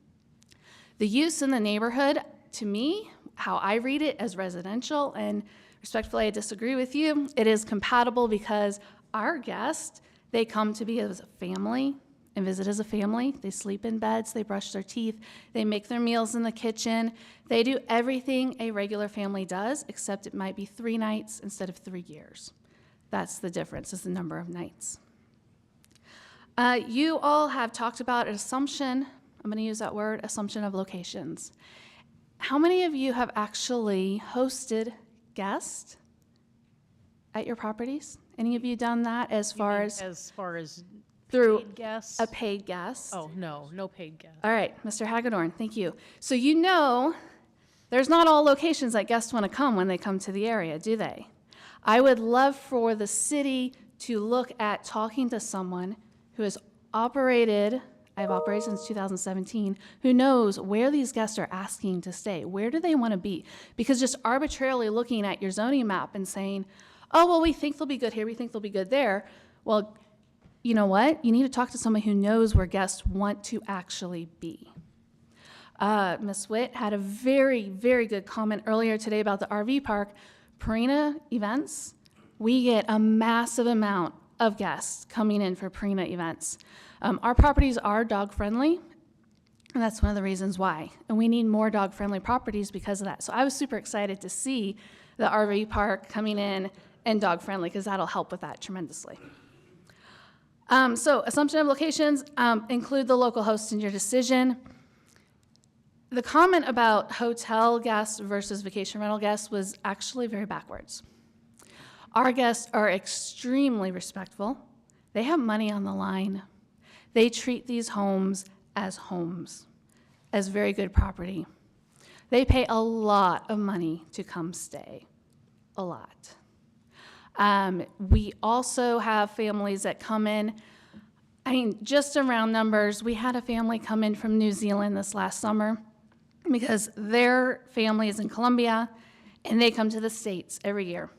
The use in the neighborhood, to me, how I read it as residential, and respectfully I disagree with you, it is compatible because our guests, they come to be as a family and visit as a family. They sleep in beds, they brush their teeth, they make their meals in the kitchen. They do everything a regular family does, except it might be 3 nights instead of 3 years. That's the difference, is the number of nights. You all have talked about an assumption, I'm gonna use that word, assumption of locations. How many of you have actually hosted guests at your properties? Any of you done that as far as through paid guests? A paid guest? Oh, no paid guests. All right, Mr. Hagedorn, thank you. So you know there's not all locations that guests want to come when they come to the area, do they? I would love for the city to look at talking to someone who has operated, I've operated since 2017, who knows where these guests are asking to stay. Where do they want to be? Because just arbitrarily looking at your zoning map and saying, oh, well, we think they'll be good here, we think they'll be good there. Well, you know what? You need to talk to someone who knows where guests want to actually be. Ms. Witt had a very, very good comment earlier today about the RV park. Purina events, we get a massive amount of guests coming in for Purina events. Our properties are dog friendly. And that's one of the reasons why. And we need more dog-friendly properties because of that. So I was super excited to see the RV park coming in and dog-friendly, because that'll help with that tremendously. So assumption of locations, include the local host in your decision. The comment about hotel guests versus vacation rental guests was actually very backwards. Our guests are extremely respectful. They have money on the line. They treat these homes, as very good property. They pay a lot of money to come stay, a lot. We also have families that come in. I mean, just around numbers, we had a family come in from New Zealand this last summer because their family is in Colombia and they come to the States every year.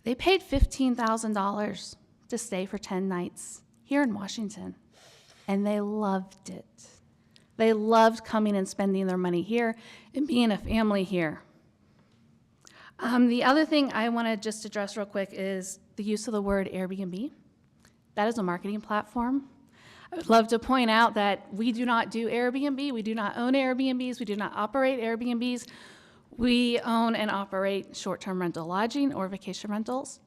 They paid $15,000 to stay for 10 nights here in Washington, and they loved it. They loved coming and spending their money here and being a family here. The other thing I want to just address real quick is the use of the word Airbnb. That is a marketing platform. I would love to point out that we do not do Airbnb. We do not own Airbnbs. We do not operate Airbnbs. We own and operate short-term rental lodging or vacation rentals.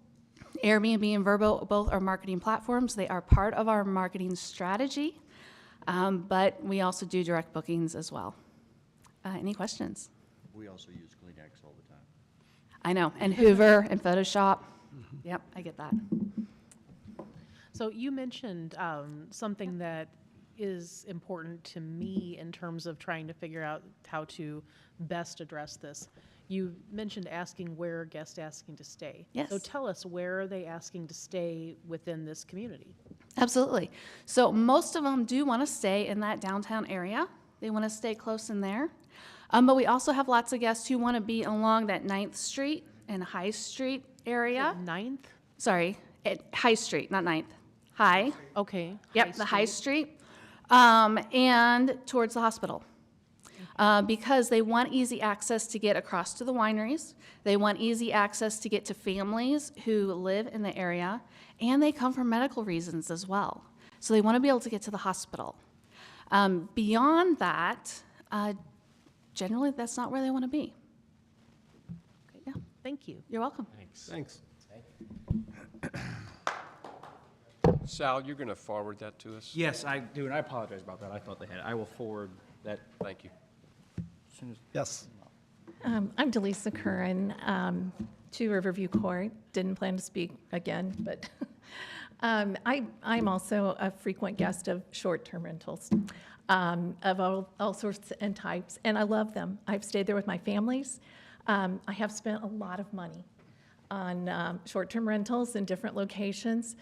Airbnb and Vrbo both are marketing platforms. They are part of our marketing strategy, but we also do direct bookings as well. Any questions? We also use Kleenex all the time. I know, and Hoover and Photoshop. Yep, I get that. So you mentioned something that is important to me in terms of trying to figure out how to best address this. You mentioned asking where guests asking to stay. Yes. So tell us, where are they asking to stay within this community? Absolutely. So most of them do want to stay in that downtown area. They want to stay close in there. But we also have lots of guests who want to be along that 9th Street and High Street area. 9th? Sorry, High Street, not 9th. High. Okay. Yep, the High Street. And towards the hospital. Because they want easy access to get across to the wineries. They want easy access to get to families who live in the area. And they come for medical reasons as well. So they want to be able to get to the hospital. Beyond that, generally that's not where they want to be. Okay, yeah. Thank you. You're welcome. Thanks. Sal, you're going to forward that to us? Yes, I do, and I apologize about that. I thought they had it. I will forward that. Thank you. As soon as. Yes. I'm Delisa Curran, to Riverview Court. Didn't plan to speak again, but I'm also a frequent guest of short-term rentals of all sorts and types, and I love them. I've stayed there with my families. I have spent a lot of money on short-term rentals in different locations.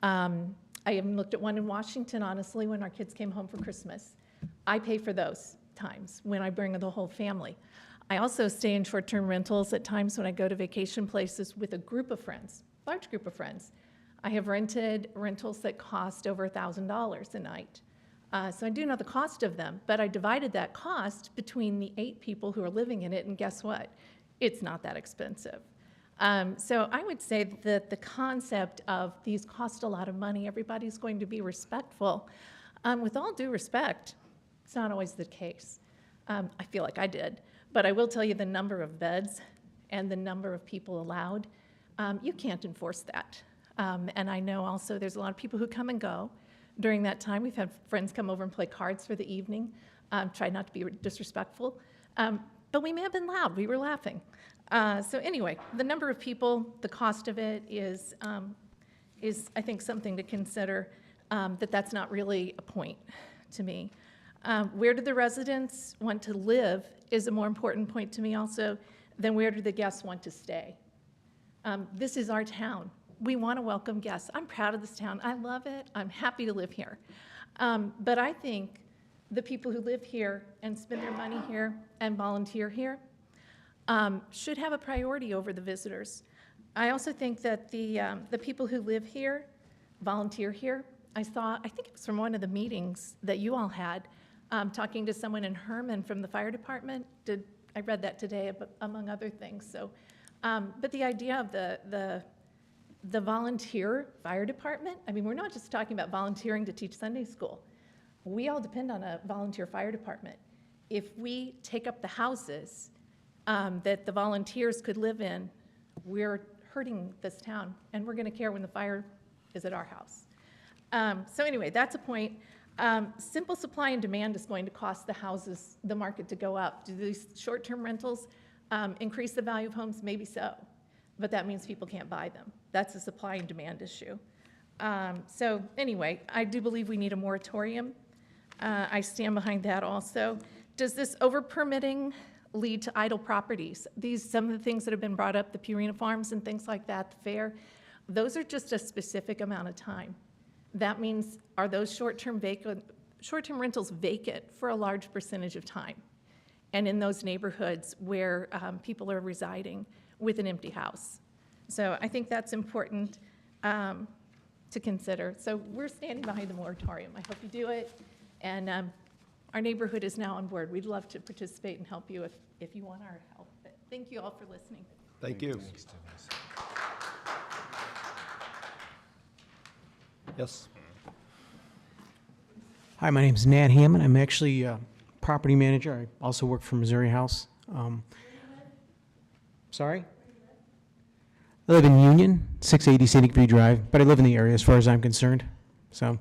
I even looked at one in Washington, honestly, when our kids came home for Christmas. I pay for those times when I bring the whole family. I also stay in short-term rentals at times when I go to vacation places with a group of friends, large group of friends. I have rented rentals that cost over $1,000 a night. So I do know the cost of them, but I divided that cost between the 8 people who are living in it, and guess what? It's not that expensive. So I would say that the concept of these cost a lot of money, everybody's going to be respectful. With all due respect, it's not always the case. I feel like I did. But I will tell you the number of beds and the number of people allowed, you can't enforce that. And I know also there's a lot of people who come and go during that time. We've had friends come over and play cards for the evening, tried not to be disrespectful. But we may have been loud. We were laughing. So anyway, the number of people, the cost of it is I think, something to consider, that's not really a point to me. Where do the residents want to live is a more important point to me also than where do the guests want to stay. This is our town. We want to welcome guests. I'm proud of this town. I love it. I'm happy to live here. But I think the people who live here and spend their money here and volunteer here should have a priority over the visitors. I also think that the people who live here, volunteer here, I think it was from one of the meetings that you all had, talking to someone in Herman from the fire department. I read that today, among other things. So, but the idea of the volunteer fire department, I mean, we're not just talking about volunteering to teach Sunday school. we all depend on a volunteer fire department. If we take up the houses that the volunteers could live in, we're hurting this town, and we're going to care when the fire is at our house. So anyway, that's a point. Simple supply and demand is going to cost the market to go up. Do these short-term rentals increase the value of homes? Maybe so, but that means people can't buy them. That's a supply and demand issue. So anyway, I do believe we need a moratorium. I stand behind that also. Does this over-permitting lead to idle properties? Some of the things that have been brought up, the Purina Farms and things like that, the fair, those are just a specific amount of time. That means, are those short-term rentals vacant for a large percentage of time? And in those neighborhoods where people are residing with an empty house. So I think that's important to consider. So we're standing behind the moratorium. I hope you do it. And our neighborhood is now on board. We'd love to participate and help you if you want our help. But thank you all for listening. Thank you. Yes. Hi, my name is Nat Hammond. I'm actually a property manager. I also work for Missouri House. Sorry? I live in Union, 680 Scenic View Drive, but I live in the area as far as I'm concerned. So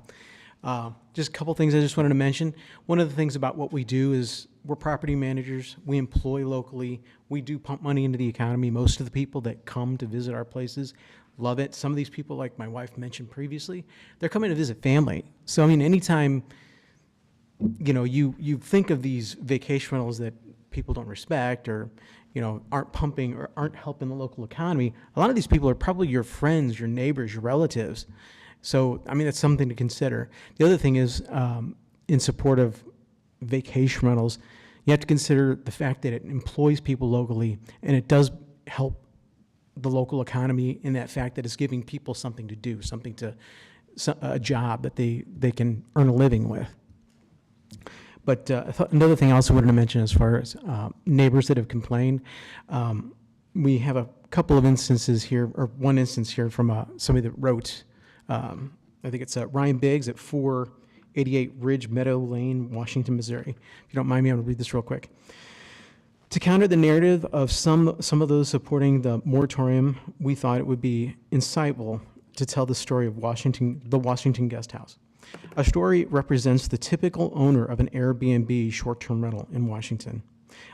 just a couple things I just wanted to mention. One of the things about what we do is we're property managers. We employ locally. We do pump money into the economy. Most of the people that come to visit our places love it. Some of these people, like my wife mentioned previously, they're coming to visit family. So, I mean, anytime, you think of these vacation rentals that people don't respect or, aren't pumping or aren't helping the local economy, a lot of these people are probably your friends, your neighbors, your relatives. So, I mean, that's something to consider. The other thing is, in support of vacation rentals, you have to consider the fact that it employs people locally, and it does help the local economy in that fact that it's giving people something to do, a job that they can earn a living with. But another thing I also wanted to mention as far as neighbors that have complained, we have a couple of instances here, or one instance here from somebody that wrote, I think it's Ryan Biggs at 488 Ridge Meadow Lane, Washington, Missouri. If you don't mind me, I'm going to read this real quick. To counter the narrative of some of those supporting the moratorium, we thought it would be insightful to tell the story of the Washington Guest House. A story represents the typical owner of an Airbnb short-term rental in Washington.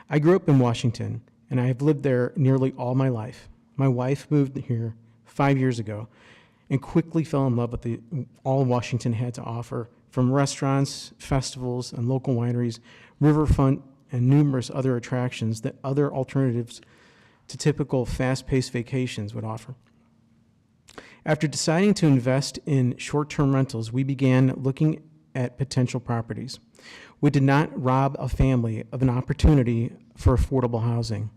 I grew up in Washington, and I have lived there nearly all my life. My wife moved here 5 years ago and quickly fell in love with all Washington had to offer, from restaurants, festivals, and local wineries, riverfront, and numerous other attractions that other alternatives to typical fast-paced vacations would offer. After deciding to invest in short-term rentals, we began looking at potential properties. We did not rob a family of an opportunity for affordable housing.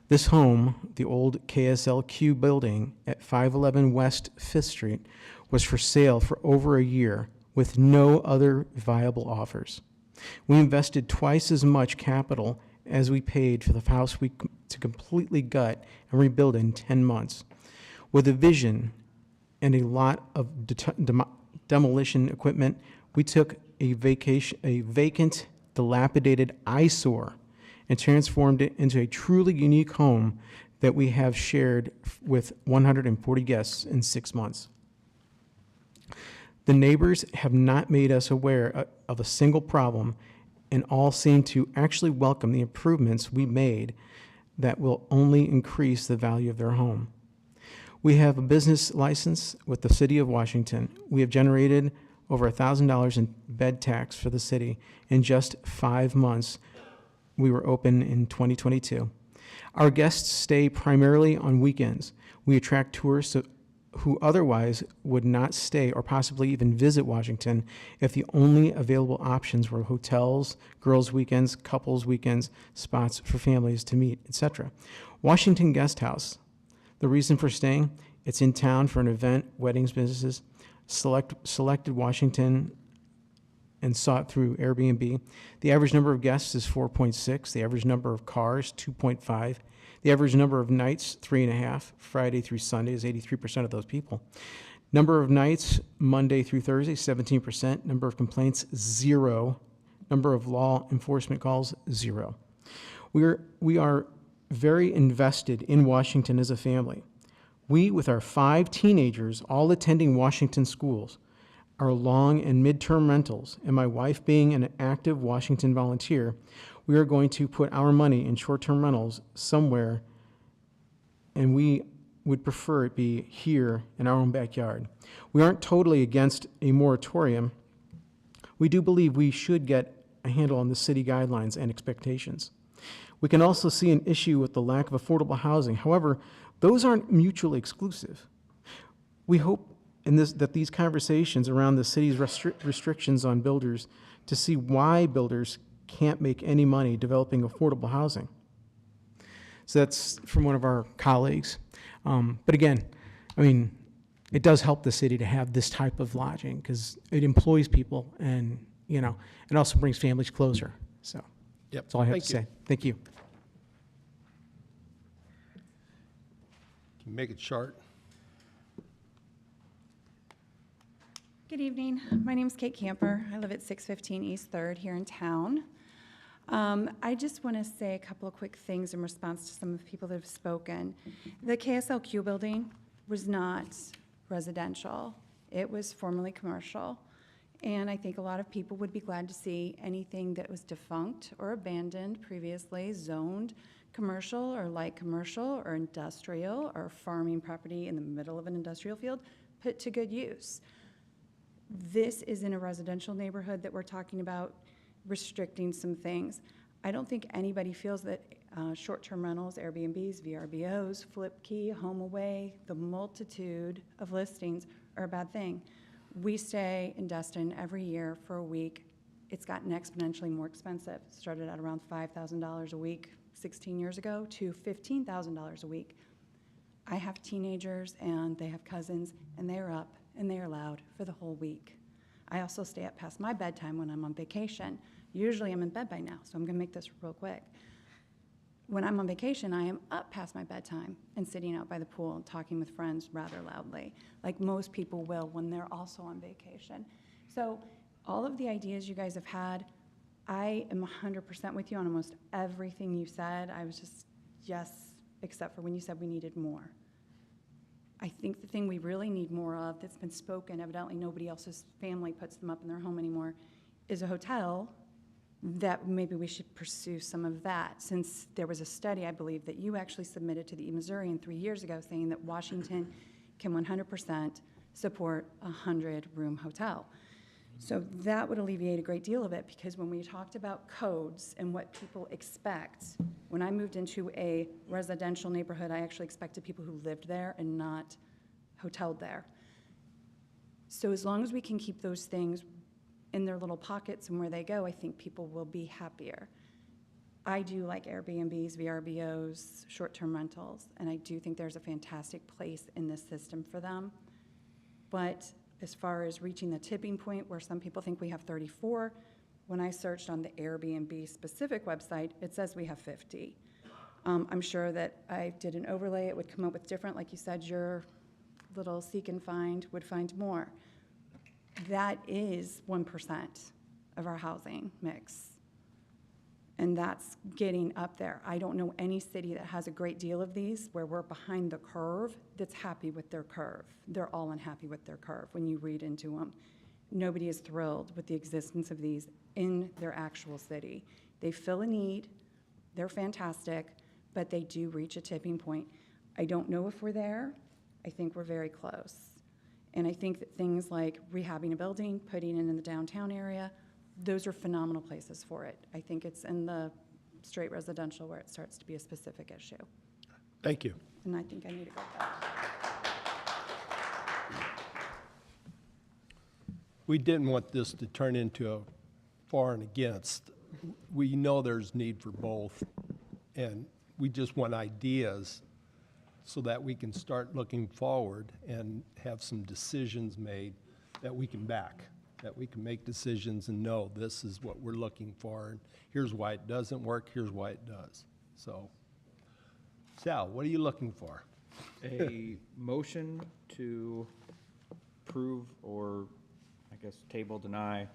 This home, the old KSLQ building at 511 West 5th Street, was for sale for over a year with no other viable offers. We invested twice as much capital as we paid for the house to completely gut and rebuild in 10 months. With a vision and a lot of demolition equipment, we took a vacant, dilapidated eyesore and transformed it into a truly unique home that we have shared with 140 guests in 6 months. The neighbors have not made us aware of a single problem, and all seem to actually welcome the improvements we made that will only increase the value of their home. We have a business license with the City of Washington. We have generated over $1,000 in bed tax for the city in just 5 months. We were open in 2022. Our guests stay primarily on weekends. We attract tourists who otherwise would not stay or possibly even visit Washington if the only available options were hotels, girls' weekends, couples' weekends, spots for families to meet, etc. Washington Guest House. The reason for staying, it's in town for an event, weddings, businesses, selected Washington and sought through Airbnb. The average number of guests is 4.6. The average number of cars, 2.5. The average number of nights, 3.5, Friday through Sunday is 83% of those people. Number of nights, Monday through Thursday, 17%. Number of complaints, 0. Number of law enforcement calls, 0. We are very invested in Washington as a family. We, with our 5 teenagers all attending Washington schools, our long and midterm rentals, and my wife being an active Washington volunteer, we are going to put our money in short-term rentals somewhere, and we would prefer it be here in our own backyard. We aren't totally against a moratorium. We do believe we should get a handle on the city guidelines and expectations. We can also see an issue with the lack of affordable housing. However, those aren't mutually exclusive. We hope that these conversations around the city's restrictions on builders to see why builders can't make any money developing affordable housing. So that's from one of our colleagues. But again, I mean, it does help the city to have this type of lodging because it employs people and, you know, it also brings families closer. So that's all I have to say. Thank you. Can you make it short? Good evening. My name is Kate Camper. I live at 615 East 3rd here in town. I just want to say a couple of quick things in response to some of the people that have spoken. The KSLQ building was not residential. It was formerly commercial. And I think a lot of people would be glad to see anything that was defunct or abandoned previously, zoned commercial or light commercial or industrial or farming property in the middle of an industrial field, put to good use. This is in a residential neighborhood that we're talking about restricting some things. I don't think anybody feels that short-term rentals, Airbnbs, VRBOs, Flipkey, HomeAway, the multitude of listings are a bad thing. We stay in Destin every year for a week. It's gotten exponentially more expensive. It started at around $5,000 a week 16 years ago to $15,000 a week. I have teenagers and they have cousins and they are up and they are loud for the whole week. I also stay up past my bedtime when I'm on vacation. Usually I'm in bed by now, so I'm gonna make this real quick. When I'm on vacation, I am up past my bedtime and sitting out by the pool and talking with friends rather loudly, like most people will when they're also on vacation. So all of the ideas you guys have had, I am 100% with you on almost everything you said. I was just, yes, except for when you said we needed more. I think the thing we really need more of that's been spoken, evidently nobody else's family puts them up in their home anymore, is a hotel that maybe we should pursue some of that, since there was a study, I believe, that you actually submitted to the E-Missourian 3 years ago saying that Washington can 100% support a 100-room hotel. So that would alleviate a great deal of it, because when we talked about codes and what people expect, when I moved into a residential neighborhood, I actually expected people who lived there and not hoteled there. So as long as we can keep those things in their little pockets and where they go, I think people will be happier. I do like Airbnbs, VRBOs, short-term rentals, and I do think there's a fantastic place in this system for them. But as far as reaching the tipping point where some people think we have 34, when I searched on the Airbnb specific website, it says we have 50. I'm sure that I did an overlay, it would come up with different, like you said, your little seek and find would find more. That is 1% of our housing mix. And that's getting up there. I don't know any city that has a great deal of these where we're behind the curve that's happy with their curve. They're all unhappy with their curve when you read into them. Nobody is thrilled with the existence of these in their actual city. They fill a need, they're fantastic, but they do reach a tipping point. I don't know if we're there. I think we're very close. And I think that things like rehabbing a building, putting it in the downtown area, those are phenomenal places for it. I think it's in the straight residential where it starts to be a specific issue. Thank you. And I think I need to go back. We didn't want this to turn into a for and against. We know there's need for both, and we just want ideas so that we can start looking forward and have some decisions made that we can back, that we can make decisions and know this is what we're looking for, and here's why it doesn't work, here's why it does. So Sal, what are you looking for? A motion to approve or, I guess, table, deny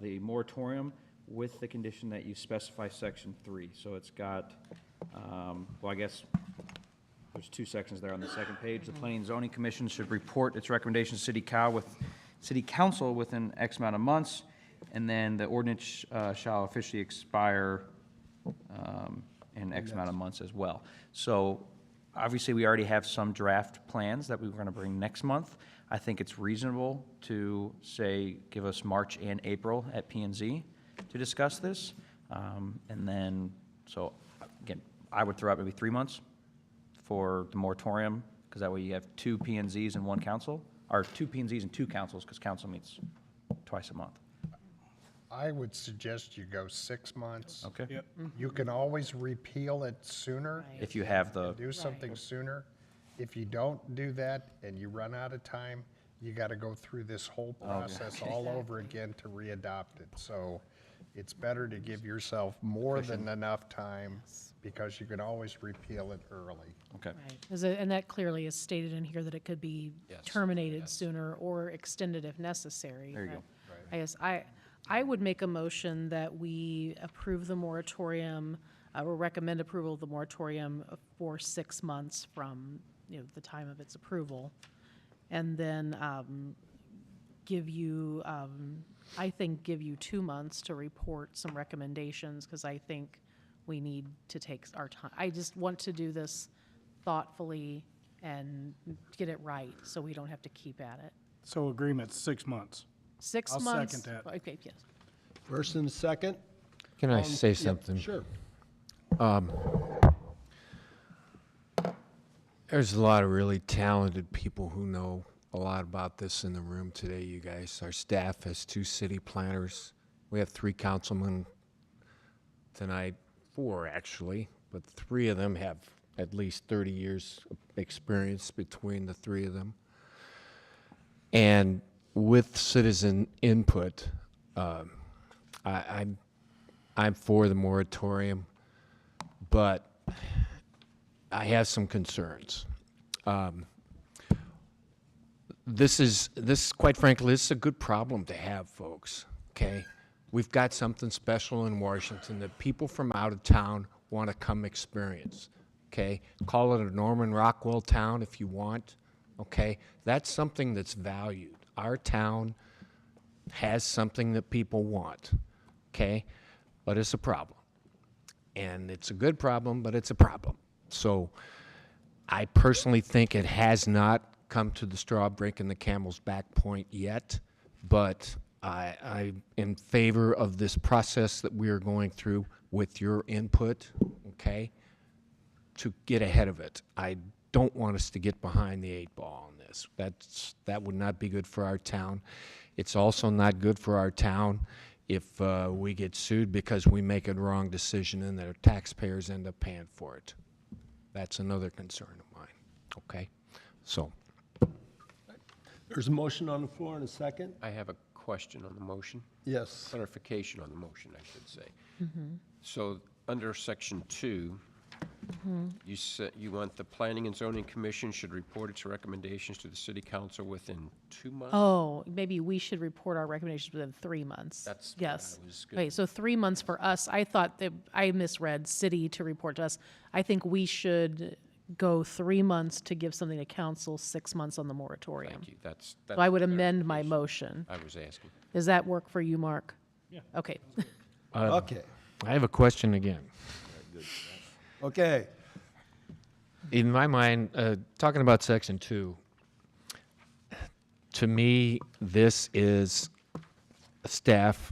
the moratorium with the condition that you specify section 3. So it's got, well, I guess, there's 2 sections there on the second page. The Planning and Zoning Commission should report its recommendations to City Council within X amount of months, and then the ordinance shall officially expire in X amount of months as well. So obviously, we already have some draft plans that we were going to bring next month. I think it's reasonable to say, give us March and April at P&Z to discuss this. And then, so again, I would throw out maybe 3 months for the moratorium, because that way you have 2 P&Zs and 1 council, or 2 P&Zs and 2 councils, because council meets twice a month. I would suggest you go 6 months. Okay? Yep. You can always repeal it sooner. If you have the, Do something sooner. If you don't do that and you run out of time, you got to go through this whole process all over again to readopt it. So it's better to give yourself more than enough time, because you can always repeal it early. okay. Right. And that clearly is stated in here that it could be terminated sooner or extended if necessary. There you go. I guess I would make a motion that we approve the moratorium, or recommend approval of the moratorium for 6 months from, the time of its approval. And then give you 2 months to report some recommendations, because I think we need to take our time. I just want to do this thoughtfully and get it right, so we don't have to keep at it. So agreement, 6 months. 6 I'll months. second that. Okay, yes. First and second? Can I say Yeah, something? Sure. There's a lot of really talented people who know a lot about this in the room today, you guys. Our staff has 2 city planners. We have 3 councilmen tonight, 4 actually, but 3 of them have at least 30 years of experience between the 3 of them. And with citizen input, I'm for the moratorium, but I have some concerns. Quite frankly, this is a good problem to have, folks, okay? We've got something special in Washington that people from out of town want to come experience, okay? Call it a Norman Rockwell town if you want, okay? That's something that's valued. Our town has something that people want, okay? But it's a problem. And it's a good problem, but it's a problem. So I personally think it has not come to the straw breaking the camel's back point yet, but I'm in favor of this process that we are going through with your input, okay, to get ahead of it. I don't want us to get behind the 8 ball on this. That would not be good for our town. It's also not good for our town if we get sued because we make a wrong decision and our taxpayers end up paying for it. That's another concern of mine, okay? So. There's a motion on the floor and a second? I have a question on the motion. Yes. Clarification on the motion, I should say. So, under section 2, you said you want the Planning and Zoning Commission should report its recommendations to the City Council within 2 months? Oh, maybe we should report our recommendations within 3 months. That's what yes. I was Okay, so 3 months for us. I thought that I misread city to report to us. I think we should go 3 months to give something to council, 6 months on the moratorium. Thank you. That's So I would the amend my clarification motion. I was asking. Does that work for you, Mark? Yeah. Okay. Okay. I have a question again. Okay. In my mind, talking about section 2, to me, this is a staff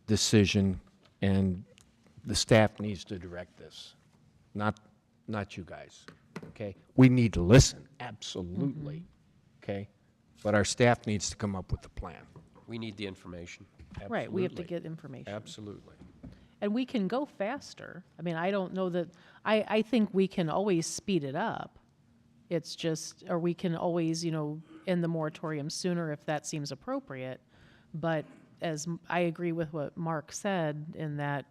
decision, and the staff needs to direct this, not you guys, okay? We need to listen, absolutely, okay? But our staff needs to come up with a plan. We need the information. Right, we have to Absolutely. get information. Absolutely. And we can go faster. I mean, I don't know that, I think we can always speed it up. It's just, or we can always, end the moratorium sooner if that seems appropriate. But I agree with what Mark said in that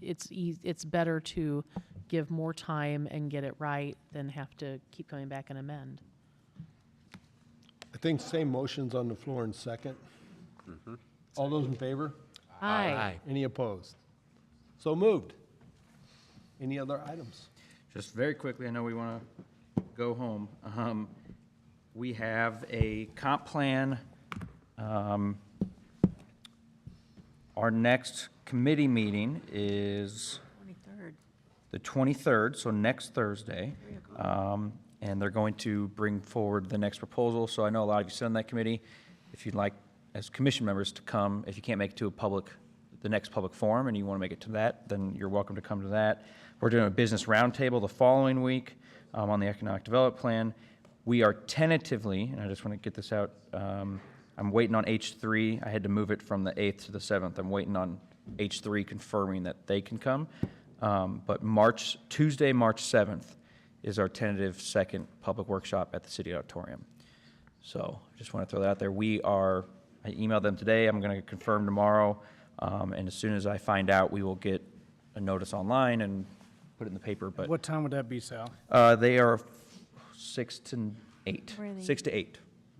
it's better to give more time and get it right than have to keep coming back and amend. I think same motion's on the floor in second. All those in favor? Aye. Any opposed? So moved. Any other items? Just very quickly, I know we want to go home. We have a comp plan. Our next committee meeting is 23rd. the 23rd, so next Thursday. And they're going to bring forward the next proposal. So I know a lot of you sit on that committee. If you'd like, as commission members, to come, if you can't make it to the next public forum and you want to make it to that, then you're welcome to come to that. We're doing a business roundtable the following week on the economic development plan. We are tentatively, and I just want to get this out, I'm waiting on H3. I had to move it from the 8th to the 7th. I'm waiting on H3 confirming that they can come. But Tuesday, March 7th is our tentative second public workshop at the City Auditorium. So I just want to throw that out there. I emailed them today. I'm going to confirm tomorrow. And as soon as I find out, we will get a notice online and put it in the paper. But What time would that be, Sal? they are 6 to 8. Where are they? 6 to 8.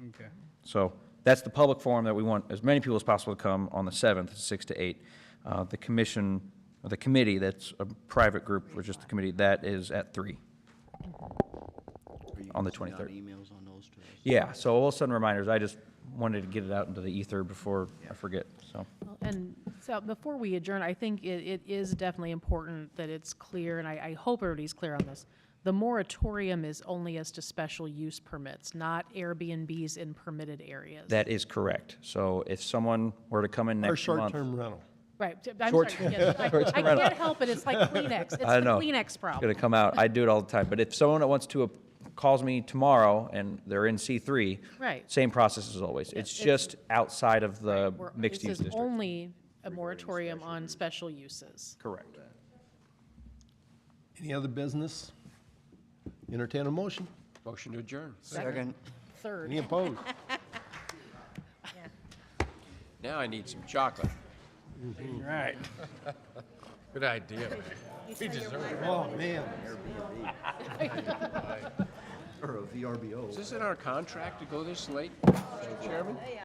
Okay. So that's the public forum that we want as many people as possible to come on the 7th, 6 to 8. The commission, or the committee, that's a private group, or just the committee, that is at 3 on the 23rd. Emails on those two. Yeah, so we'll send reminders. I just wanted to get it out into the ether before I forget, so. And so before we adjourn, I think it is definitely important that it's clear, and I hope everybody's clear on this. The moratorium is only as to special use permits, not Airbnbs in permitted areas. That is correct. So if someone were to come in Or next month. short-term rental. Right, I'm Short- sorry, yes, I short-term rental. can't help it, it's like Kleenex, it's the I know. Kleenex It's problem. gonna come out. I do it all the time. But if someone that wants to calls me tomorrow and they're in C3, Right. same process as always. It's just outside of the mixed-use This is district. only a moratorium on special uses. Correct. Any other business? Entertain a motion. Motion to adjourn. Second. Third. Any opposed? Now I need some chocolate. Right. Good idea. We deserve it. Oh, man. Or a VRBO. Is this in our contract to go this late, Mr. Chairman?